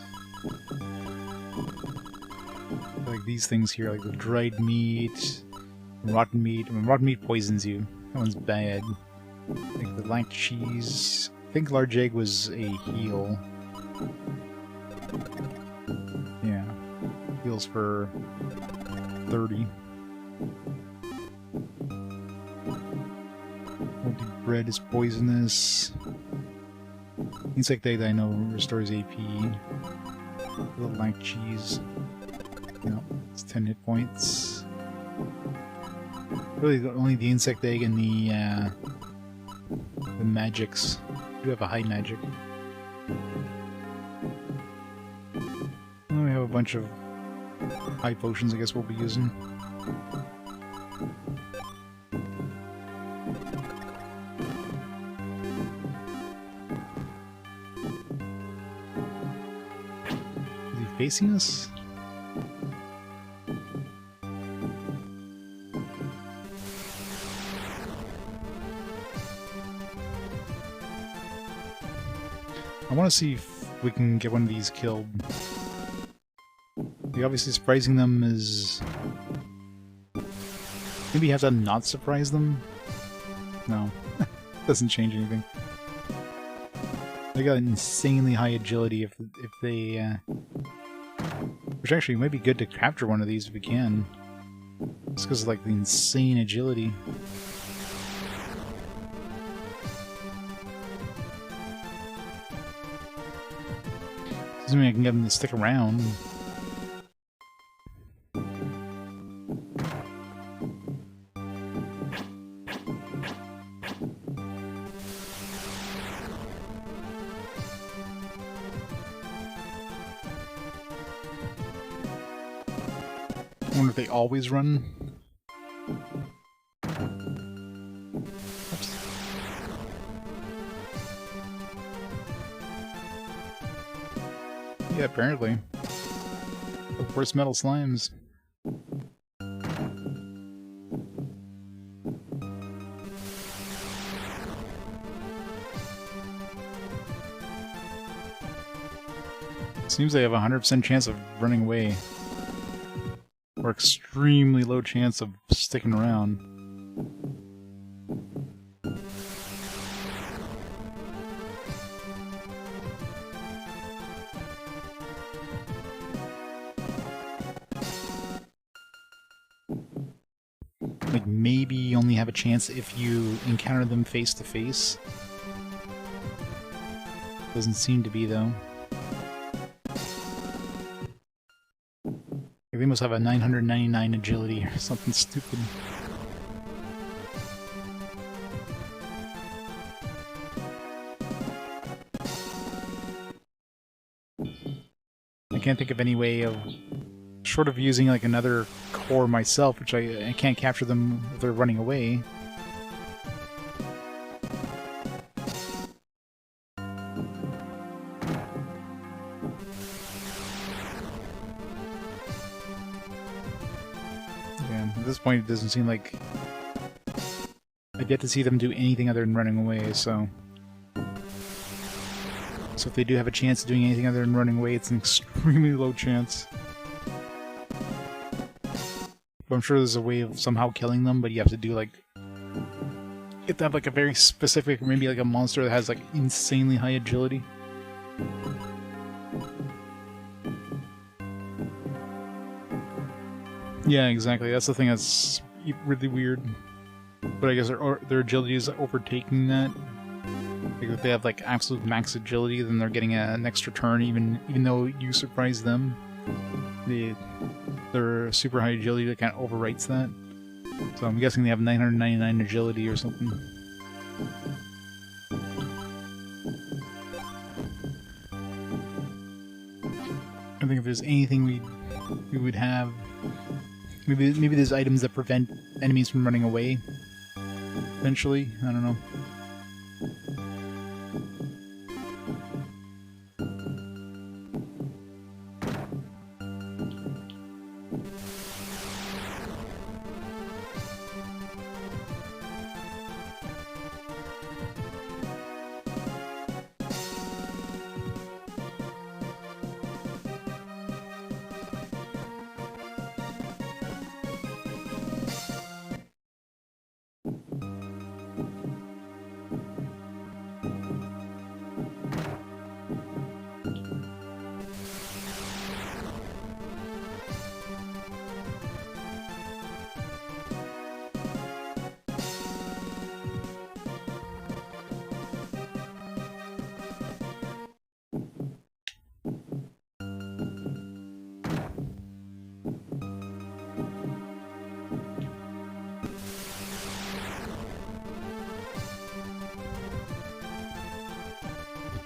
Like these things here, like the dried meat, rotten meat. I mean, rotten meat poisons you. That one's bad. Like the lanked cheese... I think large egg was a heal. Yeah. Heals for 30. Moldy bread is poisonous. Insect egg that I know restores AP. Little lanked cheese. No, it's 10 hit points. Really only the insect egg and the magics do have a high magic. And we have a bunch of high potions I guess we'll be using. Is he facing us? I want to see if we can get one of these killed. Like, obviously surprising them is... Maybe you have to not surprise them? No. Doesn't change anything. They got insanely high agility if they... Which actually might be good to capture one of these if we can. Just because of like the insane agility. Assuming I can get them to stick around. I wonder if they always run. Oops. Yeah, apparently. Of course, metal slimes. Seems they have a 100% chance of running away. Or extremely low chance of sticking around. Like, maybe you only have a chance if you encounter them face to face. Doesn't seem to be, though. They must have a 999 agility or something stupid. I can't think of any way of... Short of using like another core myself, which I can't capture them if they're running away. At this point, it doesn't seem like I've yet to see them do anything other than running away, so... So if they do have a chance of doing anything other than running away, it's an extremely low chance. But I'm sure there's a way of somehow killing them, but you have to do like... You have to have like a very specific, maybe like a monster that has like insanely high agility. Yeah, exactly. That's the thing that's really weird. But I guess their agility is overtaking that. Like if they have like absolute max agility, then they're getting an extra turn, even though you surprise them. Their super high agility that kind of overwrites that. So I'm guessing they have 999 agility or something. I think if there's anything we would have. Maybe there's items that prevent enemies from running away. Eventually, I don't know.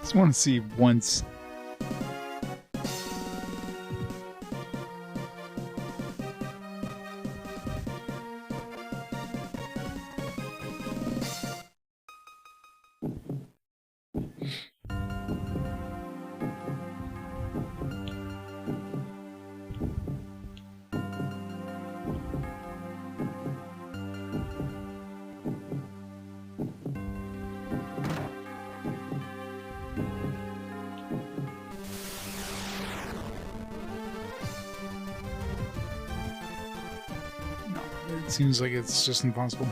Just want to see once. It seems like it's just impossible.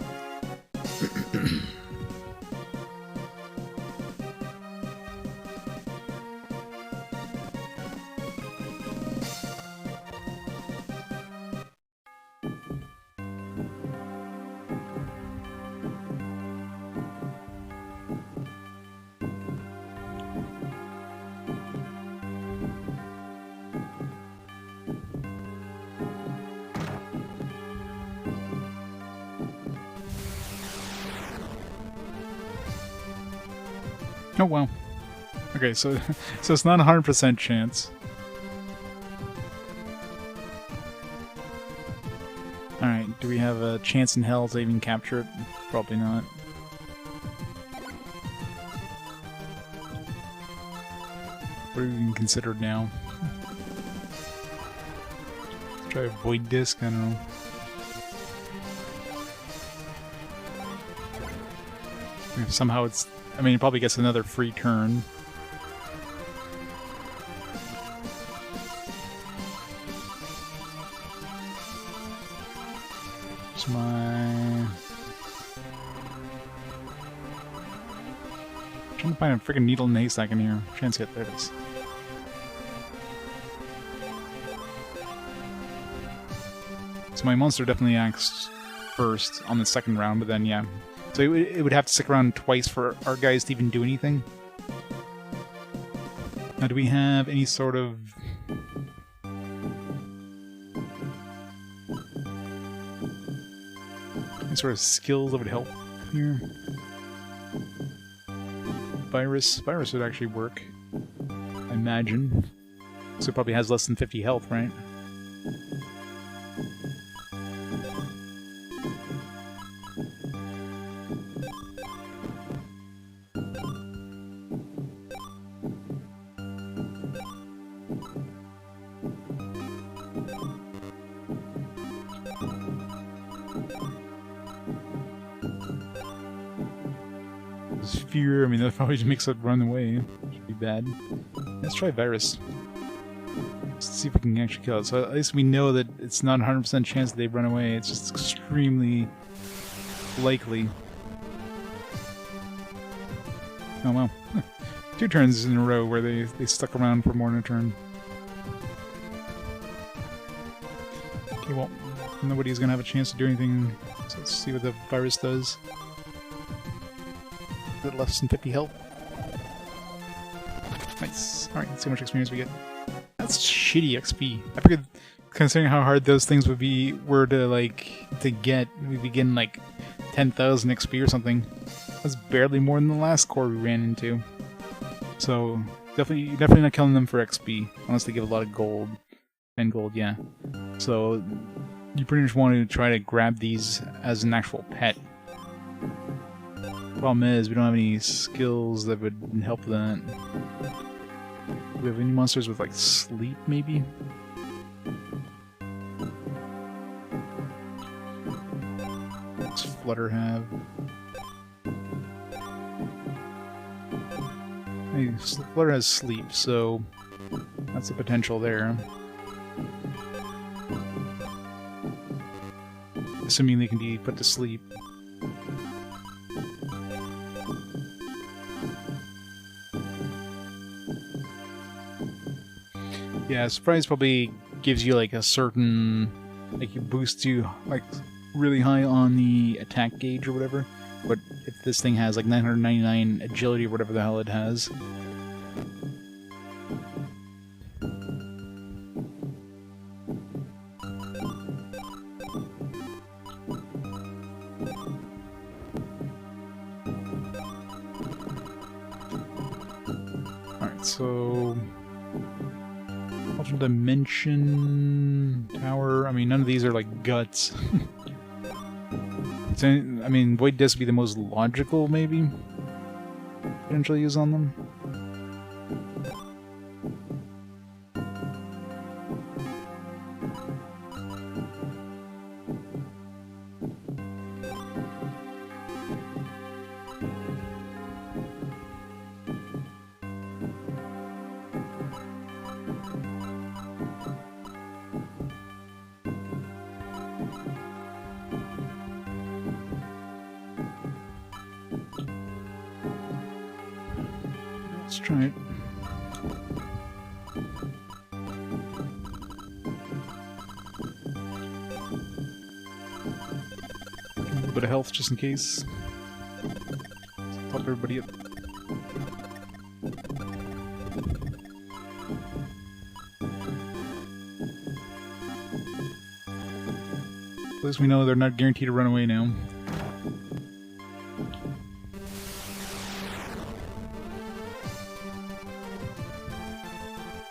Oh wow. Okay, so it's not a 100% chance. Alright, do we have a chance in hell to even capture it? Probably not. What are we even considered now? Let's try a void disc, I don't know. If somehow it's... I mean, it probably gets another free turn. It's my... I'm trying to find a freaking needle and haystack in here. Chance hit, there it is. So my monster definitely acts first on the second round, but then yeah. So it would have to stick around twice for our guys to even do anything. Now, do we have any sort of... any sort of skills that would help here? Virus would actually work, I imagine. So it probably has less than 50 health, right? Fear, I mean, that probably just makes it run away. Should be bad. Let's try virus. Let's see if we can actually kill it. So at least we know that it's not 100% chance that they run away. It's just extremely likely. Oh wow. 2 turns in a row where they stuck around for more than a turn. Okay, well, nobody's gonna have a chance to do anything. So let's see what the virus does. Less than 50 health. Nice. Alright, let's see how much experience we get. That's shitty XP. I figured, considering how hard those things would be, were to get, we'd be getting like 10,000 XP or something. That's barely more than the last core we ran into. So, definitely not killing them for XP, unless they give a lot of gold. 10 gold, yeah. So, you pretty much want to try to grab these as an actual pet. Problem is, we don't have any skills that would help that. Do we have any monsters with, like, sleep, maybe? What's Flutter have? Hey, Flutter has sleep, so that's the potential there. Assuming they can be put to sleep. Yeah, Surprise probably gives you like a certain, like it boosts you like really high on the attack gauge or whatever. But if this thing has like 999 agility or whatever the hell it has. so... Multiple dimension... Tower... I mean, none of these are like guts. So, I mean, Void Disc would be the most logical, maybe? Potentially use on them. Let's try it. A little bit of health just in case. Top everybody up. At least we know they're not guaranteed to run away now.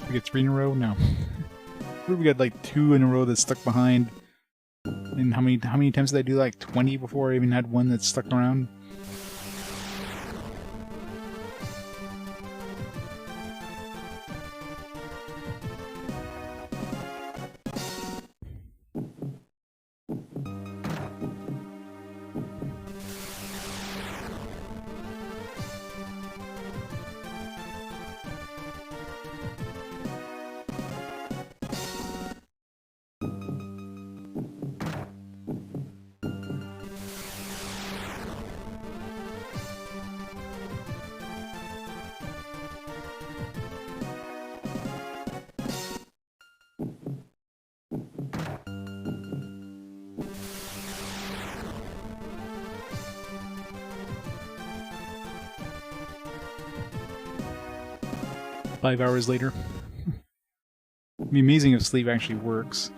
We get 3 in a row? No. We got like 2 in a row that's stuck behind. And how many times did I do? Like 20 before I even had one that's stuck around? Five hours later. It'd be amazing if sleep actually works.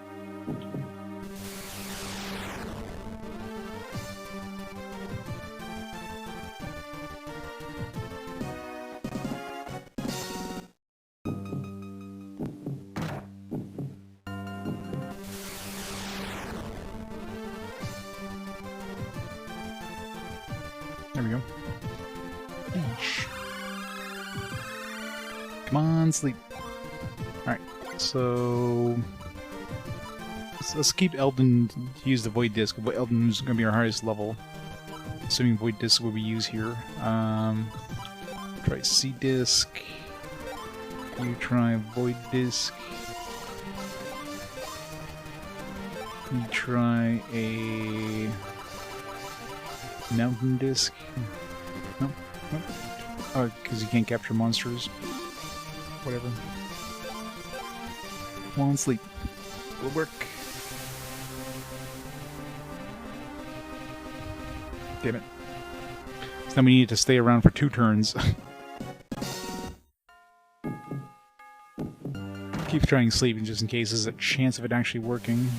There we go. Eesh. Come on, sleep. Alright, so... Let's keep Eldin to use the Void Disc. Eldin is going to be our highest level. Assuming Void Disc will be used here. Try C Disc. You try Void Disc. You try a... Mountain Disc. Nope, nope. Oh, because you can't capture monsters. Whatever. Come on, sleep. Will work. Damn it. So then we need to stay around for 2 turns. Keep trying sleeping just in case there's a chance of it actually working.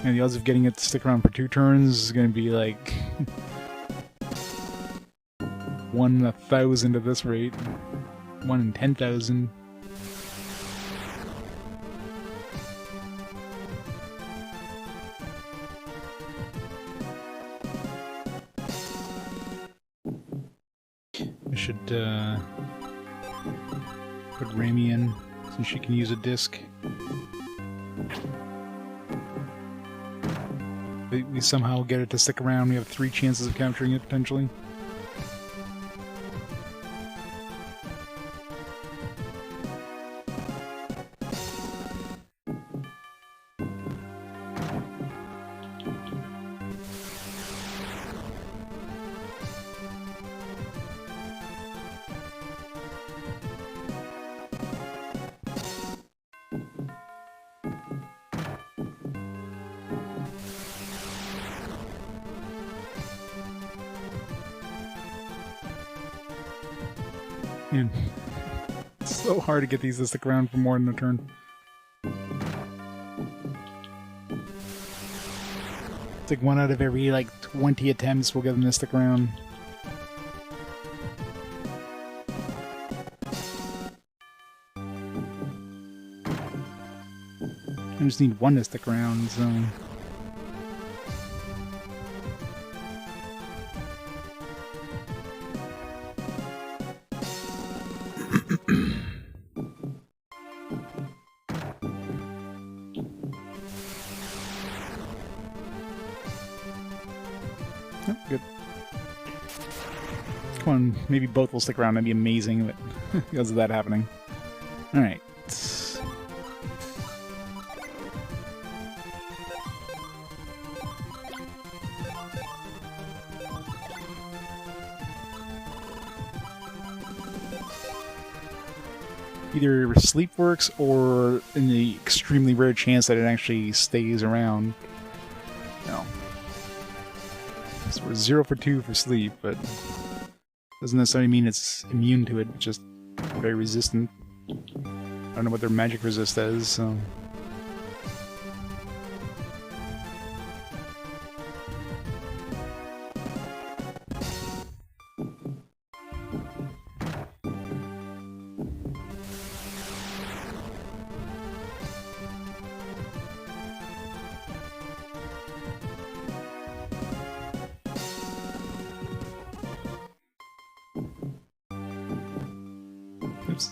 And the odds of getting it to stick around for 2 turns is going to be like... 1 in 1,000 at this rate. 1 in 10,000. I should put Rami in since she can use a disc. We somehow get it to stick around. We have 3 chances of capturing it potentially. Man, it's so hard to get these to stick around for more than a turn. It's like 1 out of every, like, 20 attempts will get them to stick around. I just need one to stick around, so... Oh, good. Come on, maybe both will stick around. That'd be amazing, but because of that happening. Alright. Either sleep works, or in the extremely rare chance that it actually stays around. No. So we're 0 for 2 for sleep, but doesn't necessarily mean it's immune to it, it's just very resistant. I don't know what their magic resist is, so... Oops.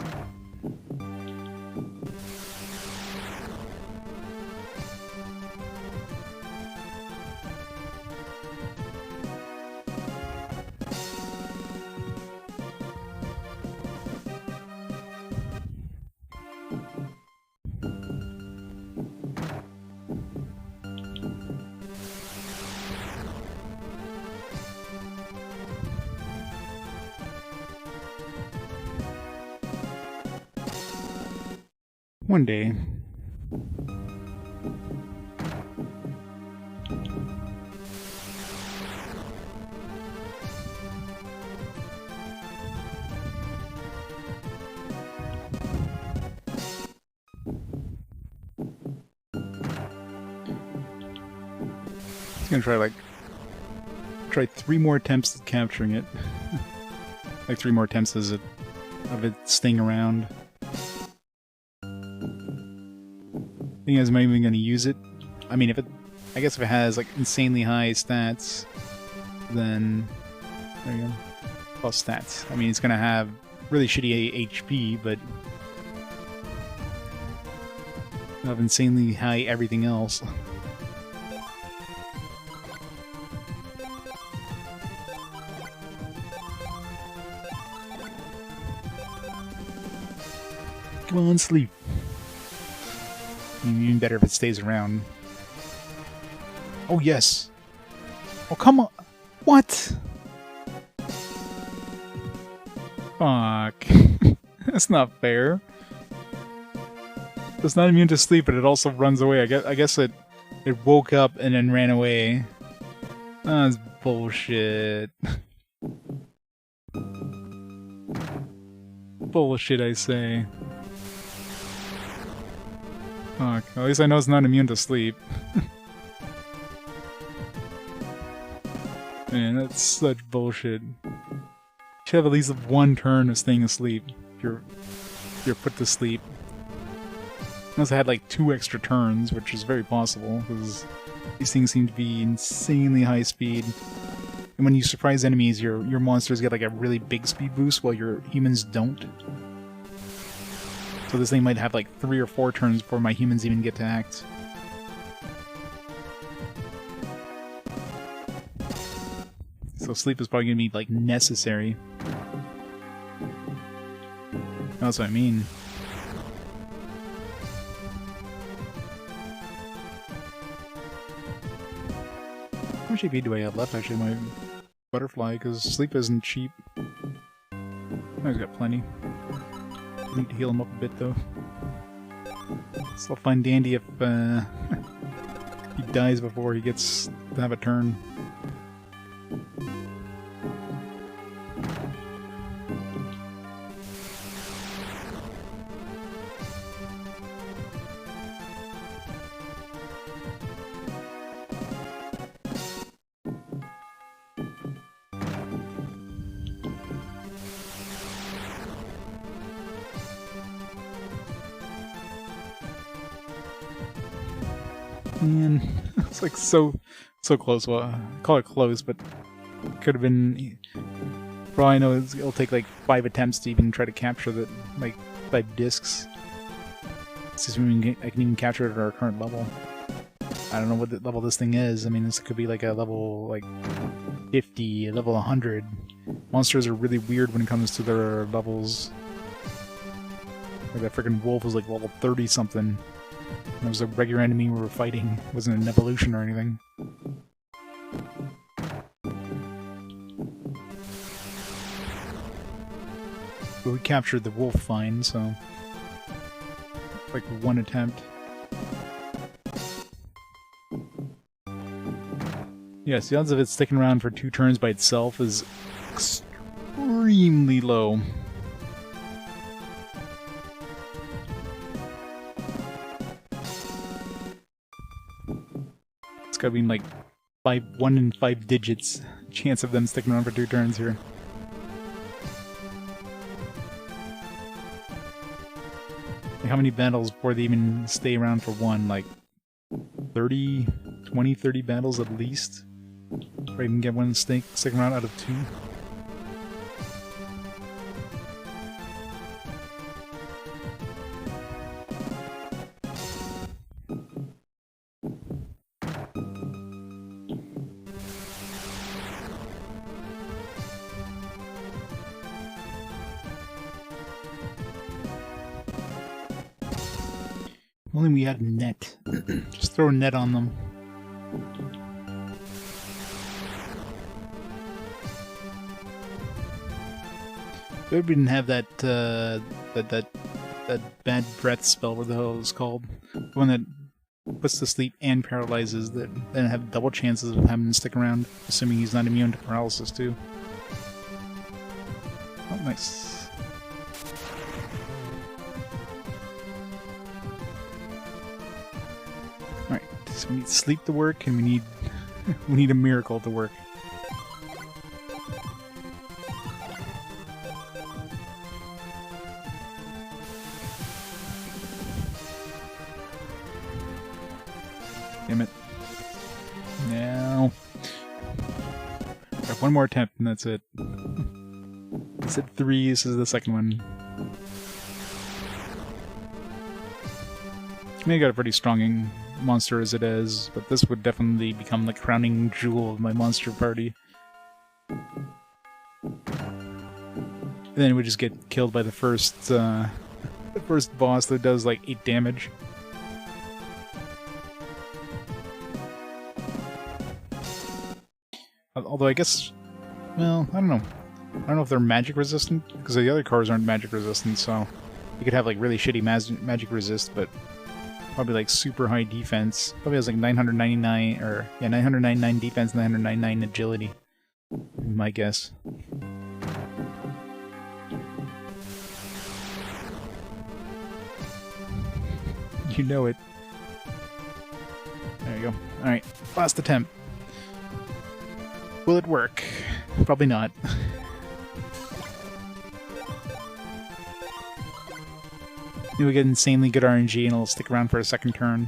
One day. I'm gonna try 3 more attempts at capturing it. Like 3 more attempts of it staying around. Thing is, am I even going to use it? I mean, I guess if it has like insanely high stats, then there you go. Plus stats. I mean, it's going to have really shitty HP, but it'll have insanely high everything else. Come on, sleep. Even better if it stays around. Oh, yes! Oh, come on! What? Fuck. That's not fair. It's not immune to sleep, but it also runs away. I guess it woke up and then ran away. That's bullshit. Bullshit, I say. Fuck. At least I know it's not immune to sleep. Man, that's such bullshit. You should have at least 1 turn of staying asleep if you're put to sleep. Unless I had like 2 extra turns, which is very possible, because these things seem to be insanely high speed. And when you surprise enemies, your monsters get like a really big speed boost while your humans don't. So this thing might have like 3 or 4 turns before my humans even get to act. So sleep is probably going to be like necessary. That's what I mean. How much AP do I have left actually, my butterfly, because sleep isn't cheap. I've got plenty. Need to heal him up a bit though. Still fine dandy if he dies before he gets to have a turn. Man, it's like so close. Well, I call it close, but it could have been. For all I know, it'll take like 5 attempts to even try to capture the like 5 discs. See if I can even capture it at our current level. I don't know what the level this thing is. I mean, this could be like a level like 50, a level 100. Monsters are really weird when it comes to their levels. Like that freaking wolf was like level 30 something. It was a regular enemy we were fighting. It wasn't an evolution or anything. But we captured the wolf fine, so like 1 attempt. Yes, the odds of it sticking around for 2 turns by itself is extremely low. It's gotta be like 1 in 5 digits chance of them sticking around for 2 turns here. Like how many battles before they even stay around for 1? Like 30, 20, 30 battles at least? Or even get 1 stick around out of 2? If only we had a net. Just throw a net on them. We didn't have that that bad breath spell, what the hell it was called. The one that puts to sleep and paralyzes, that then have double chances of having to stick around, assuming he's not immune to paralysis too. Oh, nice. Alright, so we need sleep to work, and we need a miracle to work. Damn it. No. Got 1 more attempt and that's it. I said 3, this is the second one. I mean, I got a pretty strong monster as it is, but this would definitely become the crowning jewel of my monster party. And then it would just get killed by the first boss that does like 8 damage. Although I guess, well, I don't know. I don't know if they're magic resistant, because the other cars aren't magic resistant, so you could have like really shitty magic resist, but probably like super high defense. Probably has like 999, or yeah, 999 defense, 999 agility. My guess. You know it. There you go. Alright, last attempt. Will it work? Probably not. Maybe we get insanely good RNG and it'll stick around for a second turn.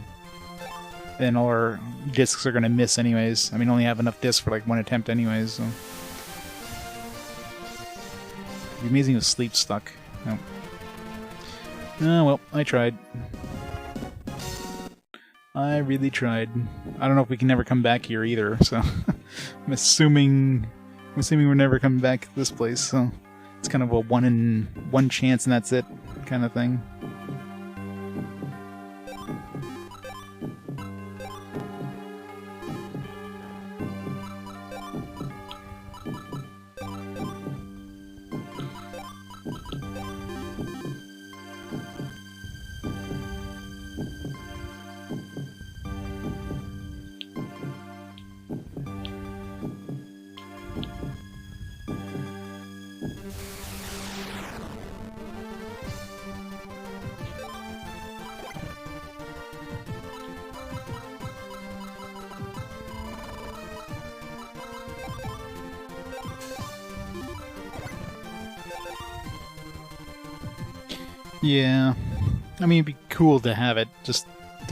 Then all our discs are gonna miss anyways. I mean, only have enough discs for like 1 attempt anyways, so. It'd be amazing if sleep stuck. No. Oh well, I tried. I really tried. I don't know if we can ever come back here either, so I'm assuming we're never coming back to this place, so it's kind of a 1 in 1 chance and that's it kind of thing. Yeah, I mean, it'd be cool to have it, just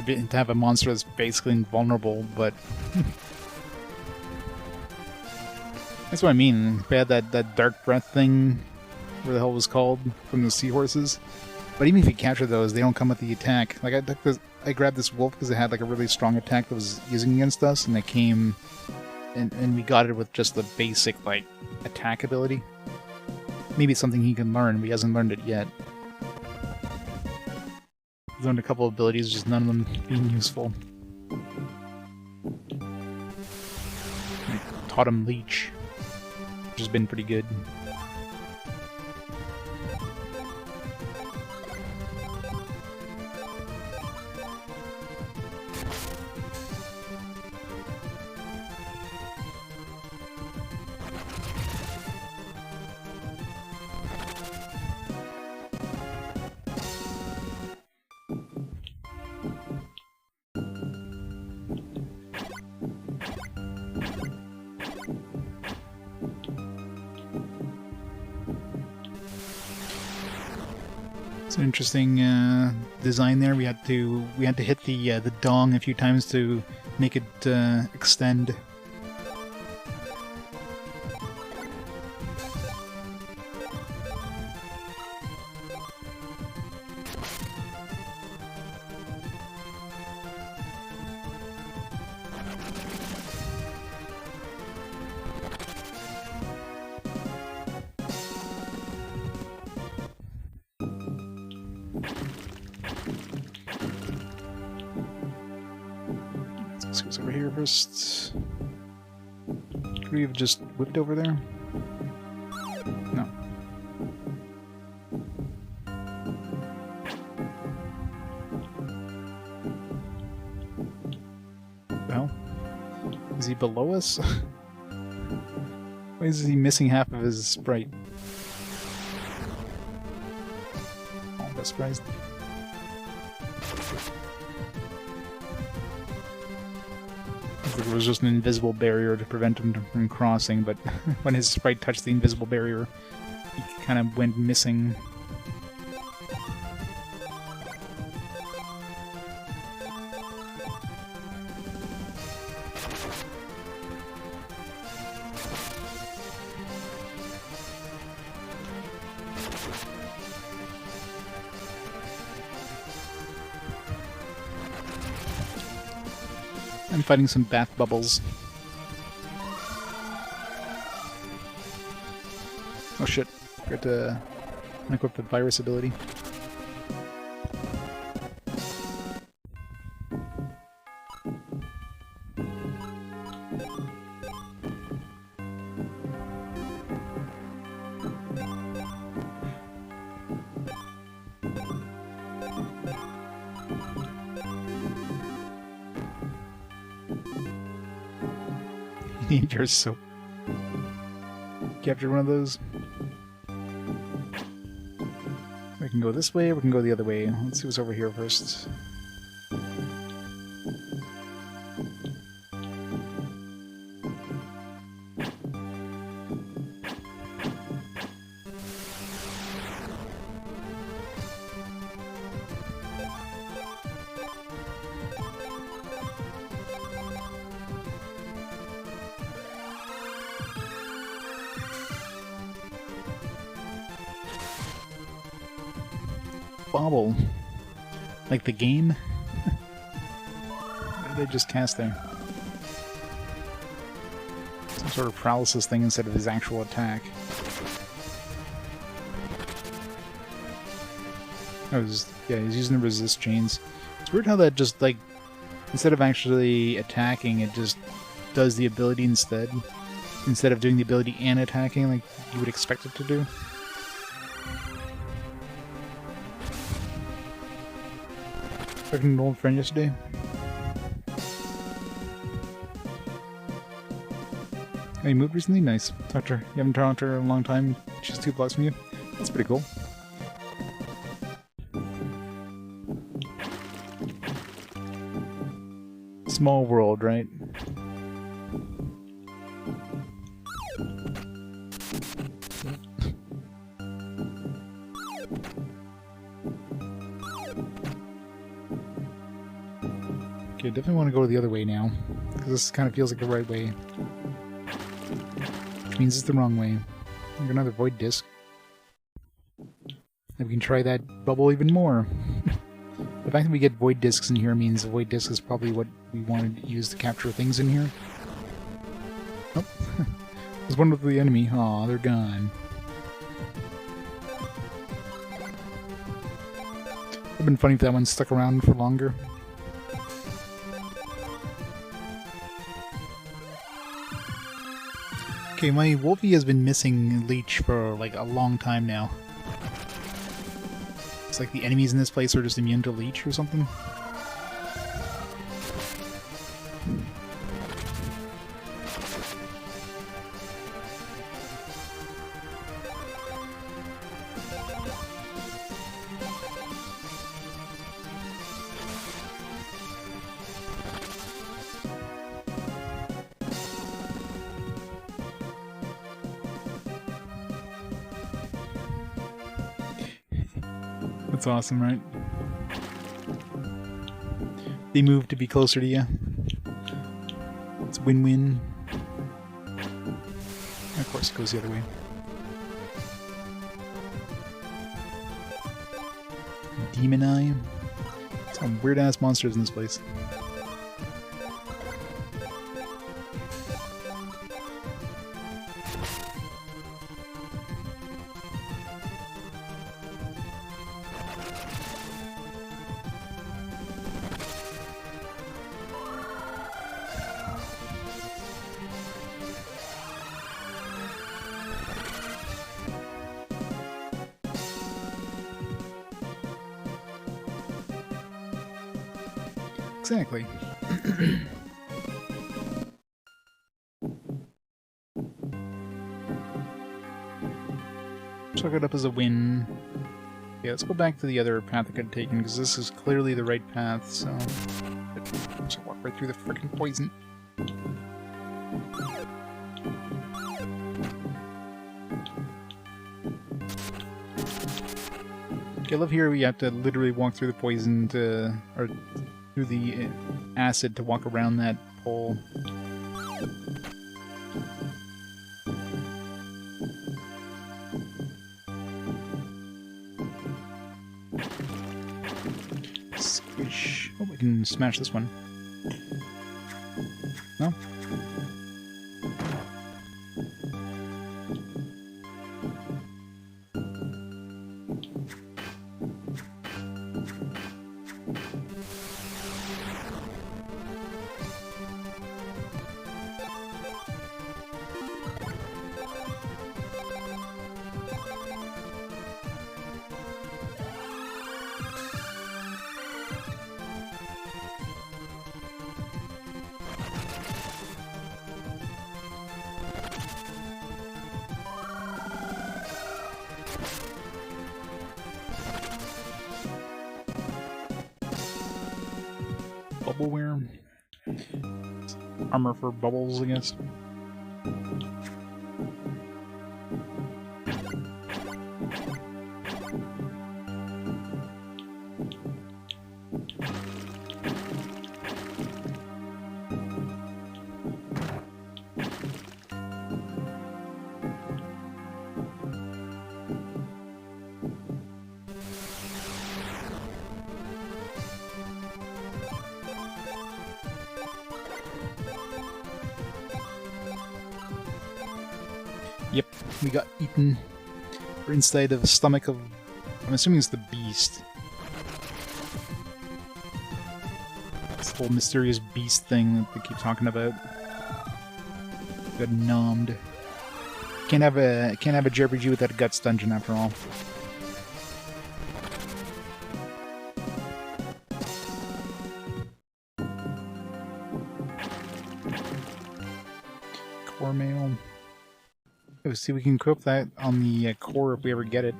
to have a monster that's basically invulnerable, but that's what I mean. They had that dark breath thing, where the hell it was called, from the seahorses. But even if you capture those, they don't come with the attack. Like I grabbed this wolf because it had like a really strong attack that was using against us, and it came, and we got it with just the basic like attack ability. Maybe it's something he can learn, but he hasn't learned it yet. He's learned a couple of abilities, just none of them being useful. I taught him Leech, which has been pretty good. It's an interesting design there. We had to hit the dong a few times to make it extend. Let's go over here first. Could we have just whipped over there? No. Well, is he below us? Why is he missing half of his sprite? Oh, I'm surprised. It was just an invisible barrier to prevent him from crossing, but when his sprite touched the invisible barrier, he kind of went missing. I'm fighting some bath bubbles. Oh shit, forgot to equip the virus ability. You're so... Capture one of those. We can go this way, or we can go the other way. Let's see what's over here first. Bobble. Like the game? What did they just cast there? Some sort of paralysis thing instead of his actual attack. Oh, yeah, he's using the resist chains. It's weird how that just, like, instead of actually attacking, it just does the ability instead. Instead of doing the ability and attacking like you would expect it to do. Talking to an old friend yesterday. Oh, you moved recently? Nice. Talked to her. You haven't talked to her in a long time. She's 2 blocks from you. That's pretty cool. Small world, right? Okay, definitely want to go the other way now, because this kind of feels like the right way. Which means it's the wrong way. Another void disc. And we can try that bubble even more. The fact that we get void discs in here means the void disc is probably what we wanted to use to capture things in here. Nope. There's one with the enemy. Aw, they're gone. It would have been funny if that one stuck around for longer. Okay, my Wolfie has been missing Leech for like a long time now. It's like the enemies in this place are just immune to Leech or something. That's awesome, right? They move to be closer to you. It's win-win. Of course, it goes the other way. Demon Eye. Some weird-ass monsters in this place. Exactly. Chalk it up as a win. Yeah, let's go back to the other path I could have taken, because this is clearly the right path, so... Just walk right through the frickin' poison. Okay, I love here we have to literally walk through the poison to... or through the acid to walk around that pole. Squish. Oh, we can smash this one. No? Bubbleware. Armor for bubbles, I guess. Yep, we got eaten. We're inside of the stomach of... I'm assuming it's the beast. This whole mysterious beast thing that they keep talking about. Got nommed. Can't have a JRPG without a guts dungeon after all. Core mail. Oh, see, we can equip that on the core if we ever get it.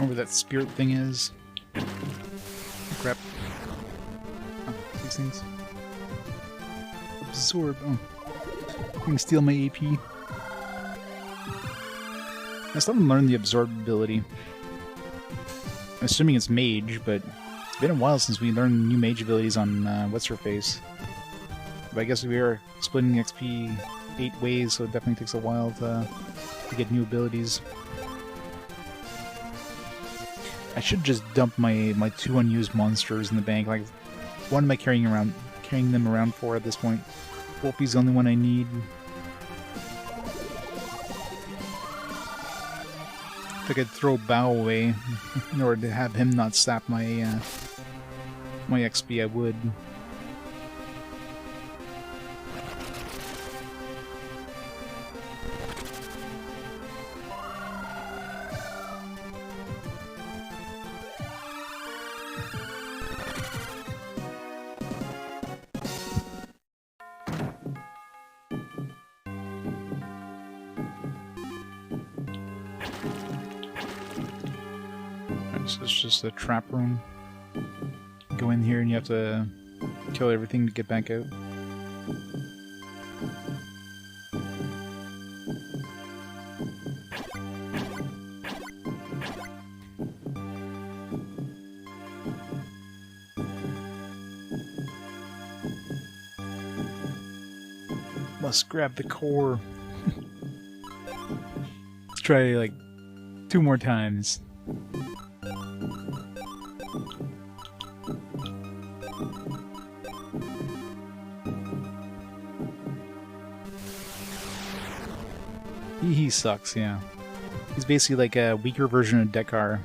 know where that spirit thing is. Crap. Oh, these things. Absorb. Oh. I'm gonna steal my AP. I still haven't learned the absorb ability. I'm assuming it's mage, but it's been a while since we learned new mage abilities on What's-Her-Face. But I guess we are splitting XP 8 ways, so it definitely takes a while to get new abilities. I should just dump my 2 unused monsters in the bank. Like, what am I carrying them around for at this point? Wolfie's the only one I need. If I could throw Bao away in order to have him not sap my my XP, I would. So it's just a trap room. Go in here and you have to kill everything to get back out. Must grab the core. Let's try like 2 more times. He sucks, yeah. He's basically like a weaker version of Dekar.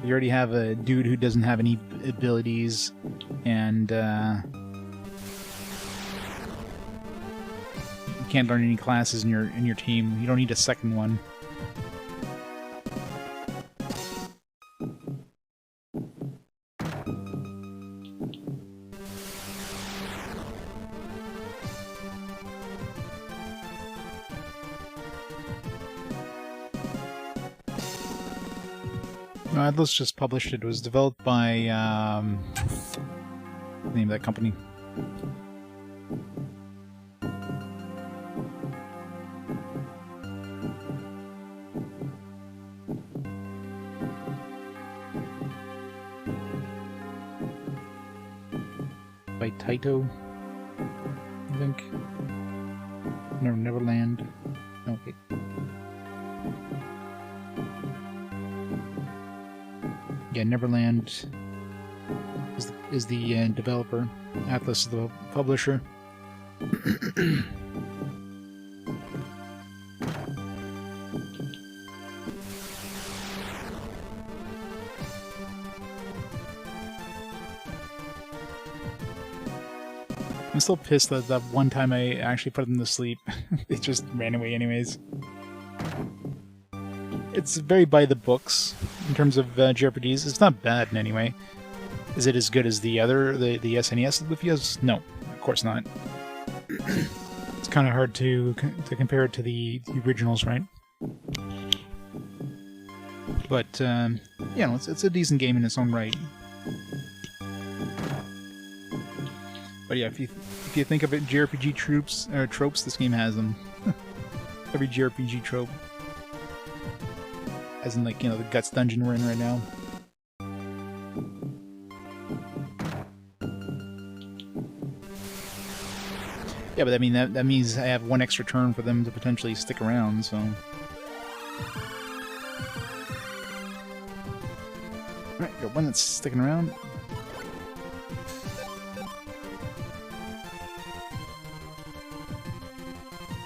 You already have a dude who doesn't have any abilities, and you can't learn any classes in your team. You don't need a second one. Atlas just published it. It was developed by, what's the name of that company? By Taito, I think. No, Neverland. Okay. Yeah, Neverland is the developer. Atlas is the publisher. I'm still pissed that that one time I actually put them to sleep. It just ran away anyways. It's very by the books in terms of JRPGs. It's not bad in any way. Is it as good as the other, the SNES Lufia's? No, of course not. It's kind of hard to compare it to the originals, right? But you know, it's a decent game in its own right. But yeah, if you think of it, JRPG tropes, this game has them. Every JRPG trope. As in, like, you know, the Guts dungeon we're in right now. Yeah, but I mean, that means I have 1 extra turn for them to potentially stick around, so... Alright, got 1 that's sticking around.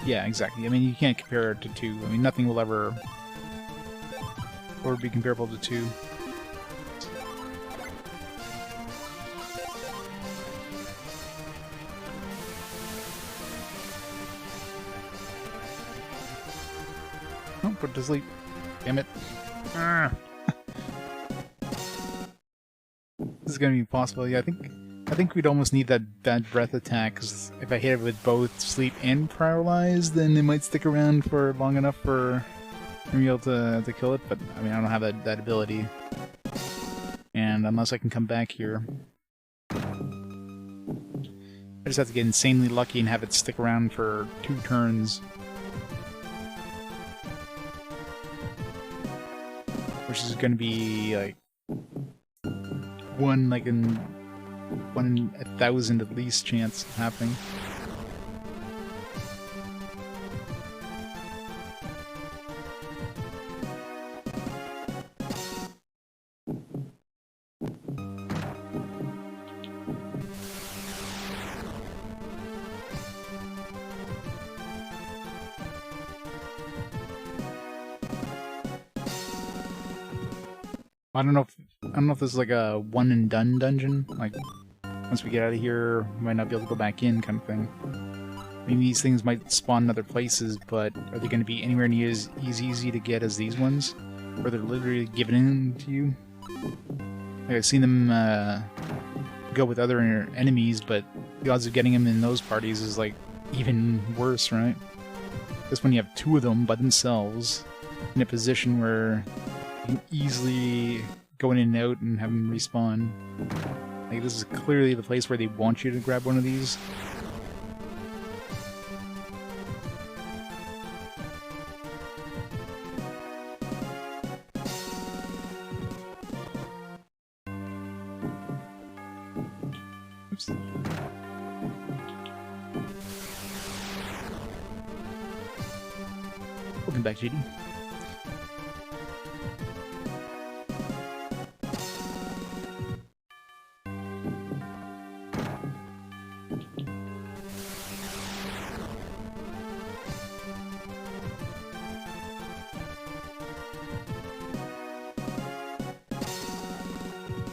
Yeah, exactly. I mean, you can't compare it to 2. I mean, nothing will ever... or be comparable to 2. Oh, put it to sleep. Damn it. Ah. This is gonna be impossible. Yeah, I think I think we'd almost need that bad breath attack, because if I hit it with both sleep and paralyze, then it might stick around for long enough for me able to kill it, but I mean, I don't have that ability. And unless I can come back here, I just have to get insanely lucky and have it stick around for 2 turns. Which is going to be like one in 1,000 at least chance of happening. I don't know if this is like a one and done dungeon. Like once we get out of here, we might not be able to go back in, kind of thing. I mean, these things might spawn in other places, but are they going to be anywhere near as easy to get as these ones, where they're literally given in to you? Like, I've seen them go with other enemies, but the odds of getting them in those parties is like even worse, right? This one you have 2 of them by themselves in a position where you can easily go in and out and have them respawn. Like, this is clearly the place where they want you to grab one of these. Oops. Welcome back, JD.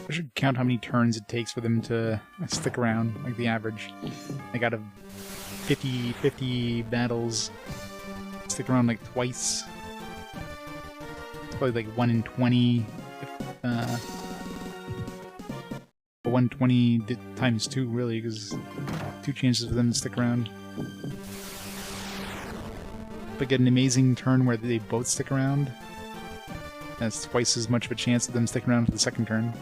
I should count how many turns it takes for them to stick around, like the average. Like out of 50 battles, stick around like twice. It's probably like 1 in 20, 120 times 2 really, because 2 chances for them to stick around. But get an amazing turn where they both stick around, that's twice as much of a chance of them sticking around for the second turn.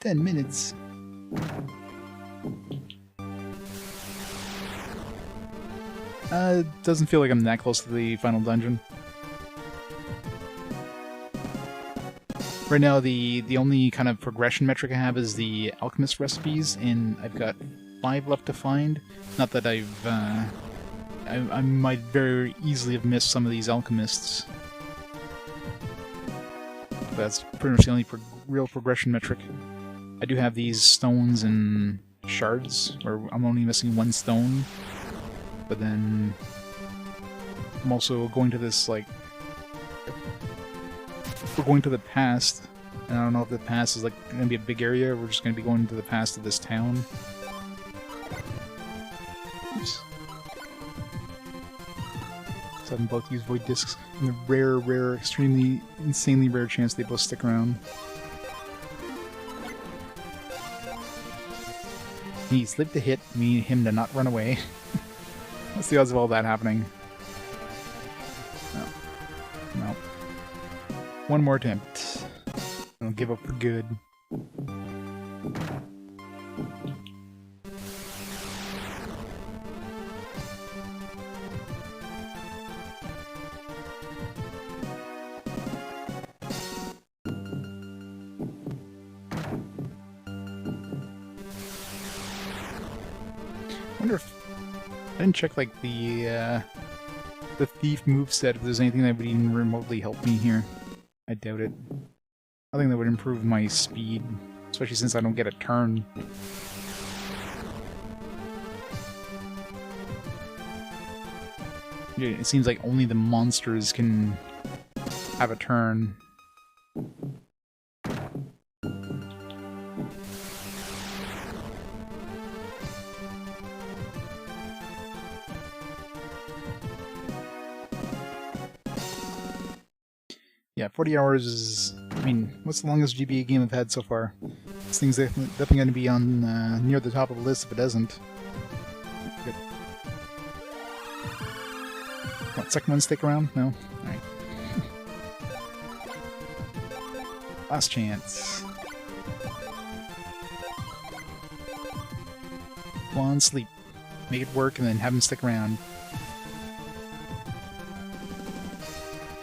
10 minutes. Doesn't feel like I'm that close to the final dungeon. Right now, the only kind of progression metric I have is the alchemist recipes, and I've got 5 left to find. Not that I've, I might very easily have missed some of these alchemists. That's pretty much the only real progression metric. I do have these stones and shards, where I'm only missing 1 stone, but then I'm also going to this, like, we're going to the past, and I don't know if the past is, like, going to be a big area, or we're just going to be going to the past of this town. Oops. Let's have them both use void discs, and the rare, extremely, insanely rare chance they both stick around. He slipped to hit, me him to not run away. What's the odds of all that happening? No. One more attempt. I'll give up for good. I wonder if I didn't check like the thief moveset, if there's anything that would even remotely help me here. I doubt it. Nothing that would improve my speed, especially since I don't get a turn. Yeah, it seems like only the monsters can have a turn. Yeah, 40 hours is I mean, what's the longest GBA game I've had so far? This thing's definitely going to be on near the top of the list if it doesn't. Good. What, second one stick around? No? Alright. Last chance. Go on, sleep. Make it work and then have him stick around.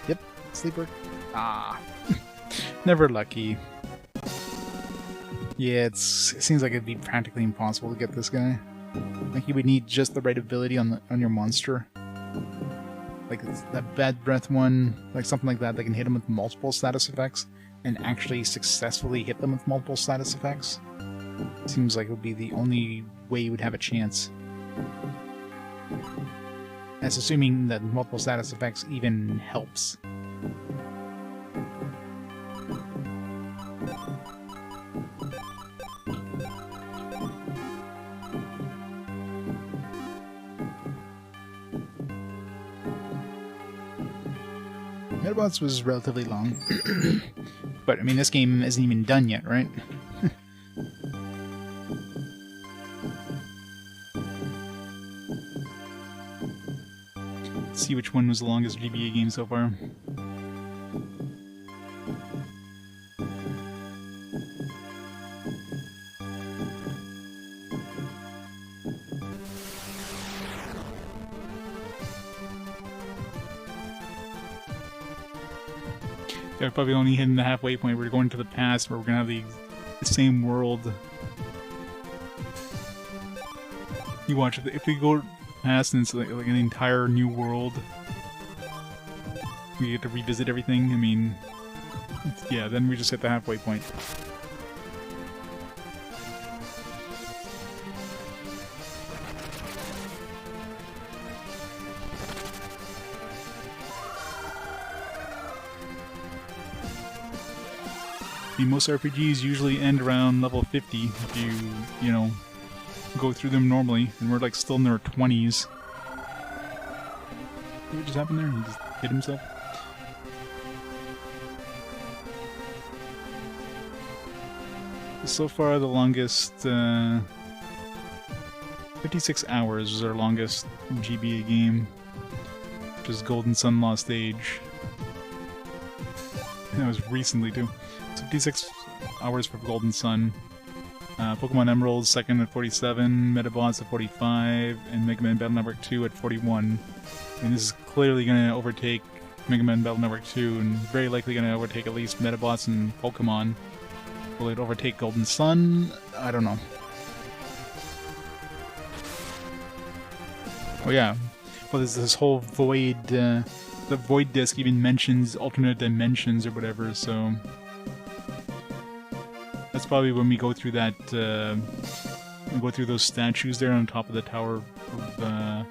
Yep, sleep work. Ah. Never lucky. Yeah, it seems like it'd be practically impossible to get this guy. Like, you would need just the right ability on your monster. Like that bad breath one, like something like that can hit him with multiple status effects and actually successfully hit them with multiple status effects. Seems like it would be the only way you would have a chance. That's assuming that multiple status effects even helps. Metabots was relatively long. But, I mean, this game isn't even done yet, right? Let's see which one was the longest GBA game so far. They're probably only hitting the halfway point. We're going to the past where we're going to have the same world. You watch, if we go past and it's like an entire new world, we get to revisit everything. I mean, yeah, then we just hit the halfway point. Most RPGs usually end around level 50 if you know, go through them normally, and we're like still in our 20s. What just happened there? He just hit himself? So far, the longest, 56 hours was our longest GBA game, which is Golden Sun Lost Age. That was recently, too. 56 hours for Golden Sun. Pokemon Emerald second at 47, Metabots at 45, and Mega Man Battle Network 2 at 41. And this is clearly going to overtake Mega Man Battle Network 2, and very likely going to overtake at least Metabots and Pokemon. Will it overtake Golden Sun? I don't know. Oh yeah, well there's this whole Void, the Void Disc even mentions alternate dimensions or whatever, so... That's probably when we go through that, we go through those statues there on top of the Tower of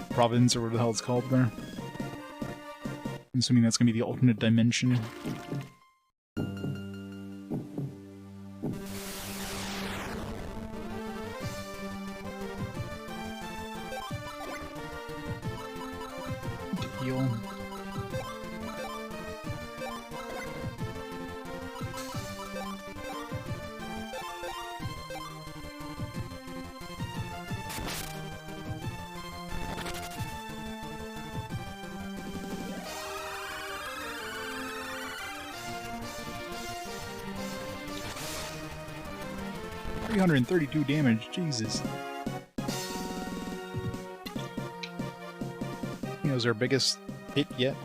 Province, or whatever the hell it's called there. I'm assuming that's gonna be the alternate dimension. Heal. $332 damage, Jesus. I think that was our biggest hit yet.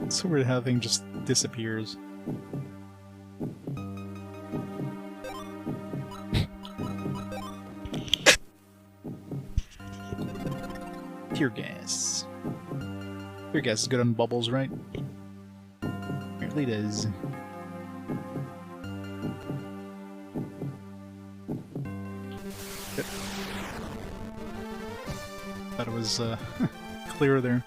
It's so weird how the thing just disappears. Tear gas. Tear gas is good on bubbles, right? Apparently it is. Good. Thought it was clear there.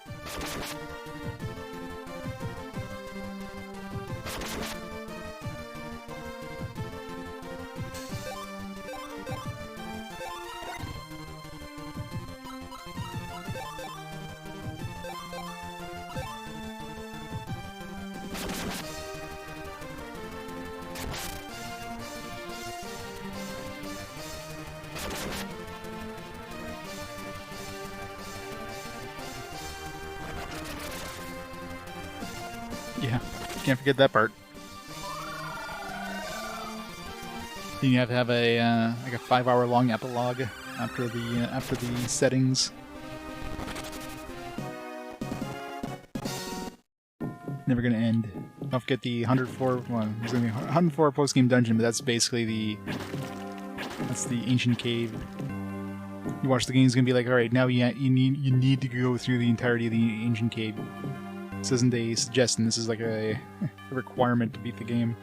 Yeah, can't forget that part. You have to have a like a 5-hour long epilogue after the settings. Never gonna end. Don't forget the 104. Well, there's gonna be 104 post-game dungeon, but that's basically that's the ancient cave. You watch the game, it's gonna be like, all right, now you need to go through the entirety of the ancient cave. This isn't a suggestion. This is like a requirement to beat the game.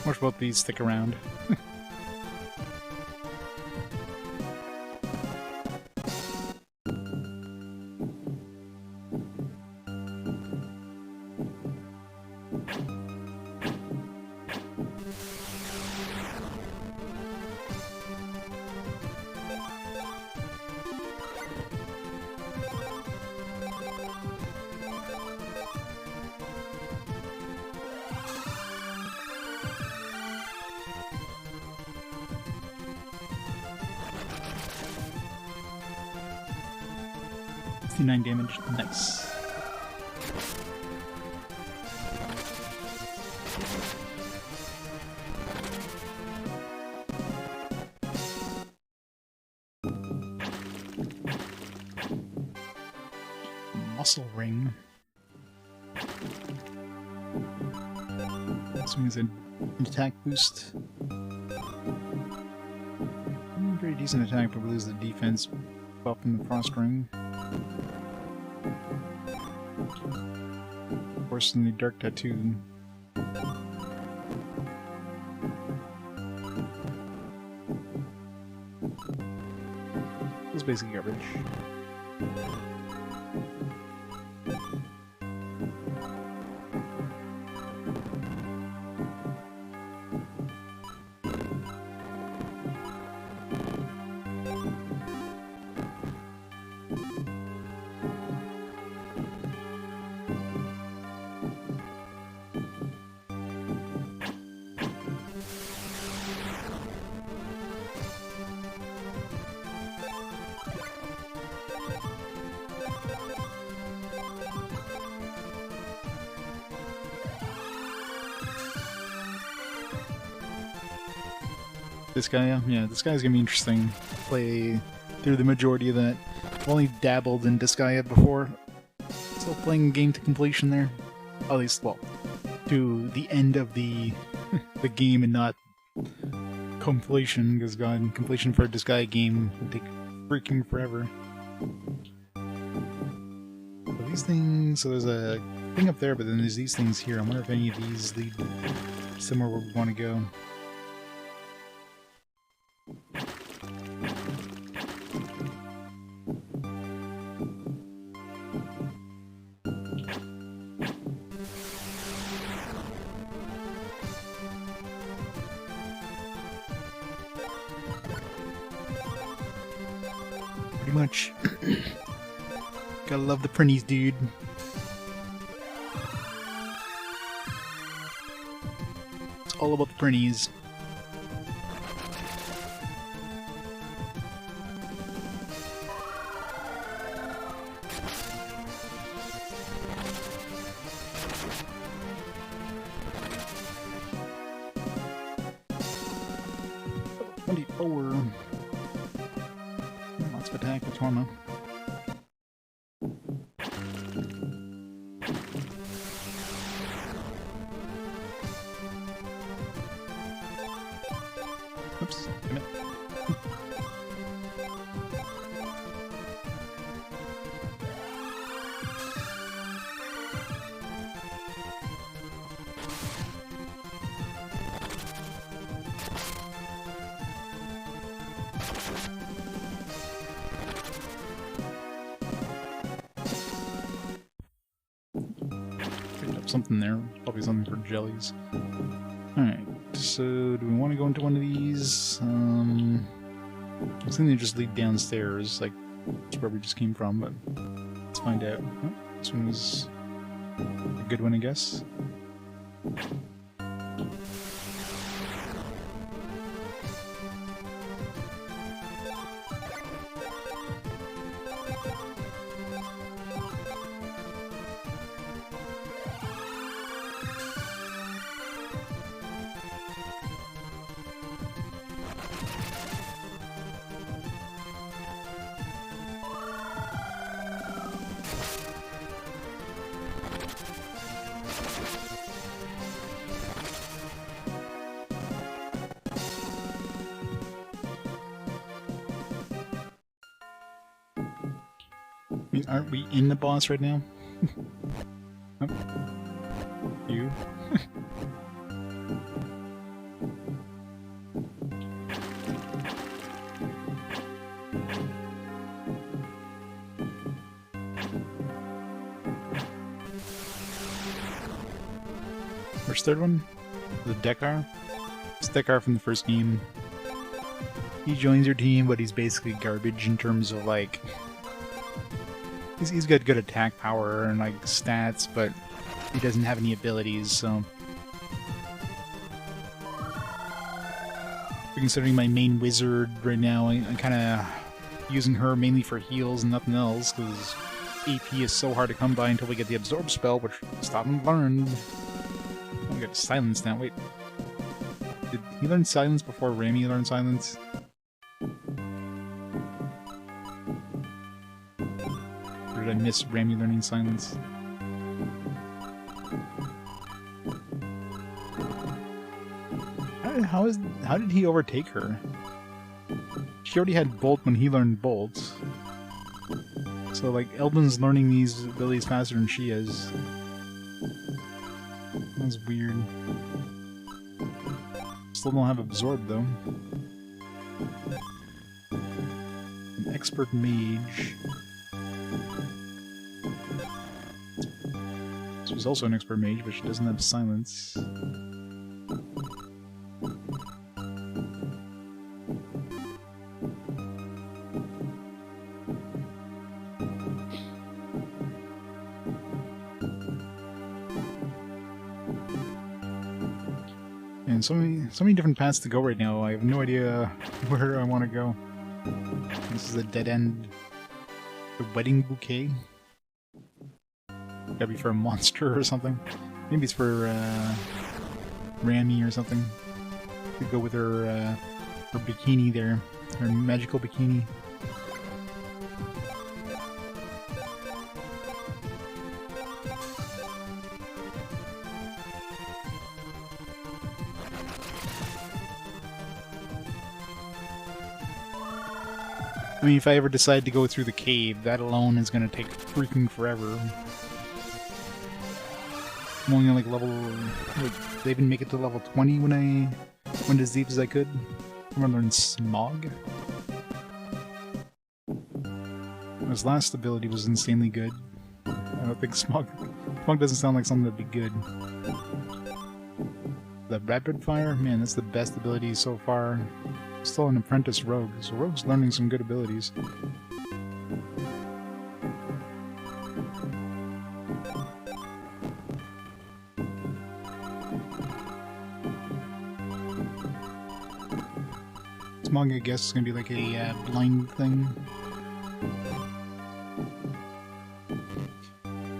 Watch both these stick around. $69 damage. Nice. Muscle ring. This one is an attack boost. Very decent attack, but we lose the defense buff in the frost ring. Of course, in the dark tattoo. It's basically garbage. This guy, yeah, this guy's gonna be interesting to play through the majority of that. I've only dabbled in Disgaea before. Still playing game to completion there. At least, well, to the end of the the game and not completion, because God, completion for a Disgaea game would take freaking forever. So these things, so there's a thing up there, but then there's these things here. I wonder if any of these lead somewhere where we want to go. Pretty much. Gotta love the printies, dude. It's all about the printies. Lots of attack with Torma. Oops, damn it. something there. Probably something for jellies. Alright, so do we want to go into one of these? I think they just lead downstairs, like that's where we just came from, but let's find out. Oh, this one was a good one, I guess. I mean, aren't we in the boss right now? Oh. You? Where's the third one? The Dekar? It's Dekar from the first game. He joins your team, but he's basically garbage in terms of, like... He's got good attack power and, like, stats, but he doesn't have any abilities, so... Considering my main wizard right now, I'm kind of using her mainly for heals and nothing else, because AP is so hard to come by until we get the Absorb spell, which stop and learn. Oh, we got Silence now, wait. Did he learn Silence before Rami learned Silence? Or did I miss Rami learning Silence? How did he overtake her? She already had Bolt when he learned Bolt. So, like, Eldin's learning these abilities faster than she is. That's weird. Still don't have Absorb, though. An Expert Mage. She's also an Expert Mage, but she doesn't have Silence. And so many different paths to go right now. I have no idea where I want to go. This is a dead end. The wedding bouquet. Gotta be for a monster or something. Maybe it's for Rami or something. Could go with her her bikini there, her magical bikini. I mean, if I ever decide to go through the cave, that alone is going to take freaking forever. I'm only on like level... Wait, did I even make it to level 20 when I went as deep as I could? I'm going to learn Smog. His last ability was insanely good. I don't think Smog doesn't sound like something that'd be good. The Rapid Fire? Man, that's the best ability so far. Still an apprentice rogue, so Rogue's learning some good abilities. Smog, I guess, is gonna be like a blind thing.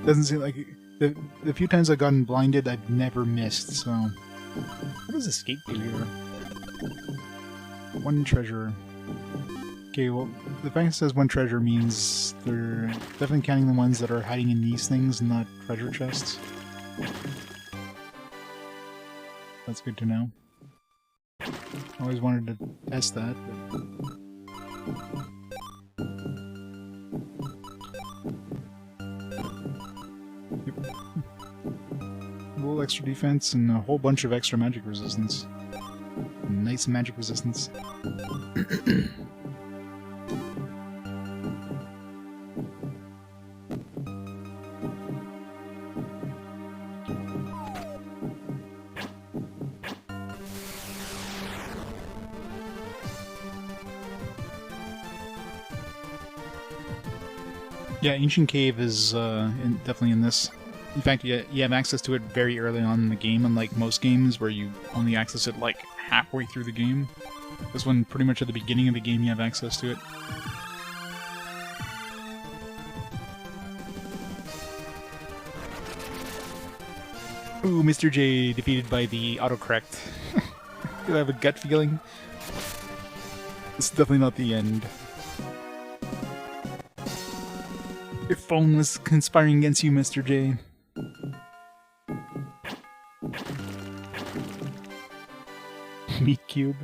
Doesn't seem like the few times I've gotten blinded, I've never missed. So, what does escape do here? One treasure. Okay, well, the fact it says one treasure means they're definitely counting the ones that are hiding in these things, not treasure chests. That's good to know. Always wanted to test that, but... Yep. A little extra defense and a whole bunch of extra magic resistance. Nice magic resistance. Yeah, Ancient Cave is definitely in this. In fact, you have access to it very early on in the game, unlike most games where you only access it like halfway through the game. This one, pretty much at the beginning of the game, you have access to it. Ooh, Mr. J defeated by the autocorrect. I have a gut feeling. It's definitely not the end. Your phone was conspiring against you, Mr. J. Meat cube.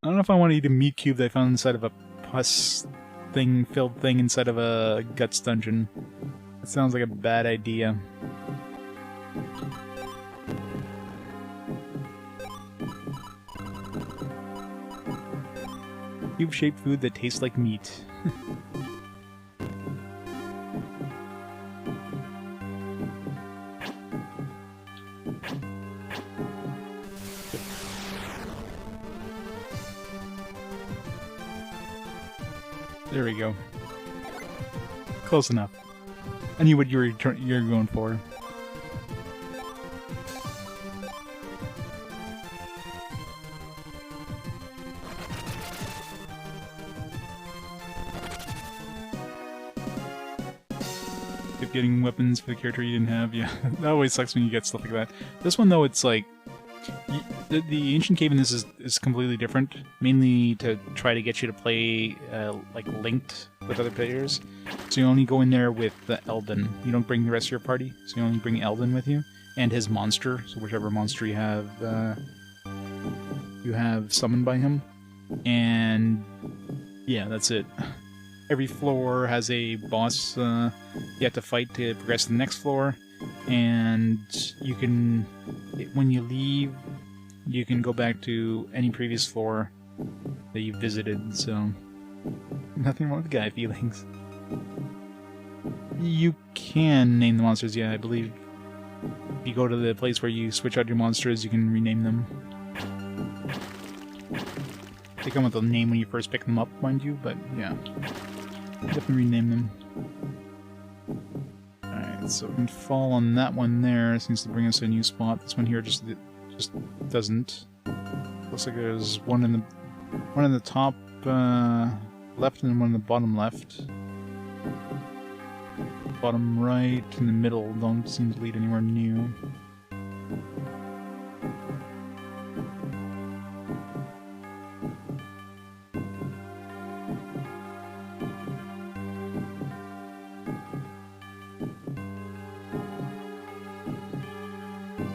I don't know if I want to eat a meat cube that I found inside of a pus filled thing inside of a guts dungeon. That sounds like a bad idea. Cube-shaped food that tastes like meat. There we go. Close enough. I knew what you're going for. Keep getting weapons for the character you didn't have. Yeah, that always sucks when you get stuff like that. This one though, it's like the Ancient Cave in this is completely different, mainly to try to get you to play like linked with other players. So you only go in there with the Eldin. You don't bring the rest of your party, so you only bring Eldin with you and his monster. So whichever monster you have summoned by him, and yeah, that's it. Every floor has a boss you have to fight to progress to the next floor, and you can, when you leave, you can go back to any previous floor that you visited, so nothing wrong with guy feelings. You can name the monsters, yeah, I believe. If you go to the place where you switch out your monsters, you can rename them. They come with a name when you first pick them up, mind you, but yeah. Definitely rename them. Alright, so we can fall on that one there. Seems to bring us to a new spot. This one here just doesn't. Looks like there's one in the top left and one in the bottom left. Bottom right and the middle don't seem to lead anywhere new.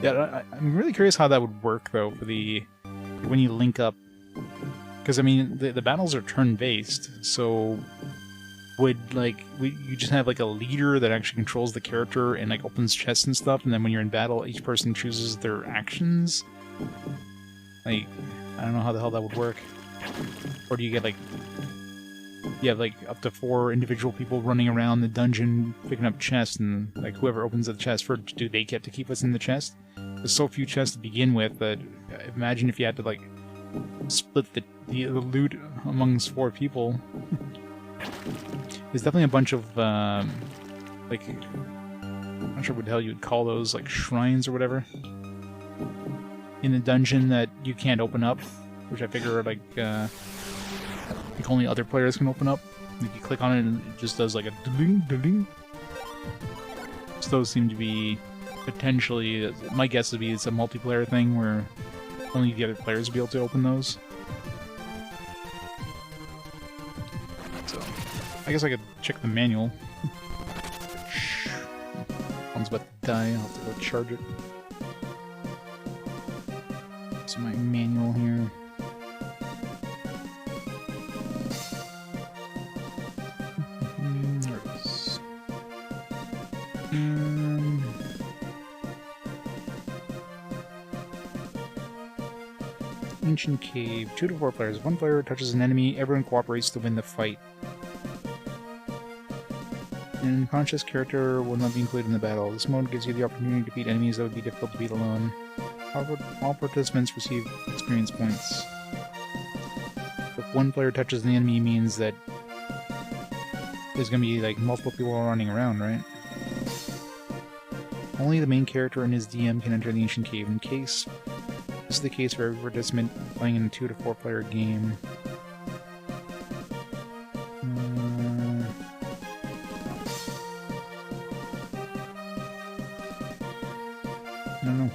Yeah, I'm really curious how that would work, though, for when you link up. Because, I mean, the battles are turn-based, so would, you just have, like, a leader that actually controls the character and, like, opens chests and stuff, and then when you're in battle, each person chooses their actions? Like, I don't know how the hell that would work. Or do you get, like... You have, like, up to 4 individual people running around the dungeon picking up chests, and, like, whoever opens the chest first, do they get to keep what's in the chest? There's so few chests to begin with that imagine if you had to, like, split the loot amongst 4 people. There's definitely a bunch of, like, I'm not sure what the hell you would call those, like, shrines or whatever, in the dungeon that you can't open up, which I figure are, like only other players can open up. If you click on it, and it just does like a ding ding. So those seem to be potentially. My guess would be it's a multiplayer thing where only the other players will be able to open those. So I guess I could check the manual. One's about to die. I'll have to go charge it. So my manual here. Ancient Cave. 2 to 4 players. 1 player touches an enemy. Everyone cooperates to win the fight. An unconscious character will not be included in the battle. This mode gives you the opportunity to beat enemies that would be difficult to beat alone. All participants receive experience points. If 1 player touches the enemy, means that there's gonna be like multiple people running around, right? Only the main character and his DM can enter the ancient cave. In case this is the case for every participant playing in a 2 to 4 player game. I don't know.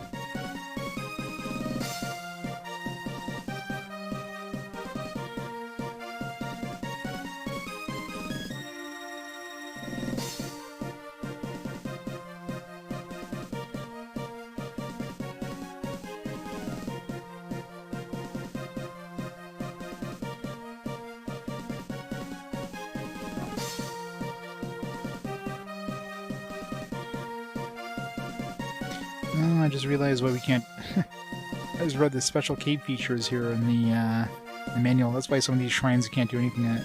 Oh, I just realized why we can't... I just read the special cave features here in the manual. That's why some of these shrines you can't do anything at.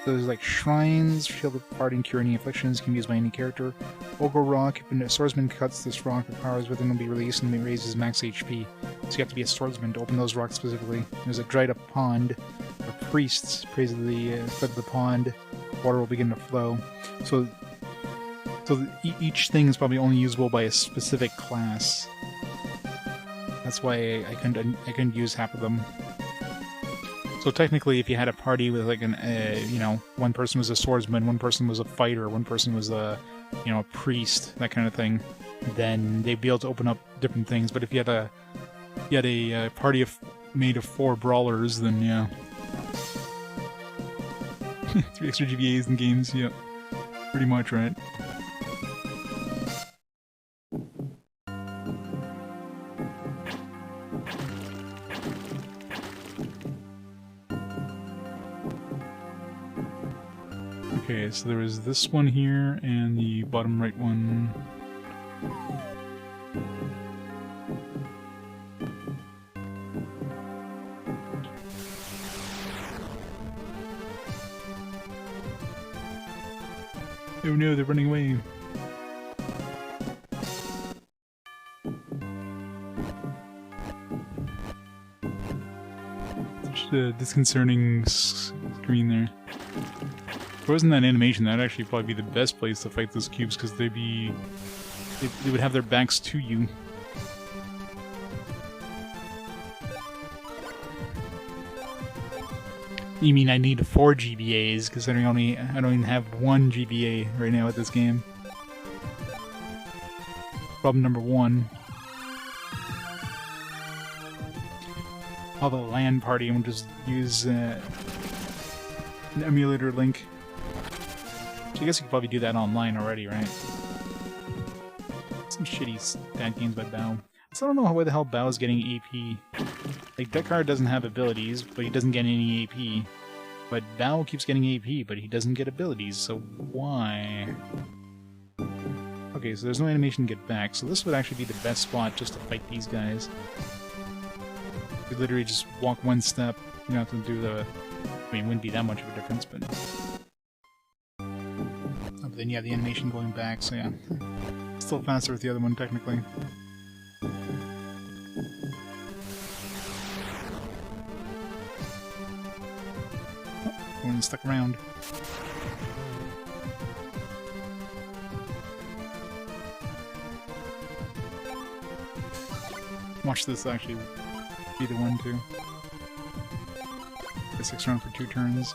So there's like shrines, shield the party and cure any afflictions, can be used by any character. Ogre Rock, if a swordsman cuts this rock, the powers within will be released and it raises max HP. So you have to be a swordsman to open those rocks specifically. There's a dried up pond, where priests praise the flood of the pond, water will begin to flow. So each thing is probably only usable by a specific class. That's why I couldn't use half of them. So technically, if you had a party with like you know, one person was a swordsman, one person was a fighter, one person was a, you know, a priest, that kind of thing, then they'd be able to open up different things. But if you had a party made of 4 brawlers, then yeah, 3 extra GBAs in games, yeah, pretty much, right? Okay, so there was this one here, and the bottom right one. Oh no, they're running away. Such a disconcerting screen there. If there wasn't that animation, that'd actually probably be the best place to fight those cubes, because they would have their backs to you. You mean I need 4 GBAs, considering I don't even have 1 GBA right now at this game. Problem number 1. I'll have a LAN party and we'll just use an emulator link. So I guess you could probably do that online already, right? Some shitty stat games by Bao. So I don't know where the hell Bao's getting AP. Like, Dekar doesn't have abilities, but he doesn't get any AP. But Bao keeps getting AP, but he doesn't get abilities, so why? Okay, so there's no animation to get back, so this would actually be the best spot just to fight these guys. You literally just walk one step, you don't have to do the... I mean, it wouldn't be that much of a difference, but... Oh, but then you have the animation going back, so yeah. Still faster with the other one, technically. Oh, one stuck around. Watch this actually be the one too. Get 6 rounds for 2 turns.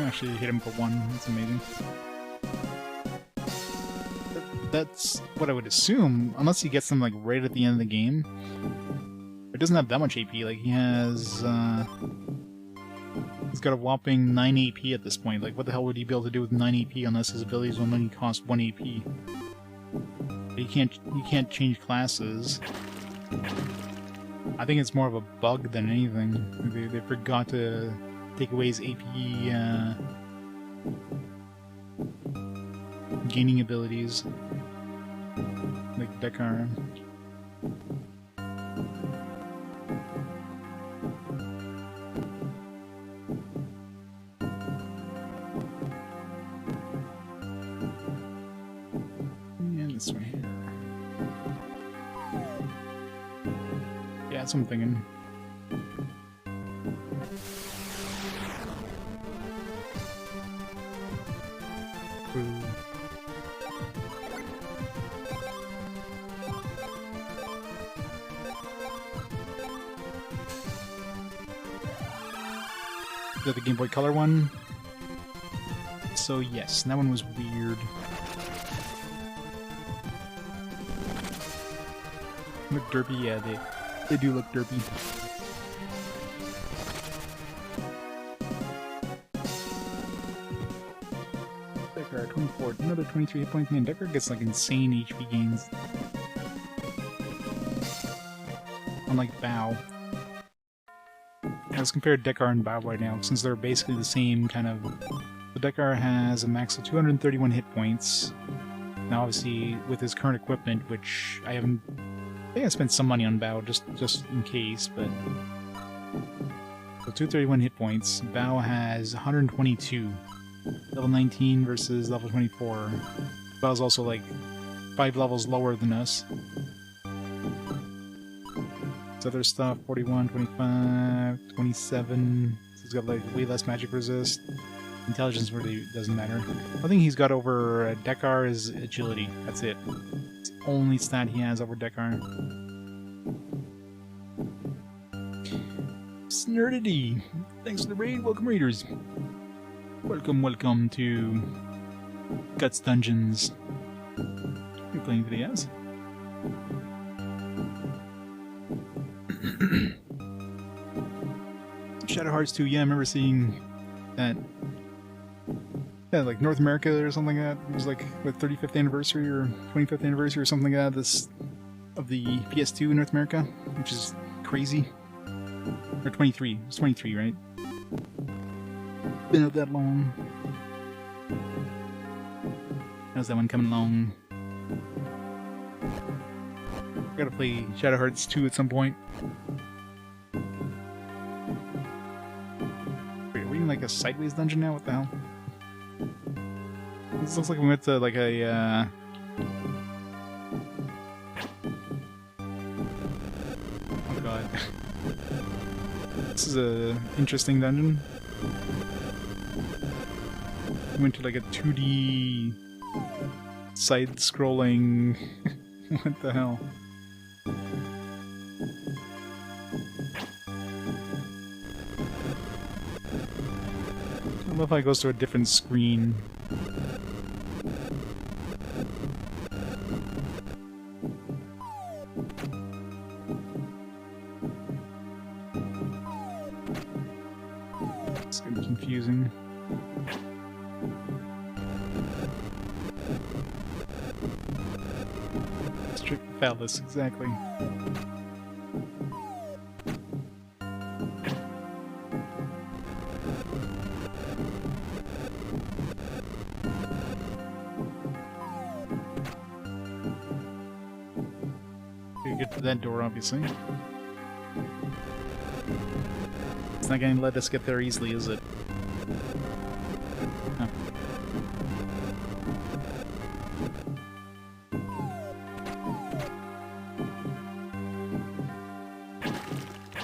Actually hit him for 1, that's amazing. That's what I would assume, unless he gets them like right at the end of the game. It doesn't have that much AP, like he has he's got a whopping 9 AP at this point. Like what the hell would he be able to do with 9 AP unless his abilities will only cost 1 AP? But he can't change classes. I think it's more of a bug than anything. They forgot to take away his AP gaining abilities. Like Dekar. And this one here. Yeah, that's what I'm thinking. Ooh. Is that the Game Boy Color one? So yes, that one was weird. Look derpy, yeah, they do look derpy. Deckard, 24, another 23 hit points. Man, Deckard gets like insane HP gains. Unlike Bao. Let's compare Deckard and Bao right now, since they're basically the same kind of... So Deckard has a max of 231 hit points. Now obviously, with his current equipment, which I haven't... I think I spent some money on Bao just in case, but... So 231 hit points. Bao has 122. Level 19 versus level 24. Bao's also like 5 levels lower than us. This other stuff, 41, 25, 27. So he's got like way less magic resist. Intelligence really doesn't matter. I think he's got over Deckard is agility. That's it. It's the only stat he has over Deckard. Snerdity! Thanks for the raid. Welcome, readers. Welcome to Guts Dungeons. We're playing today as. Shadow Hearts 2, yeah, I remember seeing that. Yeah, like North America or something like that. It was like the 35th anniversary or 25th anniversary or something like that of the PS2 in North America, which is crazy. Or 23. It was 23, right? Been out that long. How's that one coming along? Gotta play Shadow Hearts 2 at some point. Wait, are we in like a sideways dungeon now? What the hell? This looks like we went to like a oh god. This is a interesting dungeon. We went to like a 2D side-scrolling... What the hell? I love how it goes to a different screen. It's gonna be confusing. Strict phallus, exactly. Get to that door, obviously. It's not going to let us get there easily, is it? Oh.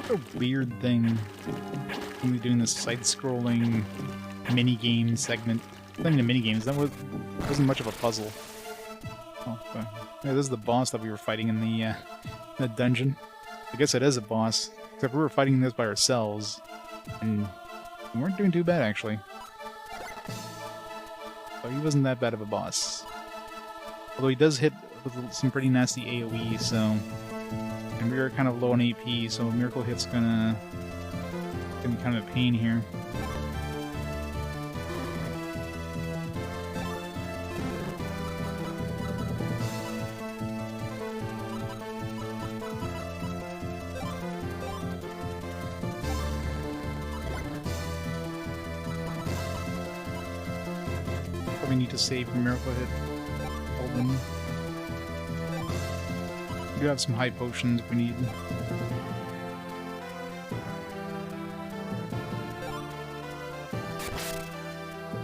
What a weird thing. Only doing this side-scrolling mini-game segment. Not even a mini-game, that wasn't much of a puzzle. Oh, okay. Yeah, this is the boss that we were fighting in the dungeon. I guess it is a boss, except we were fighting this by ourselves, and we weren't doing too bad, actually. So he wasn't that bad of a boss. Although he does hit with some pretty nasty AoE, so... And we are kind of low on AP, so a miracle hit's gonna be kind of a pain here. Probably need to save a miracle hit. Eldin. We do have some high potions if we need.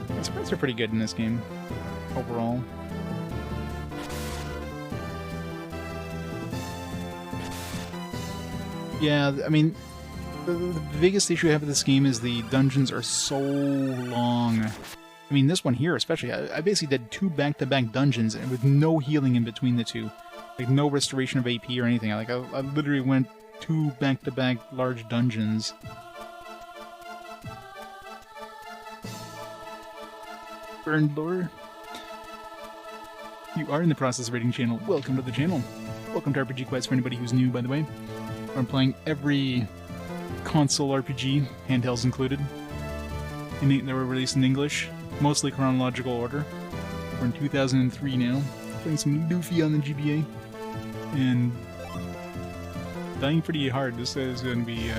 The sprites are pretty good in this game, overall. Yeah, I mean, the biggest issue I have with this game is the dungeons are so long. I mean, this one here especially, I basically did 2 back-to-back dungeons and with no healing in between the two. Like, no restoration of AP or anything. I literally went 2 back-to-back large dungeons. Burned lore. You are in the process of rating channel. Welcome to the channel. Welcome to RPG Quest for anybody who's new, by the way. I'm playing every console RPG, handhelds included. That were released in English, mostly chronological order. We're in 2003 now. Playing some Lufia on the GBA. And dying pretty hard. This is going to be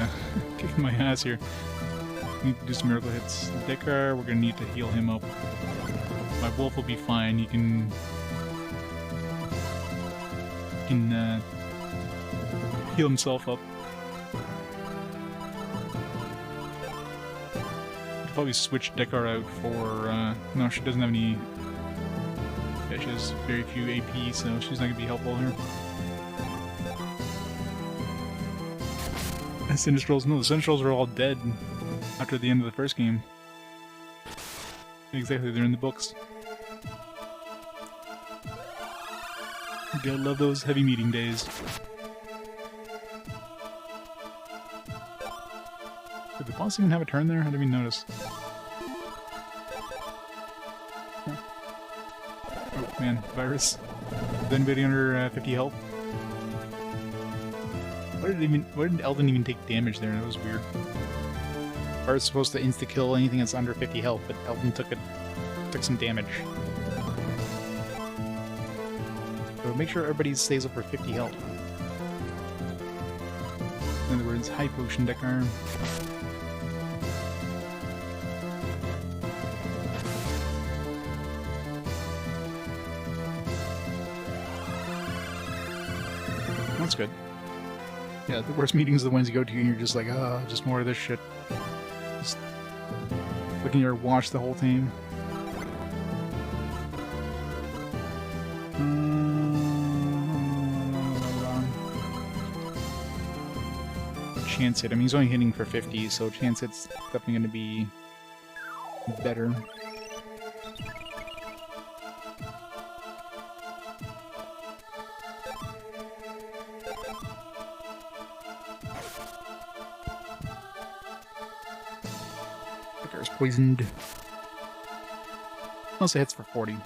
kicking my ass here. Need to do some miracle hits. Dekar, we're going to need to heal him up. My wolf will be fine. He can heal himself up. I'll probably switch Dekar out for... no, she doesn't have any... Yeah, she has very few AP, so she's not going to be helpful here. And Sinistrals, no, the Sinistrals are all dead after the end of the first game. Exactly, they're in the books. You gotta love those heavy meeting days. Did the boss even have a turn there? I didn't even notice. Huh. Oh man, virus. Is anybody under 50 health? Why did Eldin even take damage there? That was weird. I was supposed to insta-kill anything that's under 50 health, but Eldin took some damage. So make sure everybody stays up for 50 health. In other words, high potion Dekar. That's good. Yeah, the worst meetings are the ones you go to and you're just like, oh, just more of this shit. Just looking at your watch the whole time. Chance hit. I mean, he's only hitting for 50, so chance hit's definitely going to be better. Dekar's poisoned. Unless it hits for 40.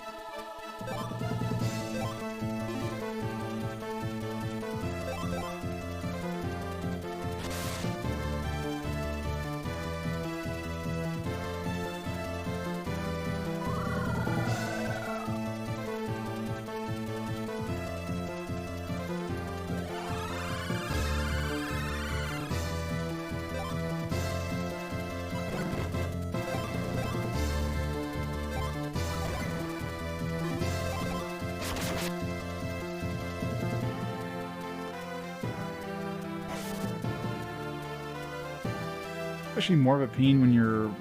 Especially more of a pain when you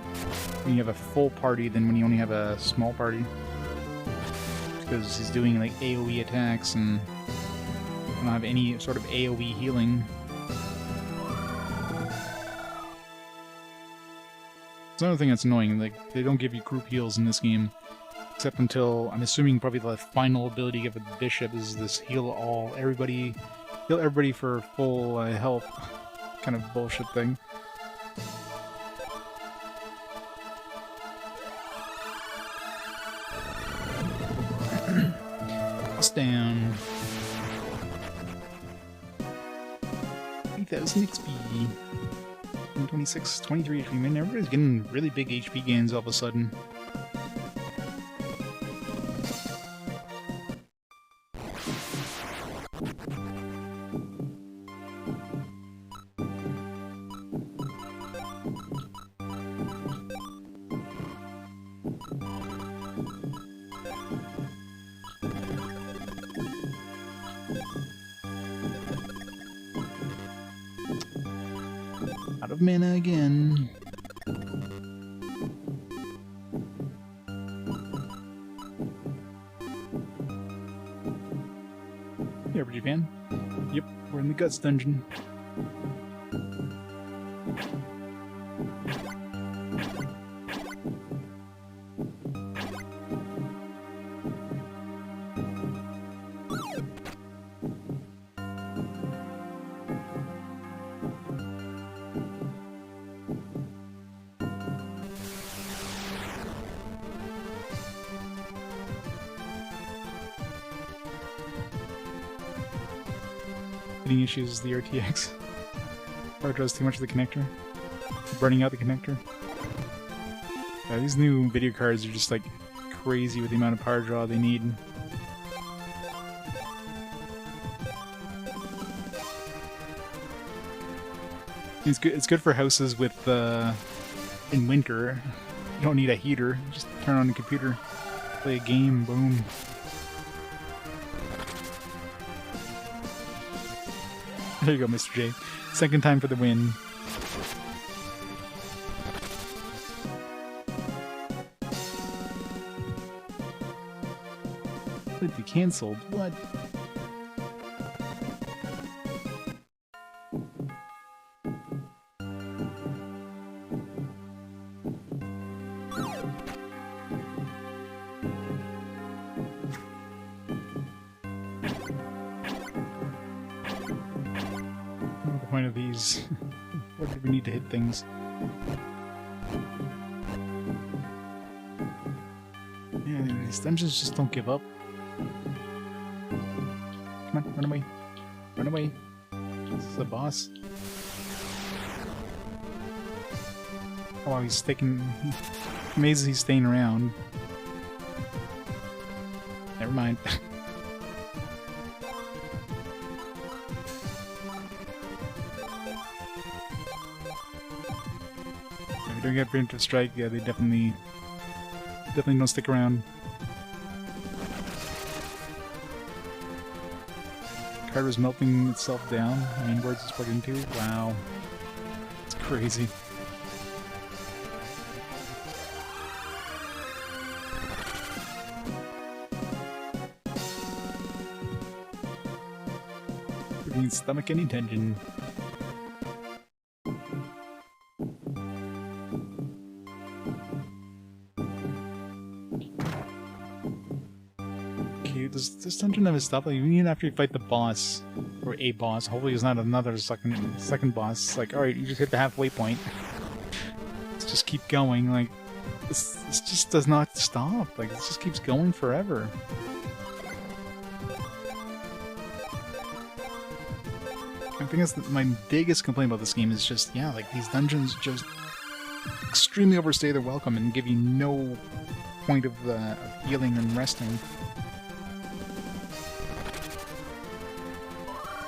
have a full party than when you only have a small party. Because he's doing like AoE attacks and don't have any sort of AoE healing. It's another thing that's annoying, like they don't give you group heals in this game. Except until, I'm assuming probably the final ability of a bishop is this heal everybody for full health kind of bullshit thing. Down 3,000 XP. 26, 23 HP. Man, everybody's getting really big HP gains all of a sudden. Out of mana again. Hey, RPG fan. Yep, we're in the Guts dungeon. Hitting issues is the RTX. Power draws too much of the connector. Burning out the connector. Yeah, these new video cards are just like crazy with the amount of power draw they need. It's good for houses with in winter. You don't need a heater. Just turn on the computer, play a game, boom. There you go, Mr. J. Second time for the win. Could be cancelled. What? Point of these. What do we need to hit things? Man, these dungeons just don't give up. Come on, run away. Run away. This is the boss. Oh wow, he's taking... Amazing he's staying around. Never mind. Don't get preemptive strike, yeah, they definitely don't stick around. Card was melting itself down. I mean, where's this plugged into? Wow. It's crazy. Couldn't stomach any tension. This dungeon never stopped. Like, even after you fight the boss, or a boss, hopefully there's not another second boss. Like, alright, you just hit the halfway point. Let's just keep going. Like, this just does not stop. Like, it just keeps going forever. I think that's my biggest complaint about this game is just, yeah, like, these dungeons just extremely overstay their welcome and give you no point of healing and resting.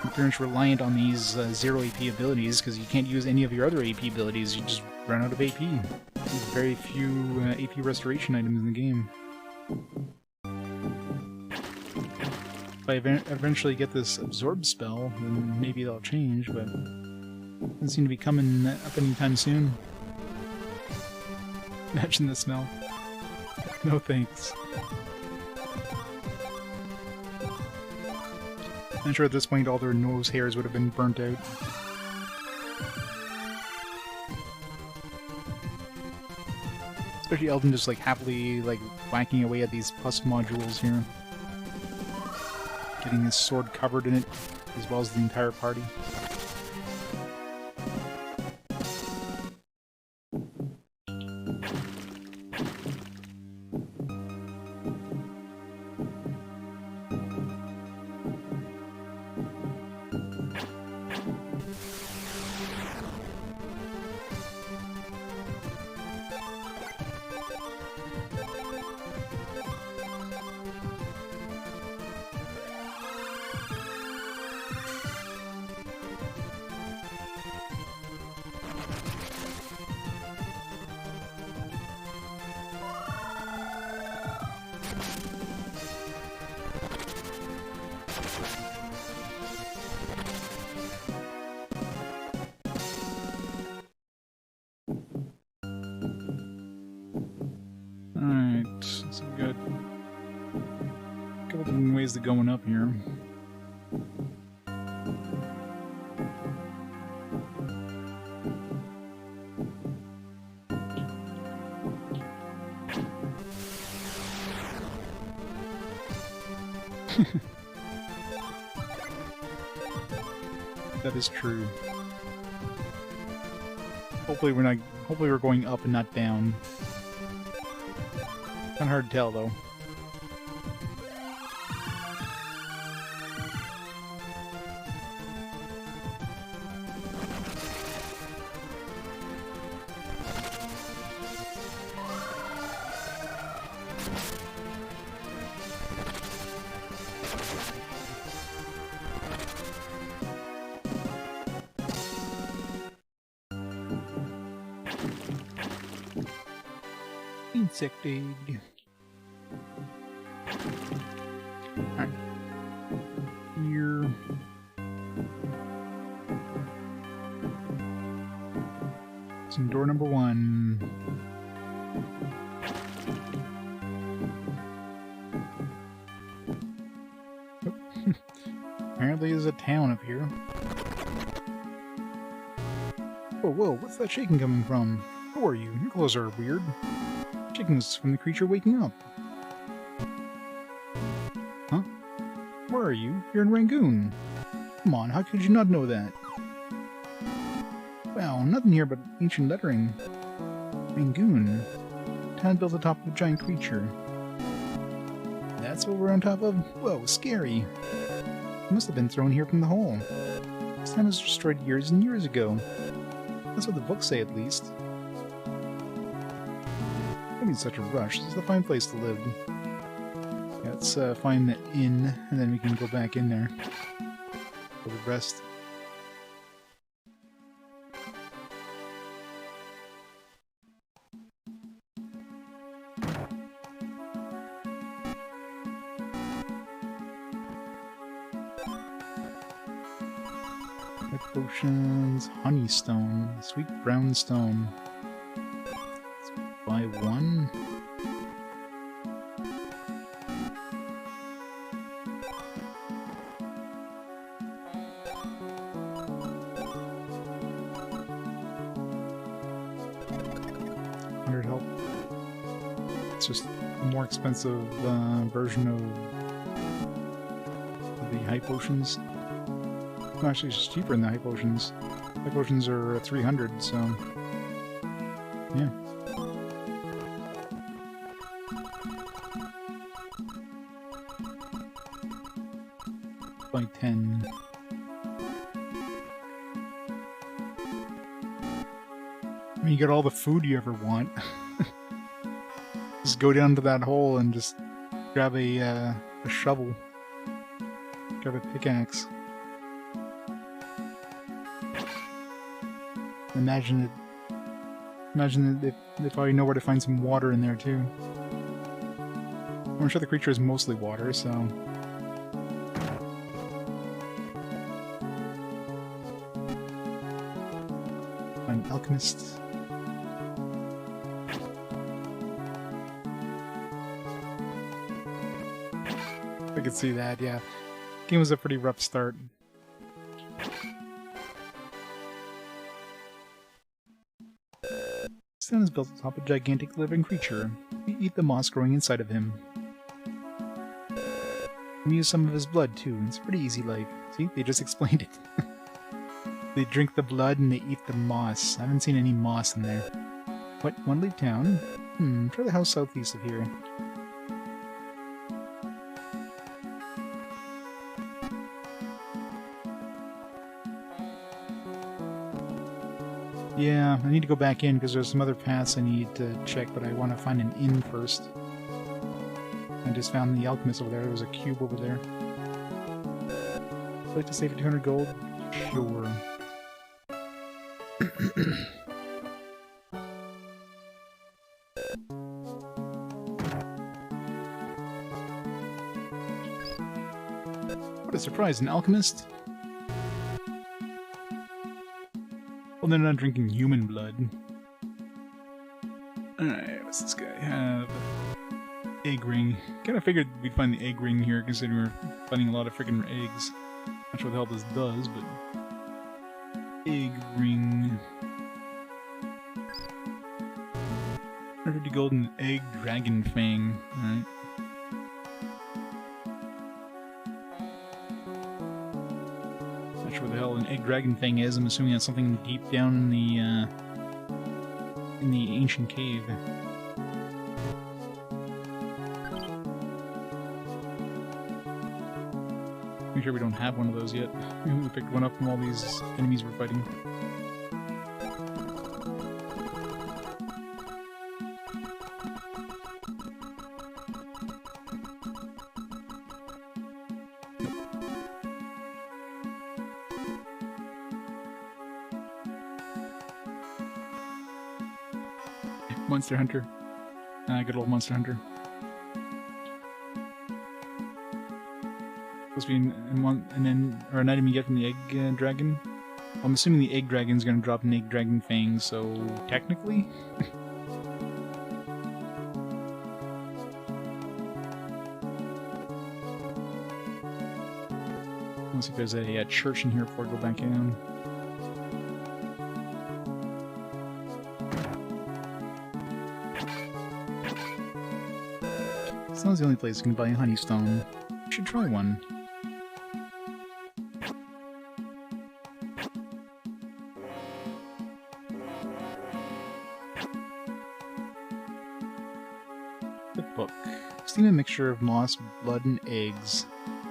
You're pretty much reliant on these 0 AP abilities because you can't use any of your other AP abilities. You just run out of AP. There's very few AP restoration items in the game. If I eventually get this absorb spell, then maybe that'll change, but it doesn't seem to be coming up anytime soon. Imagine the smell. No thanks. I'm sure at this point all their nose hairs would have been burnt out. Especially Eldin just like happily like whacking away at these plus modules here. Getting his sword covered in it, as well as the entire party. Alright, so we got a couple different ways to going up here. That is true. Hopefully we're going up and not down. Kinda hard to tell though. insect egg. Alright. Here. It's in door number 1. Apparently there's a town up here. Whoa, whoa, what's that shaking coming from? Who are you? Your clothes are weird. Shaking's from the creature waking up. Huh? Where are you? You're in Rangoon. Come on, how could you not know that? Wow, nothing here but ancient lettering. Rangoon. Town built atop of a giant creature. That's what we're on top of? Whoa, scary. It must have been thrown here from the hole. This town was destroyed years and years ago. That's what the books say, at least. Don't be in such a rush. This is a fine place to live. Yeah, let's find the inn, and then we can go back in there for the rest. Potions, honeystone, sweet brown stone. Let's buy 1. $100 help. It's just a more expensive version of the high potions. Well, actually, it's cheaper than the high potions. High potions are 300, so yeah. By 10. I mean, you get all the food you ever want. Just go down to that hole and just grab a shovel. Grab a pickaxe. Imagine it if I know where to find some water in there too. I'm sure the creature is mostly water, so I'm an alchemist. I could see that, yeah. Game was a pretty rough start. This town is built atop a gigantic living creature. We eat the moss growing inside of him. We use some of his blood too. It's a pretty easy life. See, they just explained it. They drink the blood and they eat the moss. I haven't seen any moss in there. What? Want to leave town? Try the house southeast of here. Yeah, I need to go back in because there's some other paths I need to check, but I want to find an inn first. I just found the alchemist over there. There was a cube over there. Would you like to save 200 gold? Sure. What a surprise, an alchemist? Well, they're not drinking human blood. Alright, what's this guy have? Egg ring. Kinda figured we'd find the egg ring here, considering we're finding a lot of freaking eggs. Not sure what the hell this does, but... Egg ring. 150 gold and egg dragon fang. Alright. Not sure what the hell an egg dragon fang is. I'm assuming that's something deep down in the ancient cave. Make sure we don't have one of those yet. Maybe we picked one up from all these enemies we're fighting. Monster Hunter. Good old Monster Hunter. Supposed to be an item you get from the egg dragon. I'm assuming the egg dragon's gonna drop an egg dragon fang, so technically. Let's see if there's a church in here before I go back in. It's not the only place you can buy a honeystone. You should try one. The book. Steam a mixture of moss, blood, and eggs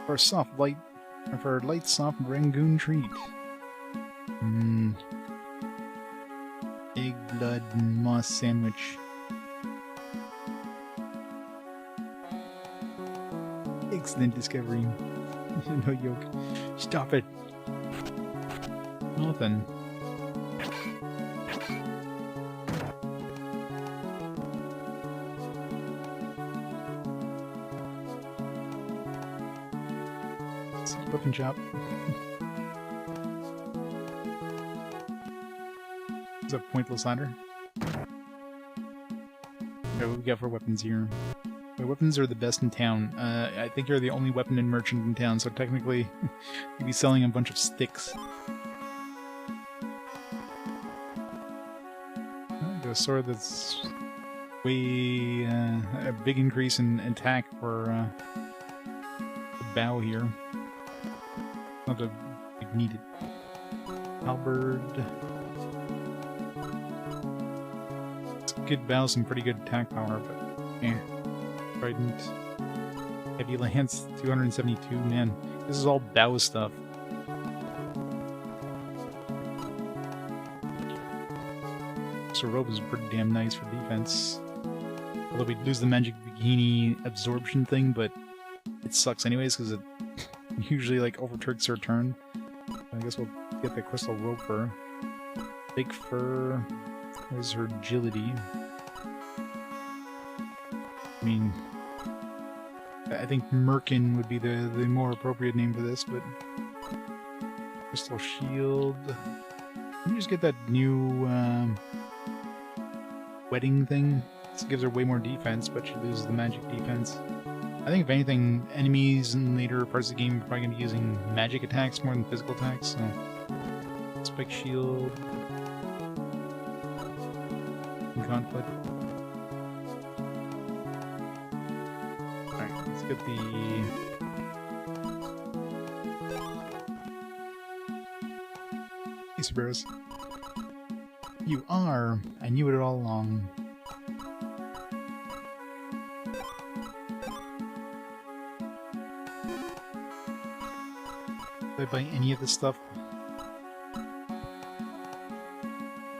for a light, soft rangoon treat. Egg, blood, and moss sandwich. Excellent discovery. No yolk. Stop it. Well then. Weapon shop. It's a pointless ladder. Okay, what we got for weapons here? My weapons are the best in town. I think you're the only weapon and merchant in town, so technically you'd be selling a bunch of sticks. The sword that's way a big increase in attack for the bow here. Not that we need it. Halberd. It's a good bow, some pretty good attack power, but eh. Trident. Heavy lance, 272. Man, this is all bow stuff. So robe is pretty damn nice for defense. Although we'd lose the magic bikini absorption thing, but it sucks anyways because it usually like overturns her turn. I guess we'll get the crystal rope fur. Big fur. Where's her agility? I mean, I think Merkin would be the more appropriate name for this, but crystal shield. Let me just get that new wedding thing. This gives her way more defense, but she loses the magic defense. I think if anything, enemies in later parts of the game are probably going to be using magic attacks more than physical attacks, so... Spike shield... Conflict. Alright, let's get the... Hey, Cerberus. You are! I knew it all along. Did I buy any of this stuff?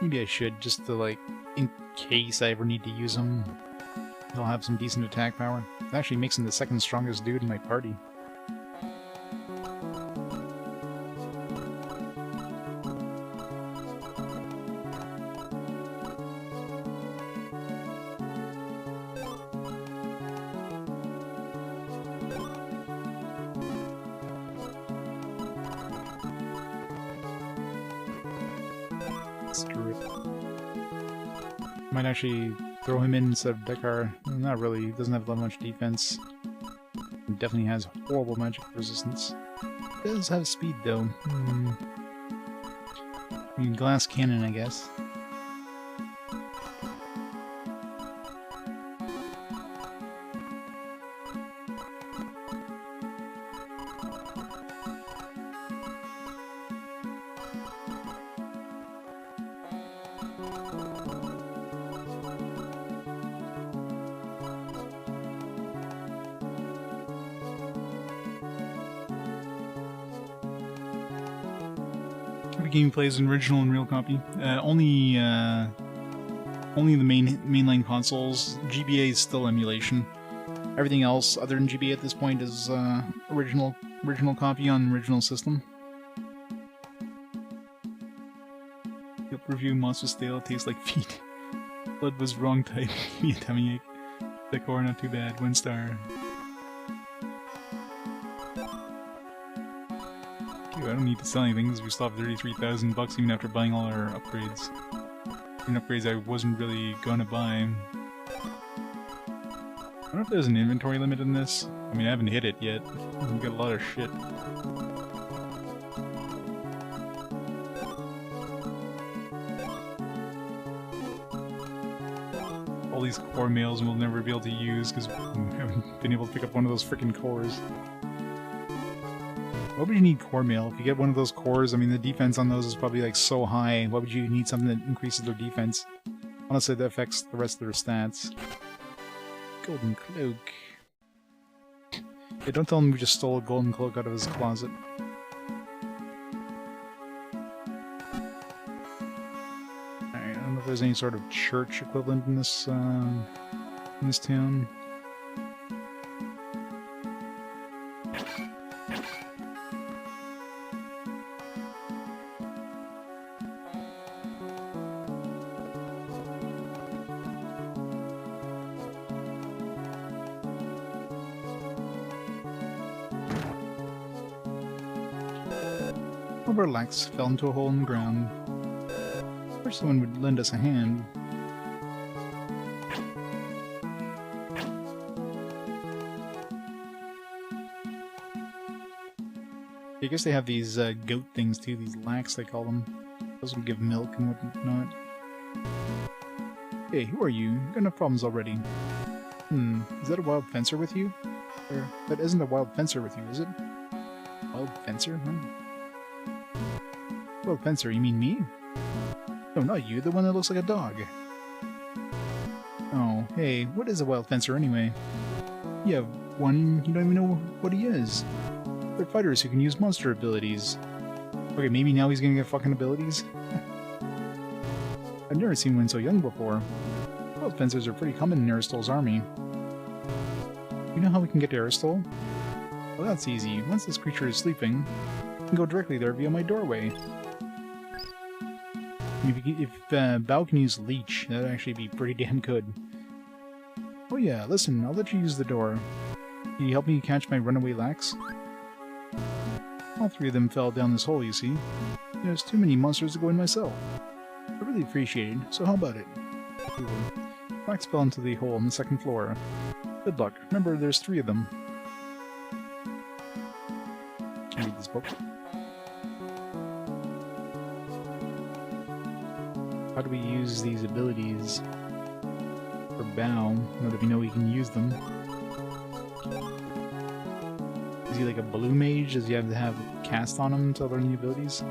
Maybe I should, just to, like, in case I ever need to use them. They'll have some decent attack power. It actually makes him the second strongest dude in my party. Screw it. Might actually throw him in instead of Dekar. Not really, he doesn't have that much defense. He definitely has horrible magic resistance. He does have speed though. I mean, glass cannon, I guess. The game plays in original and real copy. Only the mainline consoles. GBA is still emulation. Everything else other than GBA at this point is original copy on original system. Yep, review monster stale tastes like feet. Blood was wrong type. Me a tummy ache. Decor, not too bad. 1 star. Dude, I don't need to sell anything because we still have 33,000 bucks even after buying all our upgrades. Even upgrades I wasn't really gonna buy. I don't know if there's an inventory limit in this. I mean, I haven't hit it yet. We've got a lot of shit. All these core mails we'll never be able to use because we haven't been able to pick up one of those freaking cores. Why would you need core mail? If you get one of those cores, I mean, the defense on those is probably like so high. Why would you need something that increases their defense? Honestly, that affects the rest of their stats. Golden cloak. Yeah, don't tell him we just stole a golden cloak out of his closet. Alright, I don't know if there's any sort of church equivalent in this town. Relax, fell into a hole in the ground. I wish someone would lend us a hand. I guess they have these goat things too, these lacs they call them. Those will give milk and whatnot. Hey, who are you? You've got enough problems already. Is that a wild fencer with you? Or, that isn't a wild fencer with you, is it? Wild fencer? Huh? Well, fencer, you mean me? No, not you, the one that looks like a dog. Oh, hey, what is a wild fencer anyway? You have one, you don't even know what he is. They're fighters who can use monster abilities. Okay, maybe now he's gonna get fucking abilities? I've never seen one so young before. Wild fencers are pretty common in Aristol's army. You know how we can get to Aristol? Well, that's easy. Once this creature is sleeping, we can go directly there via my doorway. If Bao can use Leech, that'd actually be pretty damn good. Oh yeah, listen, I'll let you use the door. Can you help me catch my runaway lacs? All 3 of them fell down this hole, you see. There's too many monsters to go in myself. I really appreciate it, so how about it? Lacs fell into the hole on the 2nd floor. Good luck. Remember, there's 3 of them. Can you read this book? How do we use these abilities for Bao, now that we know we can use them? Is he like a blue mage? Does he have to have cast on him to learn the abilities?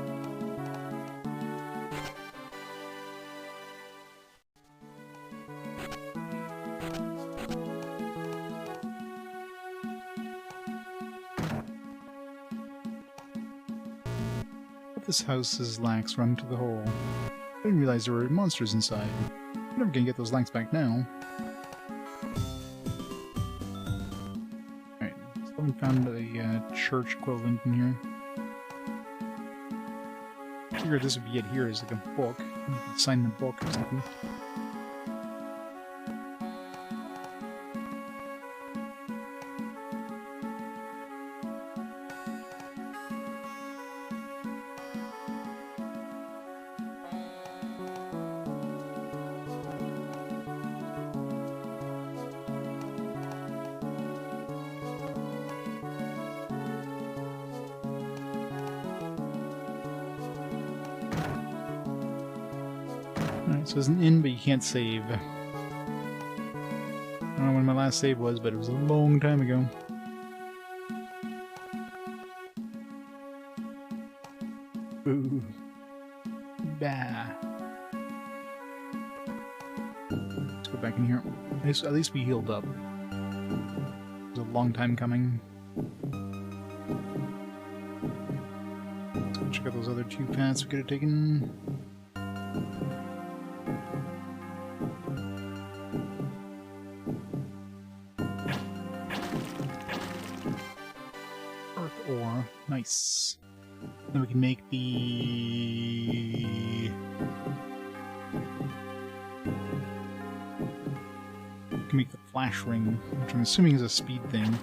This house's lacs run to the hole. I didn't realize there were monsters inside. I'm never gonna get those lacs back now. Alright, still haven't found a church equivalent in here. I figured this would be it here as like a book. You could sign the book or something. Alright, so there's an inn, but you can't save. I don't know when my last save was, but it was a long time ago. Ooh. Bah. Let's go back in here. At least we healed up. It was a long time coming. Let's go check out those other 2 paths we could have taken. Nice. Then we can make can make the flash ring, which I'm assuming is a speed thing.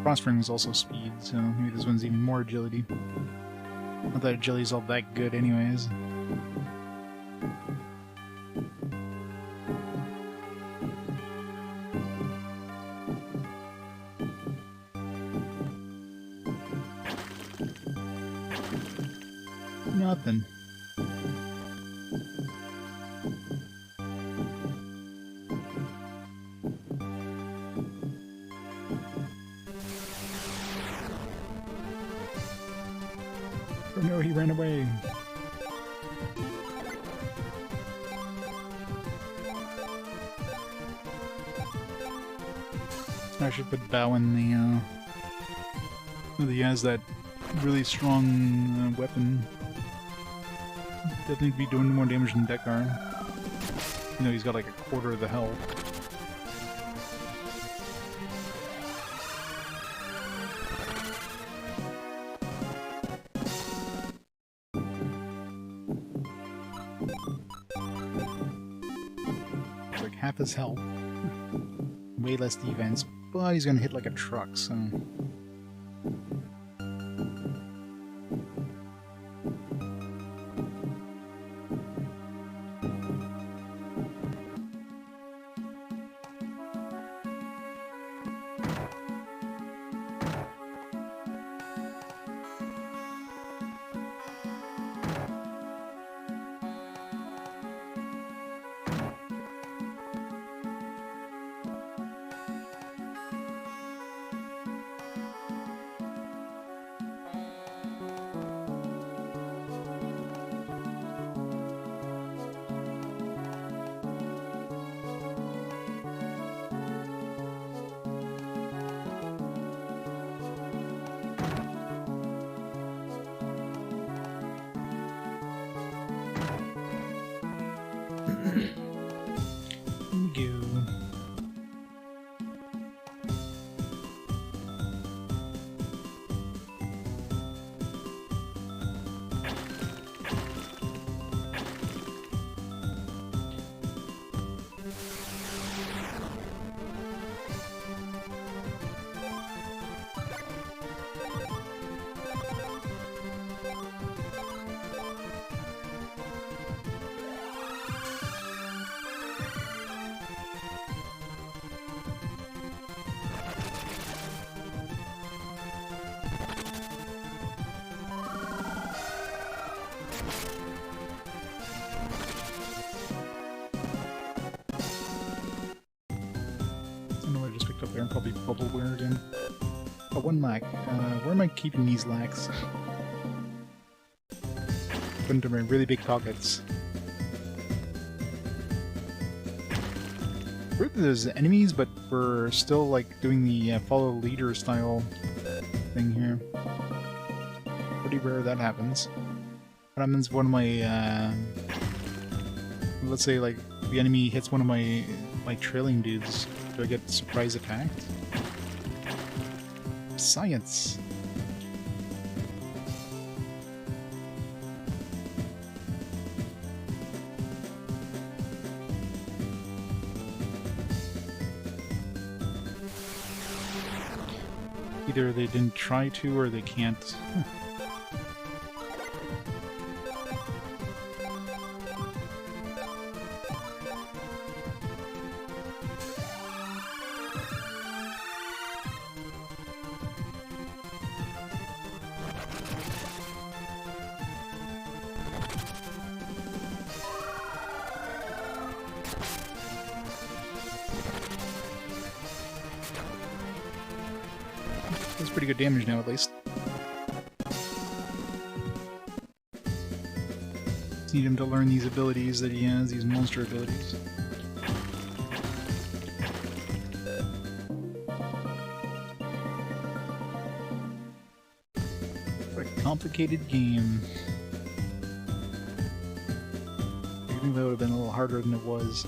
Cross ring is also speed, so maybe this one's even more agility. Not that agility's all that good anyways. Nothing. Oh no, he ran away. I should put Bao in the, he has that really strong weapon. Definitely be doing more damage than Dekar. You know, he's got like a quarter of the health. Like half his health. Way less defense, but he's gonna hit like a truck, so... Up there and probably bubbleware again. Oh, 1 lac. Where am I keeping these lacs? Put into my really big pockets. Weird that there's enemies, but we're still like doing the follow leader style thing here. Pretty rare that happens. What happens if one of my let's say like the enemy hits one of my trailing dudes? Do I get surprise attacked? Science! Either they didn't try to or they can't. That's pretty good damage now, at least. Just need him to learn these abilities that he has, these monster abilities. What a complicated game. I think that would have been a little harder than it was.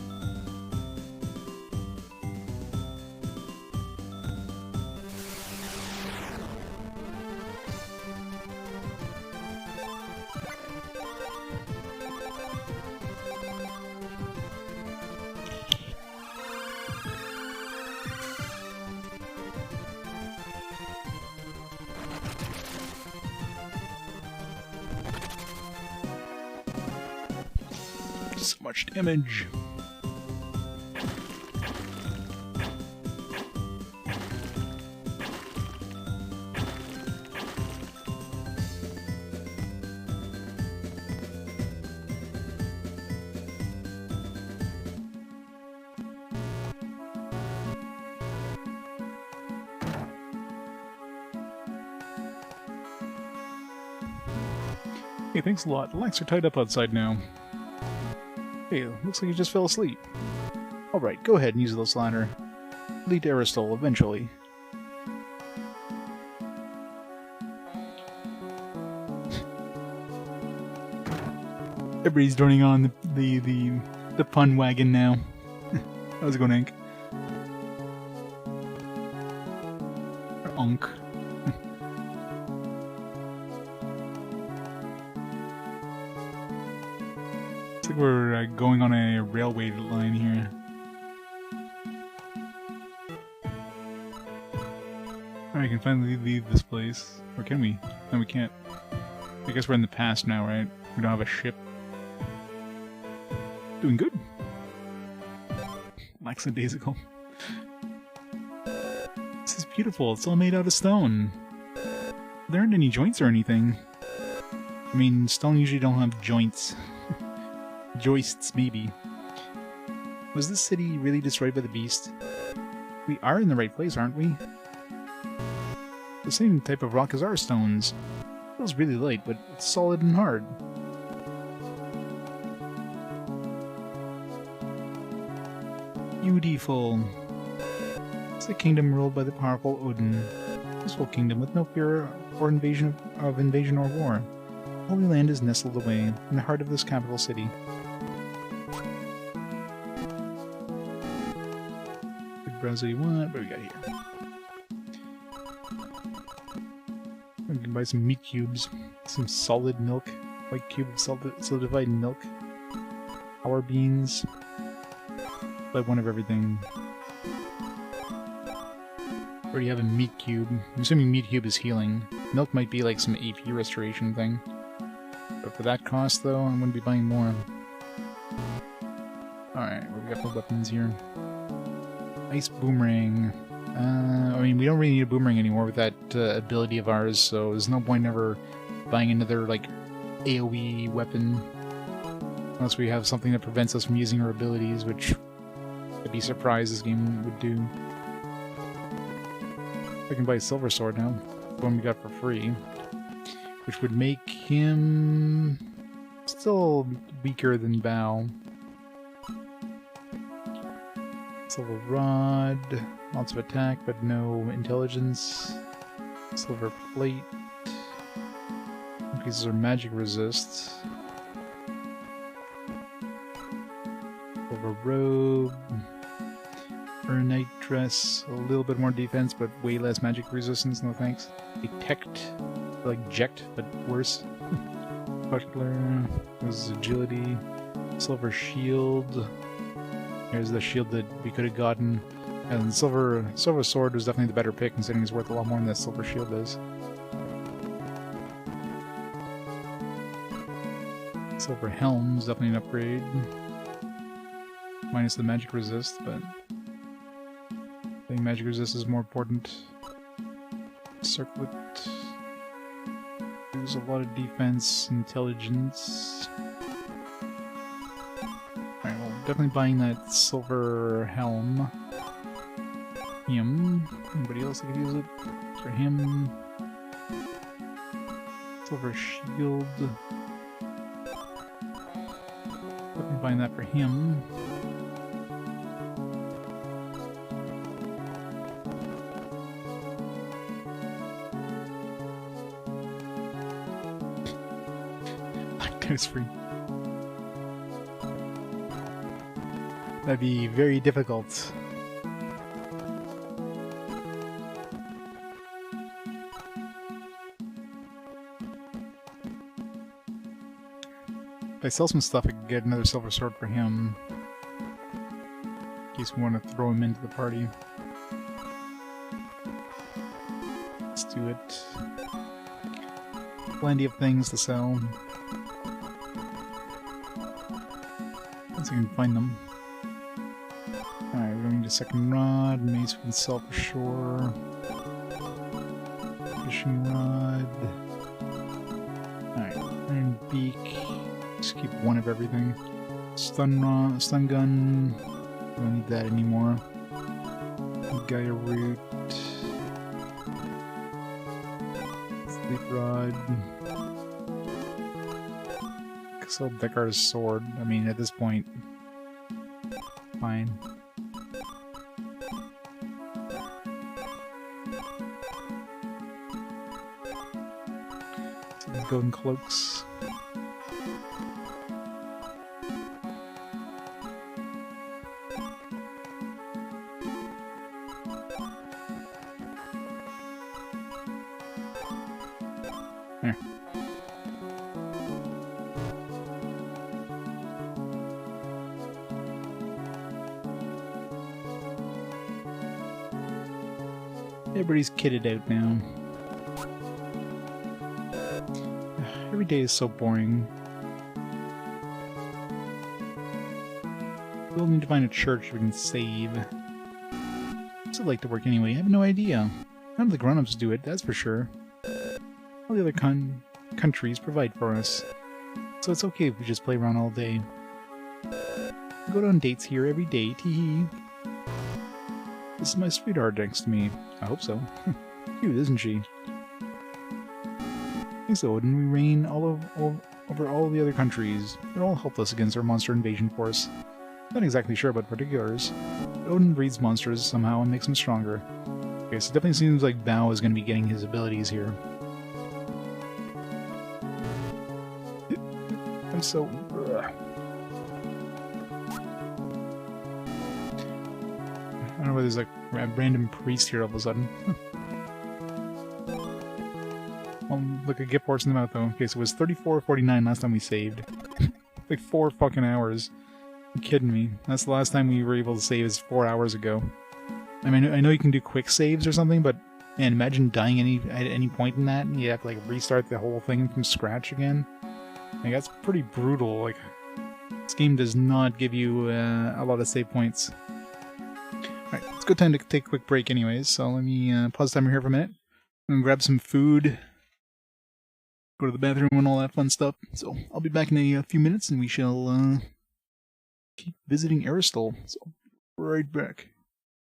So much damage. Hey, thanks a lot. The lights are tied up outside now. Hey, looks like you just fell asleep. Alright, go ahead and use this ladder. Lead to Aristol eventually. Everybody's joining on the pun wagon now. How's it going, Hank? Or Unk. It's like we're going on a railway line here. Alright, we can finally leave this place. Or can we? No, we can't. I guess we're in the past now, right? We don't have a ship. Doing good. Lackadaisical. This is beautiful. It's all made out of stone. There aren't any joints or anything. I mean, stone usually don't have joints. Joists, maybe. Was this city really destroyed by the beast? We are in the right place, aren't we? The same type of rock as our stones. It feels really light, but it's solid and hard. Beautiful. It's a kingdom ruled by the powerful Odin. A peaceful kingdom with no fear or invasion or war. Holy Land is nestled away in the heart of this capital city. Good browser you want? What do we got here? We can buy some meat cubes, some solid milk, white cube of solidified milk, power beans. Buy one of everything. Already have a meat cube. I'm assuming meat cube is healing. Milk might be like some AP restoration thing. But for that cost, though, I wouldn't be buying more. Alright, what we got for weapons here? Ice boomerang. I mean, we don't really need a boomerang anymore with that ability of ours, so there's no point ever buying another, like, AoE weapon. Unless we have something that prevents us from using our abilities, which I'd be surprised this game would do. I can buy a silver sword now, the one we got for free, which would make him still weaker than Bao. Silver rod, lots of attack but no intelligence. Silver plate increases our magic resist. Silver robe. Night dress, a little bit more defense, but way less magic resistance, no thanks. Detect, like Ject, but worse. Butler, this is agility. Silver shield. Here's the shield that we could have gotten. And silver sword was definitely the better pick, considering it's worth a lot more than that silver shield is. Silver helm's definitely an upgrade. Minus the magic resist, but I think magic resist is more important. Circlet. There's a lot of defense, intelligence. Alright, well, definitely buying that silver helm. Him. Anybody else that could use it? For him. Silver shield. Definitely buying that for him. Free. That'd be very difficult. If I sell some stuff, I could get another silver sword for him. In case we want to throw him into the party. Let's do it. Plenty of things to sell. Once I can find them. Alright, we're going to second rod, mace we can sell for sure. Fishing rod. Alright, iron beak. Just keep one of everything. Stun rod, stun gun. Don't need that anymore. Gaia root. Sleep rod. So Beccar's sword. I mean, at this point, fine. So these golden cloaks. There. Everybody's kitted out now. Every day is so boring. We'll need to find a church we can save. What's it like to work anyway? I have no idea. None of the grown-ups do it, that's for sure. All the other countries provide for us. So it's okay if we just play around all day. We go on dates here every day, tee-hee. This is my sweetheart next to me. I hope so. Cute, isn't she? Thanks, Odin. We reign over all the other countries. It all helped us against our monster invasion force. Not exactly sure about particulars. But Odin breeds monsters somehow and makes them stronger. Okay, so it definitely seems like Bao is going to be getting his abilities here. I'm so... I don't know why there's like a random priest here all of a sudden. Well, look, a gift horse in the mouth though. Okay, so it was 34.49 last time we saved. Like 4 fucking hours. You're kidding me. That's the last time we were able to save is 4 hours ago. I mean, I know you can do quick saves or something, but man, imagine dying at any point in that and you have to like restart the whole thing from scratch again. Like, that's pretty brutal. Like, this game does not give you a lot of save points. Alright, it's a good time to take a quick break anyways, so let me pause the timer here for a minute. I'm gonna grab some food, go to the bathroom and all that fun stuff. So, I'll be back in a few minutes and we shall keep visiting Aristal. So, right back.